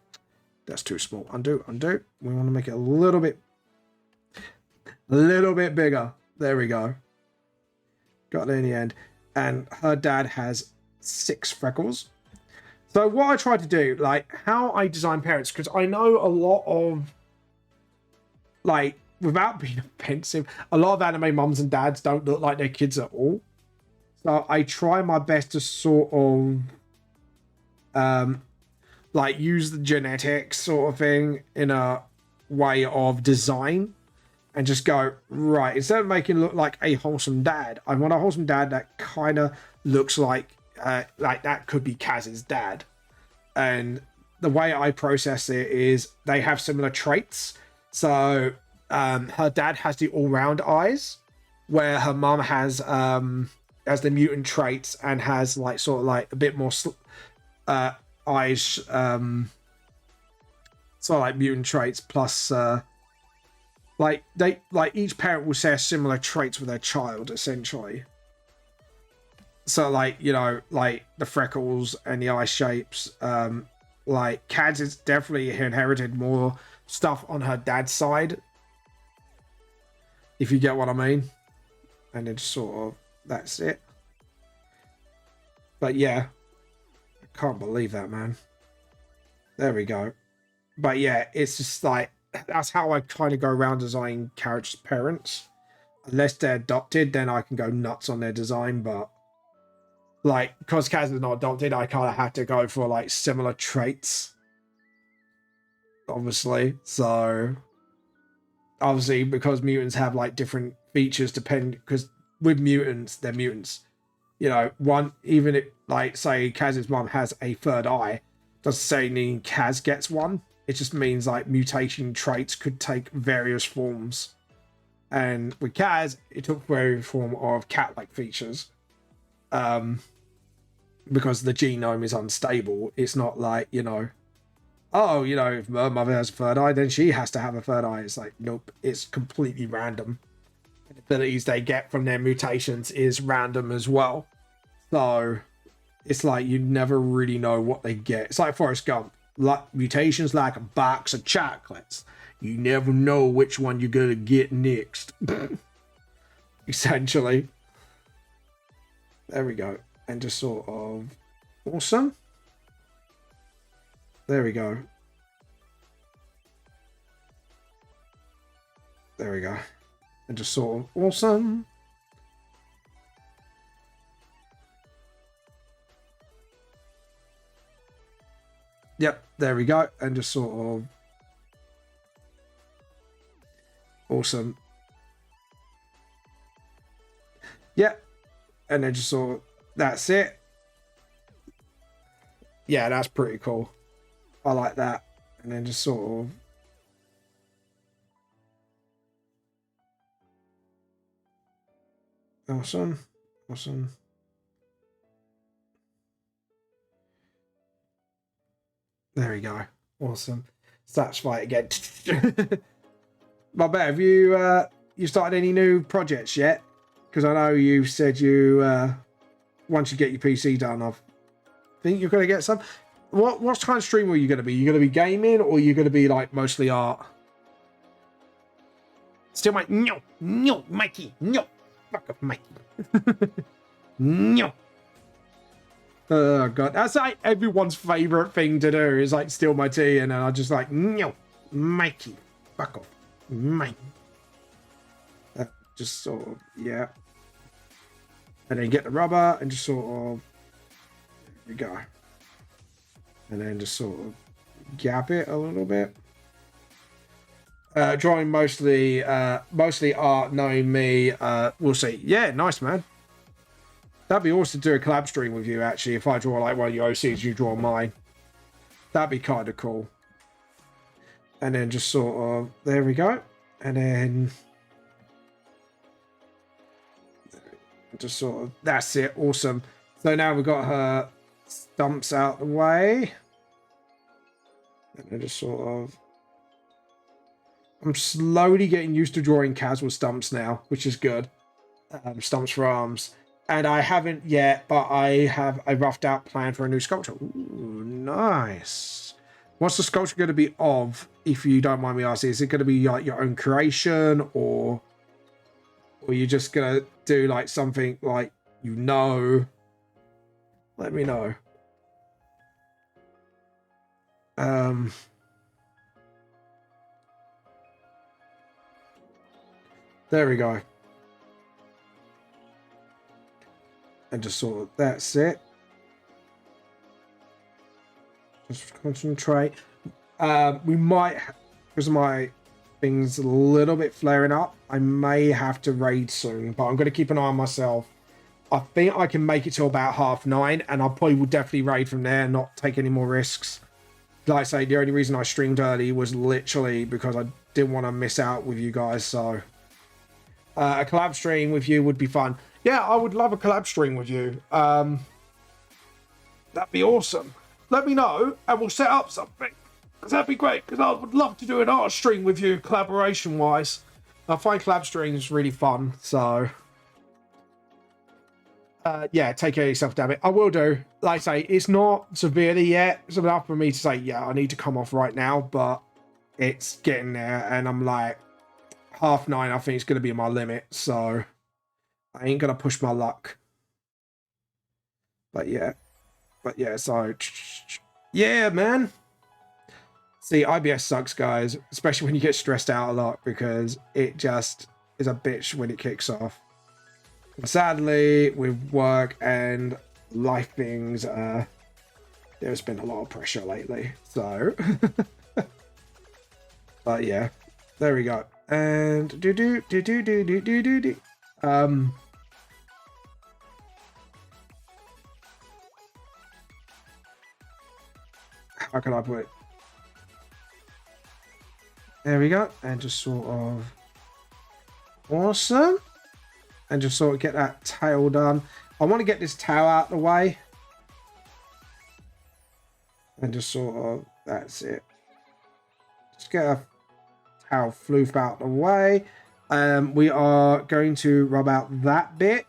[SPEAKER 1] That's too small. Undo, undo. We want to make it a little bit bigger. There we go. Got there in the end. And her dad has 6 freckles. So what I try to do, like how I design parents, because I know a lot of, like, without being offensive, a lot of anime mums and dads don't look like their kids at all. So I try my best to sort of like use the genetics sort of thing in a way of design and just go, right, instead of making look like a wholesome dad, I want a wholesome dad that kind of looks like that could be Kaz's dad. And the way I process it is they have similar traits. So her dad has the all-round eyes, where her mum has the mutant traits and has like sort of like a bit more eyes, sort of like mutant traits plus like each parent will share similar traits with their child essentially. So like, you know, like the freckles and the eye shapes, like Kaz has definitely inherited more stuff on her dad's side, if you get what I mean. And it's sort of, that's it. But yeah, I can't believe that, man. There we go. But yeah, it's just like, that's how I kind of go around designing characters' parents. Unless they're adopted, then I can go nuts on their design. But like, because Kaz is not adopted, I kind of have to go for like similar traits, obviously. So obviously, because mutants have like different features, because with mutants, they're mutants. You know, one, even if like say Kaz's mom has a third eye, doesn't say mean Kaz gets one. It just means like mutation traits could take various forms. And with Kaz, it took various form of cat-like features. Because the genome is unstable. It's not like, you know, oh, you know, if her mother has a third eye, then she has to have a third eye. It's like, nope, it's completely random. The abilities they get from their mutations is random as well. So it's like you never really know what they get. It's like Forrest Gump. Like mutations like a box of chocolates. You never know which one you're gonna get next. Essentially. There we go. And just sort of awesome. There we go. There we go. And just sort of awesome. Yep, there we go. And just sort of awesome. Yep. And then just sort of, that's it. Yeah, that's pretty cool. I like that. And then just sort of awesome. Awesome. There we go. Awesome. Satisfied again. My bad. Have you started any new projects yet? Because I know you said you once you get your PC done, I think you're going to get some. What kind of stream are you going to be? You going to be gaming, or are you going to be like mostly art? Still, no, Mikey, no, fuck off, Mikey, no. Oh god, that's like everyone's favorite thing to do is like steal my tea, and then I just like, no, Mikey, fuck off, Mikey. Just sort of, yeah. And then get the rubber and just sort of, there we go. And then just sort of gap it a little bit. Drawing mostly art, knowing me, we'll see. Yeah, nice, man. That'd be awesome to do a collab stream with you, actually, if I draw like one of your OCs, you draw mine. That'd be kind of cool. And then just sort of, there we go. And then just sort of, that's it, awesome. So now we've got her stumps out the way. And I just sort of... I'm slowly getting used to drawing casual stumps now, which is good. Stumps for arms. And I haven't yet, but I have a roughed out plan for a new sculpture. Ooh, nice. What's the sculpture going to be of, if you don't mind me asking? Is it going to be like your own creation, or you're just going to do like something like, you know? Let me know. There we go. And just sort of, that's it. Just concentrate. We might, because my thing's a little bit flaring up, I may have to raid soon, but I'm going to keep an eye on myself. I think I can make it till about 9:30, and I probably will definitely raid from there and not take any more risks. Like I say, the only reason I streamed early was literally because I didn't want to miss out with you guys, so... a collab stream with you would be fun. Yeah, I would love a collab stream with you. That'd be awesome. Let me know and we'll set up something. Because that'd be great, because I would love to do an art stream with you, collaboration-wise. I find collab streams really fun, so... yeah, take care of yourself, damn it. I will do. Like I say, it's not severely yet. It's enough for me to say, yeah, I need to come off right now, but it's getting there, and I'm like, 9:30, I think it's going to be my limit, so I ain't going to push my luck. But yeah, so yeah, man. See, IBS sucks, guys, especially when you get stressed out a lot, because it just is a bitch when it kicks off. And sadly, with work and life things, there's been a lot of pressure lately, so but yeah, there we go. And how can I put it? There we go. And just sort of awesome. And just sort of get that tail done. I want to get this tail out of the way. And just sort of, that's it. Just get a tail floof out the way. We are going to rub out that bit.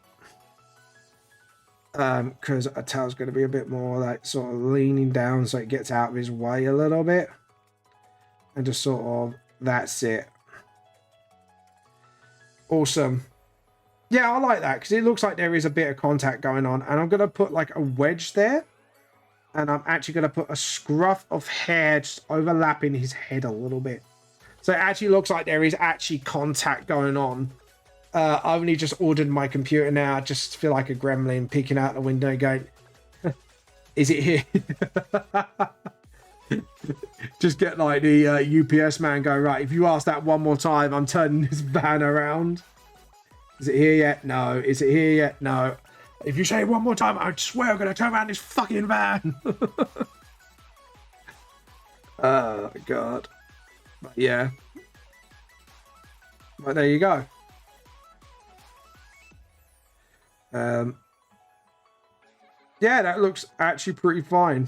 [SPEAKER 1] Because a tail's going to be a bit more like sort of leaning down so it gets out of his way a little bit. And just sort of, that's it. Awesome. Yeah, I like that because it looks like there is a bit of contact going on. And I'm going to put like a wedge there. And I'm actually going to put a scruff of hair just overlapping his head a little bit. So it actually looks like there is actually contact going on. I only just ordered my computer now. I just feel like a gremlin peeking out the window going, is it here? Just get like the UPS man go, right, if you ask that one more time, I'm turning this van around. Is it here yet? No. Is it here yet? No. If you say it one more time, I swear I'm going to turn around this fucking van. Oh, God. But yeah. But there you go. Yeah, that looks actually pretty fine.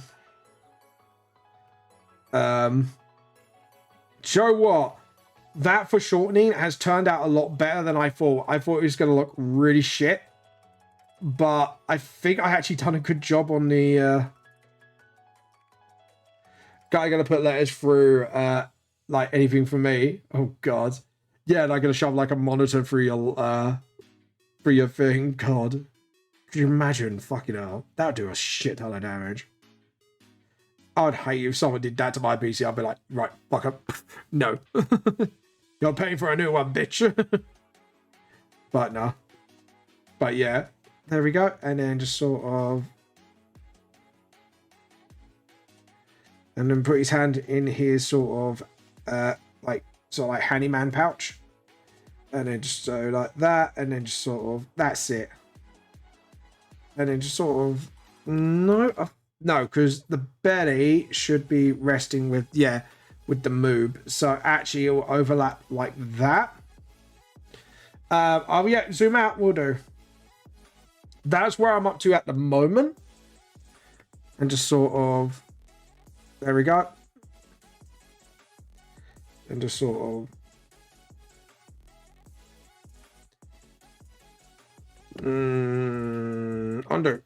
[SPEAKER 1] Show what? That for shortening has turned out a lot better than I thought. I thought it was going to look really shit. But I think I actually done a good job on the... Guy going to put letters through, like, anything for me. Oh, God. Yeah, and I'm going to shove, like, a monitor through your thing. God. Could you imagine? Fucking hell. That would do a shit ton of damage. I'd hate if someone did that to my PC. I'd be like, right, fuck up. No. You're paying for a new one, bitch. But no. But yeah. There we go. And then just sort of... And then put his hand in his sort of, like handyman pouch. And then just so like that. And then just sort of, that's it. And then just sort of, no, because the belly should be resting with, yeah, with the moob. So actually it will overlap like that. Oh yeah, zoom out will do. That's where I'm up to at the moment. And just sort of, there we go. and just sort of under.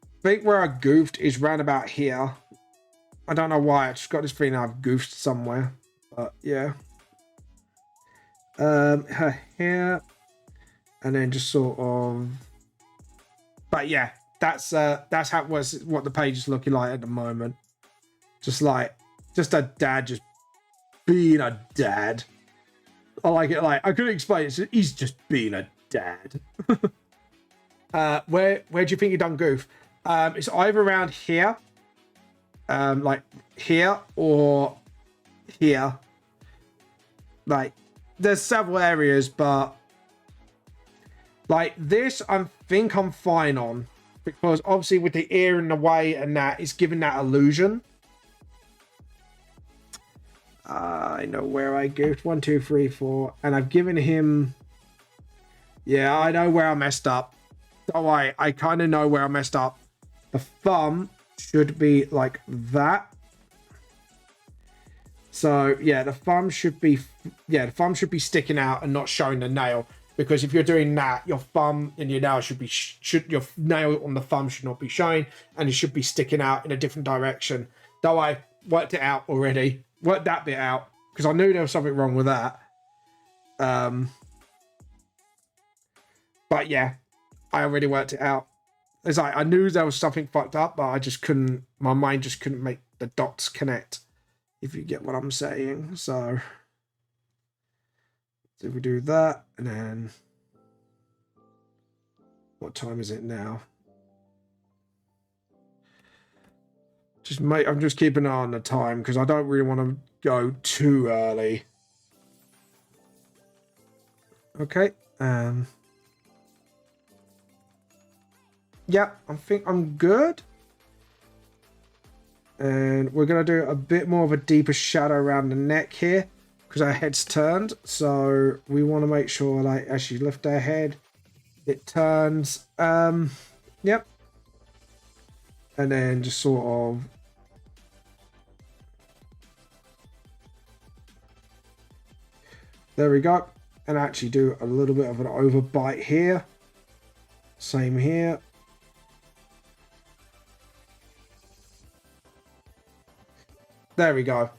[SPEAKER 1] I think where I goofed is round about here. I don't know why. I just got this feeling I've goofed somewhere, but yeah. Her hair, and then just sort of. But yeah, that's how what the page is looking like at the moment. Just a dad just being a dad. I like it. Like I couldn't explain it. He's just being a dad. Where do you think you done goof? It's either around here, like here or here. Like there's several areas, but like this, I think I'm fine on, because obviously with the ear in the way and that, it's giving that illusion. I know where I goofed. 1, 2, 3, 4, and I've given him. Yeah, I know where I messed up. Don't worry, I kind of know where I messed up. The thumb should be like that. So yeah, the thumb should be sticking out and not showing the nail. Because if you're doing that, your thumb and your nail your nail on the thumb should not be showing, and it should be sticking out in a different direction. Though I worked it out already, worked that bit out because I knew there was something wrong with that. But yeah, I already worked it out. It's like I knew there was something fucked up, but I just couldn't. My mind just couldn't make the dots connect. If you get what I'm saying, so. So if we do that, and then what time is it now? I'm just keeping an eye on the time because I don't really want to go too early. Okay. Yeah, I think I'm good. And we're gonna do a bit more of a deeper shadow around the neck here, because our head's turned, so we want to make sure, like, as she lifts her head, it turns. Yep. And then just sort of. There we go. And actually do a little bit of an overbite here. Same here. There we go.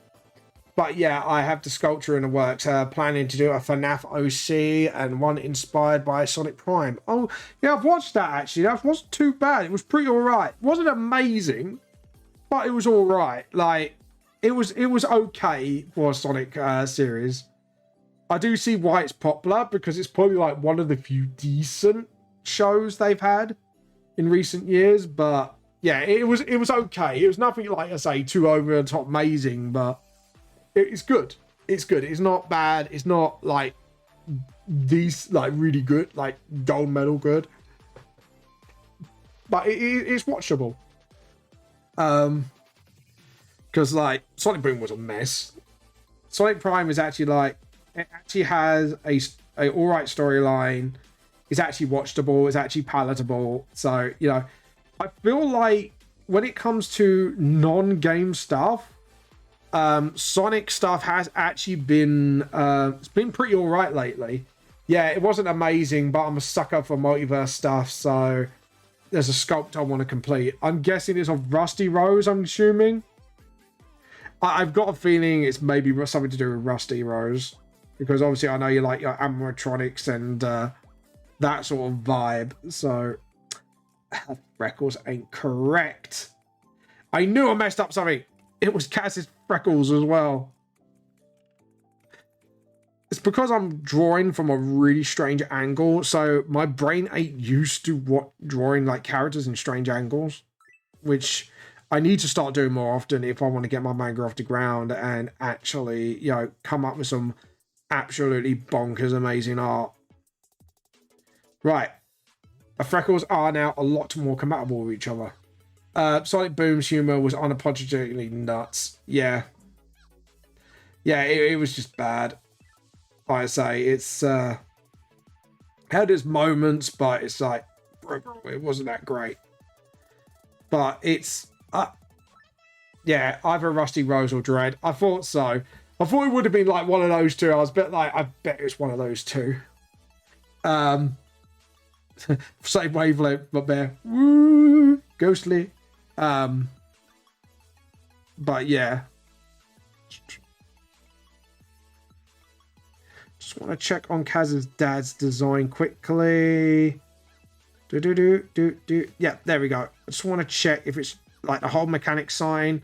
[SPEAKER 1] But yeah, I have the sculpture in the works. Planning to do a FNAF OC and one inspired by Sonic Prime. Oh, yeah, I've watched that actually. That wasn't too bad. It was pretty alright. It wasn't amazing, but it was alright. Like, it was okay for a Sonic series. I do see why it's popular, because it's probably like one of the few decent shows they've had in recent years. But yeah, it was okay. It was nothing, like I say, too over the top amazing, but it's good. It's good. It's not bad. It's not like these, like, really good, like gold medal good. But it's watchable. Because like Sonic Boom was a mess. Sonic Prime is actually like, it actually has a alright storyline. It's actually watchable. It's actually palatable. So, you know, I feel like when it comes to non-game stuff, Sonic stuff has actually been it's been pretty alright lately. Yeah, it wasn't amazing, but I'm a sucker for multiverse stuff, so there's a sculpt I want to complete. I'm guessing it's of Rusty Rose, I'm assuming. I've got a feeling it's maybe something to do with Rusty Rose, because obviously I know you like your animatronics and that sort of vibe. So freckles ain't correct. I knew I messed up something. It was Cass's freckles as well. It's because I'm drawing from a really strange angle, so my brain ain't used to drawing like characters in strange angles, which I need to start doing more often if I want to get my manga off the ground and actually, you know, come up with some absolutely bonkers amazing art. Right. The freckles are now a lot more compatible with each other. Sonic Boom's humor was unapologetically nuts. Yeah. Yeah, it was just bad. Like I say, it's had its moments, but it's like it wasn't that great. But it's yeah, either Rusty Rose or Dread. I thought so. I thought it would have been like one of those two. I was a bit like, I bet it's one of those two. Same wavelength, but they're woo, ghostly. But yeah. Just want to check on Kaz's dad's design quickly. Yeah, there we go. I just want to check if it's like the whole mechanic sign.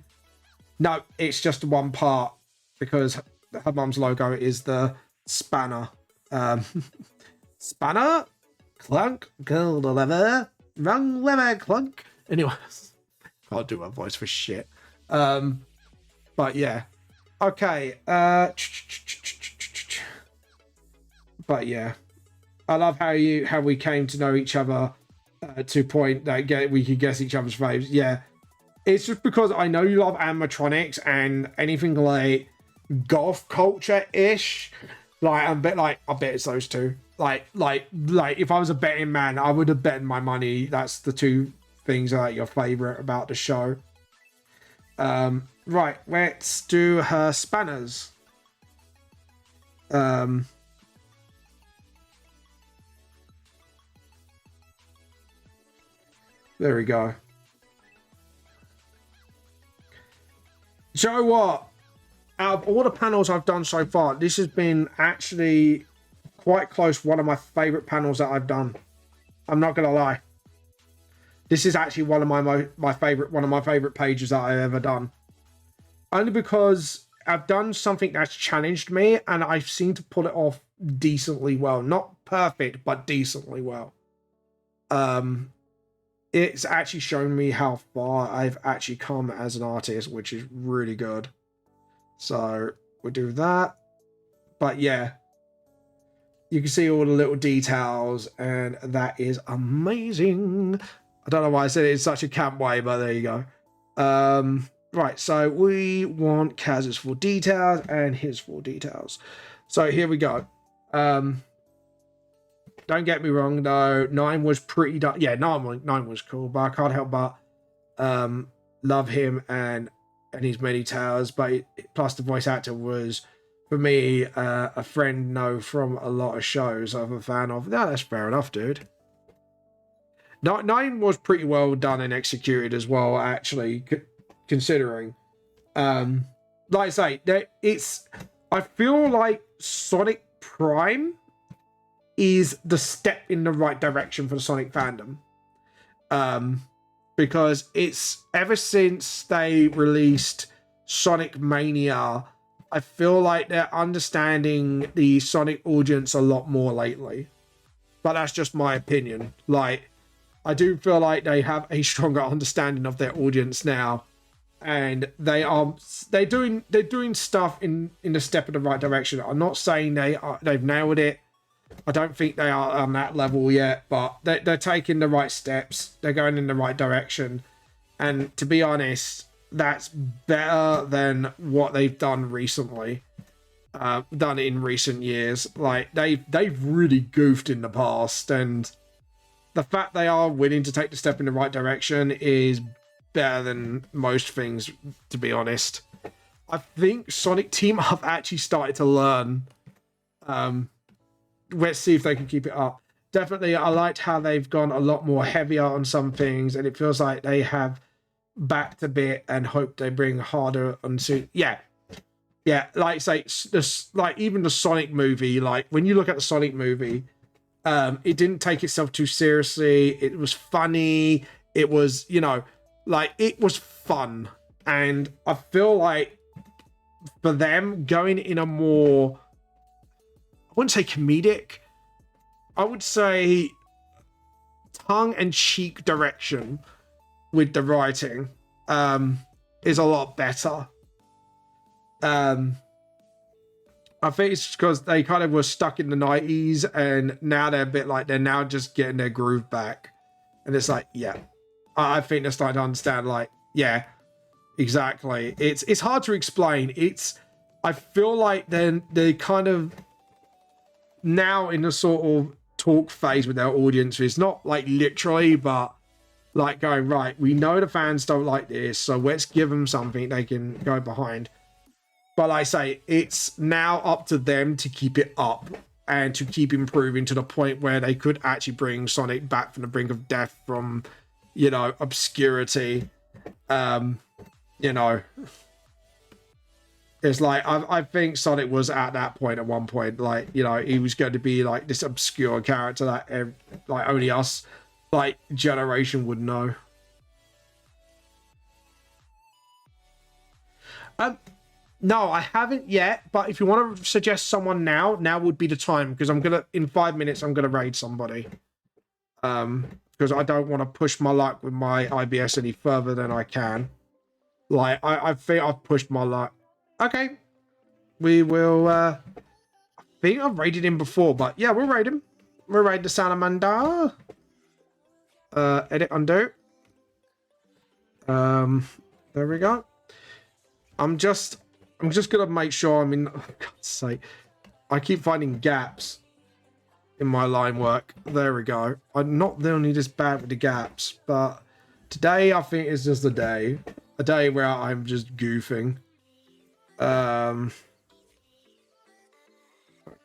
[SPEAKER 1] No, it's just one part because her mum's logo is the spanner. Spanner? Clunk, gold leather, wrong leather, clunk. Anyways, can't do my voice for shit. But yeah, okay. But yeah, I love how we came to know each other to point that we could guess each other's faves. Yeah, it's just because I know you love animatronics and anything like golf culture ish. Like I'm a bit like, I bet it's those two. Like if I was a betting man, I would have bet my money. That's the two things that are your favorite about the show. Right, let's do her spanners. There we go. Do you know what? Out of all the panels I've done so far, this has been actually quite close one of my favorite panels that I've done. I'm not gonna lie. This is actually one of my favorite pages that I've ever done. Only because I've done something that's challenged me and I've seemed to pull it off decently well. Not perfect, but decently well. It's actually shown me how far I've actually come as an artist, which is really good. So we'll do that. But yeah, you can see all the little details and that is amazing. I don't know why I said it in such a camp way, but there you go. Right, so we want Kaz's full details and his full details. So here we go. Don't get me wrong though, 9 was pretty done. Yeah, 9 was cool, but I can't help but love him and his many tales. But plus the voice actor was, for me, a friend from a lot of shows I'm a fan of. No, that's fair enough, dude. 9 was pretty well done and executed as well, actually, considering. Like I say, I feel like Sonic Prime is the step in the right direction for the Sonic fandom. Because it's ever since they released Sonic Mania, I feel like they're understanding the Sonic audience a lot more lately. But that's just my opinion. Like, I do feel like they have a stronger understanding of their audience now. And they're doing stuff in the step in the right direction. I'm not saying they've nailed it. I don't think they are on that level yet, but they're taking the right steps. They're going in the right direction. And to be honest, that's better than what they've done recently. Done in recent years. Like, they've really goofed in the past. And the fact they are willing to take the step in the right direction is better than most things, to be honest. I think Sonic Team Up actually started to learn. Let's see if they can keep it up. Definitely, I liked how they've gone a lot more heavier on some things, and it feels like they have backed a bit and hope they bring harder on. Yeah, like say this, like even the Sonic movie. Like when you look at the Sonic movie, it didn't take itself too seriously. It was funny. It was, like it was fun, and I feel like for them going in a more, I wouldn't say comedic, I would say tongue-in-cheek direction with the writing is a lot better. I think it's because they kind of were stuck in the 90s and now they're a bit like they're now just getting their groove back. And it's like, yeah, I think they're starting to understand, like, yeah, exactly. It's hard to explain. I feel like they kind of now in a sort of talk phase with their audience. It's not like literally, but like going, right, we know the fans don't like this, so let's give them something they can go behind. But like I say, it's now up to them to keep it up and to keep improving to the point where they could actually bring Sonic back from the brink of death, from, you know, obscurity. You know, it's like, I think Sonic was at that point at one point, like, you know, he was going to be like this obscure character that like only us, like, generation would know. No, I haven't yet, but if you want to suggest someone now would be the time, because I'm gonna, in 5 minutes, I'm gonna raid somebody. Because I don't want to push my luck with my IBS any further than I can. Like, I think I've pushed my luck. Okay. We will, I think I've raided him before, but yeah, we'll raid him. We'll raid the Salamander. Edit, undo. There we go. I'm just gonna make sure I'm in. Oh, God's sake, I keep finding gaps in my line work. There we go. I'm not only this bad with the gaps, but today I think is just a day where I'm just goofing.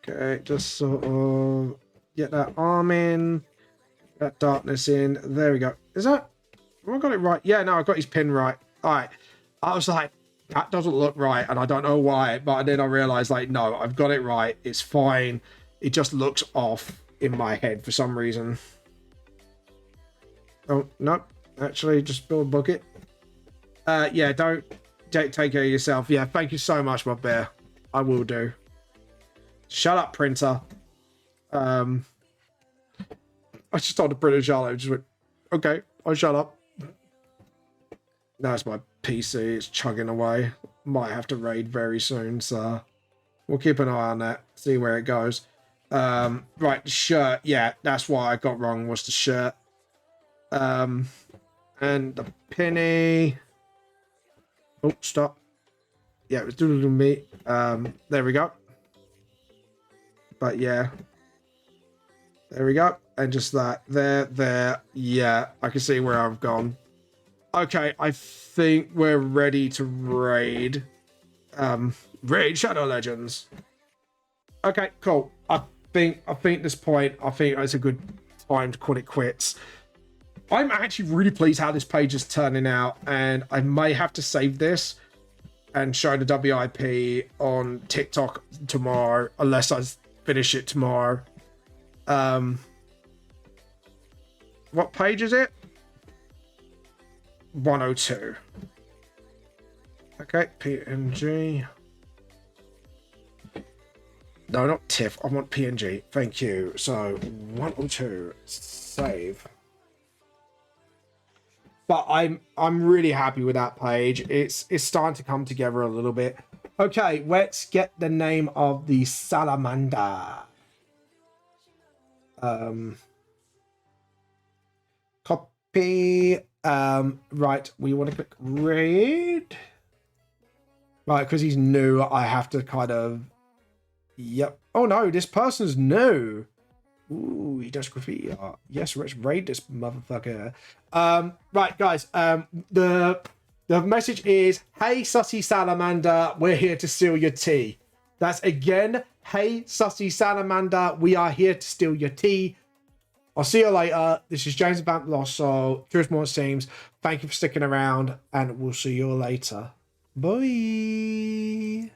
[SPEAKER 1] Okay, just sort of get that arm in, that darkness in. There we go. Is that? Have I got it right? Yeah, no, I got his pin right. All right. I was like, that doesn't look right, and I don't know why, but then I realized, like, no, I've got it right. It's fine. It just looks off in my head for some reason. Oh, no. Actually, just build a bucket. Yeah, don't take care of yourself. Yeah, thank you so much, my bear. I will do. Shut up, printer. I just told the printer shut up. Just went, okay, I'll shut up. That's my PC. It's chugging away. Might have to raid very soon, so we'll keep an eye on that. See where it goes. Right, the shirt. Yeah, that's what I got wrong, was the shirt. And the penny. Oh, stop. Yeah, it was doodling me. There we go. But yeah. There we go. And just that. There. Yeah, I can see where I've gone. Okay, I think we're ready to raid. Raid Shadow Legends. Okay, cool. I think at this point, I think it's a good time to call it quits. I'm actually really pleased how this page is turning out, and I may have to save this and show the WIP on TikTok tomorrow, unless I finish it tomorrow. What page is it? 102. Okay, PNG. No, not TIFF. I want PNG. Thank you. So 102. Save. But I'm really happy with that page. It's starting to come together a little bit. Okay, let's get the name of the salamander. Copy. Right, we want to click read. Right, because he's new, I have to kind of... Yep. Oh no, this person's new. Ooh, he does graffiti art. Yes, let's raid this motherfucker. Right, guys. The message is, hey, sussy salamander, we're here to steal your tea. That's again, hey, sussy salamander, we are here to steal your tea. I'll see you later. This is James Vamp Lost Soul. Truth More Seems. Thank you for sticking around, and we'll see you later. Bye.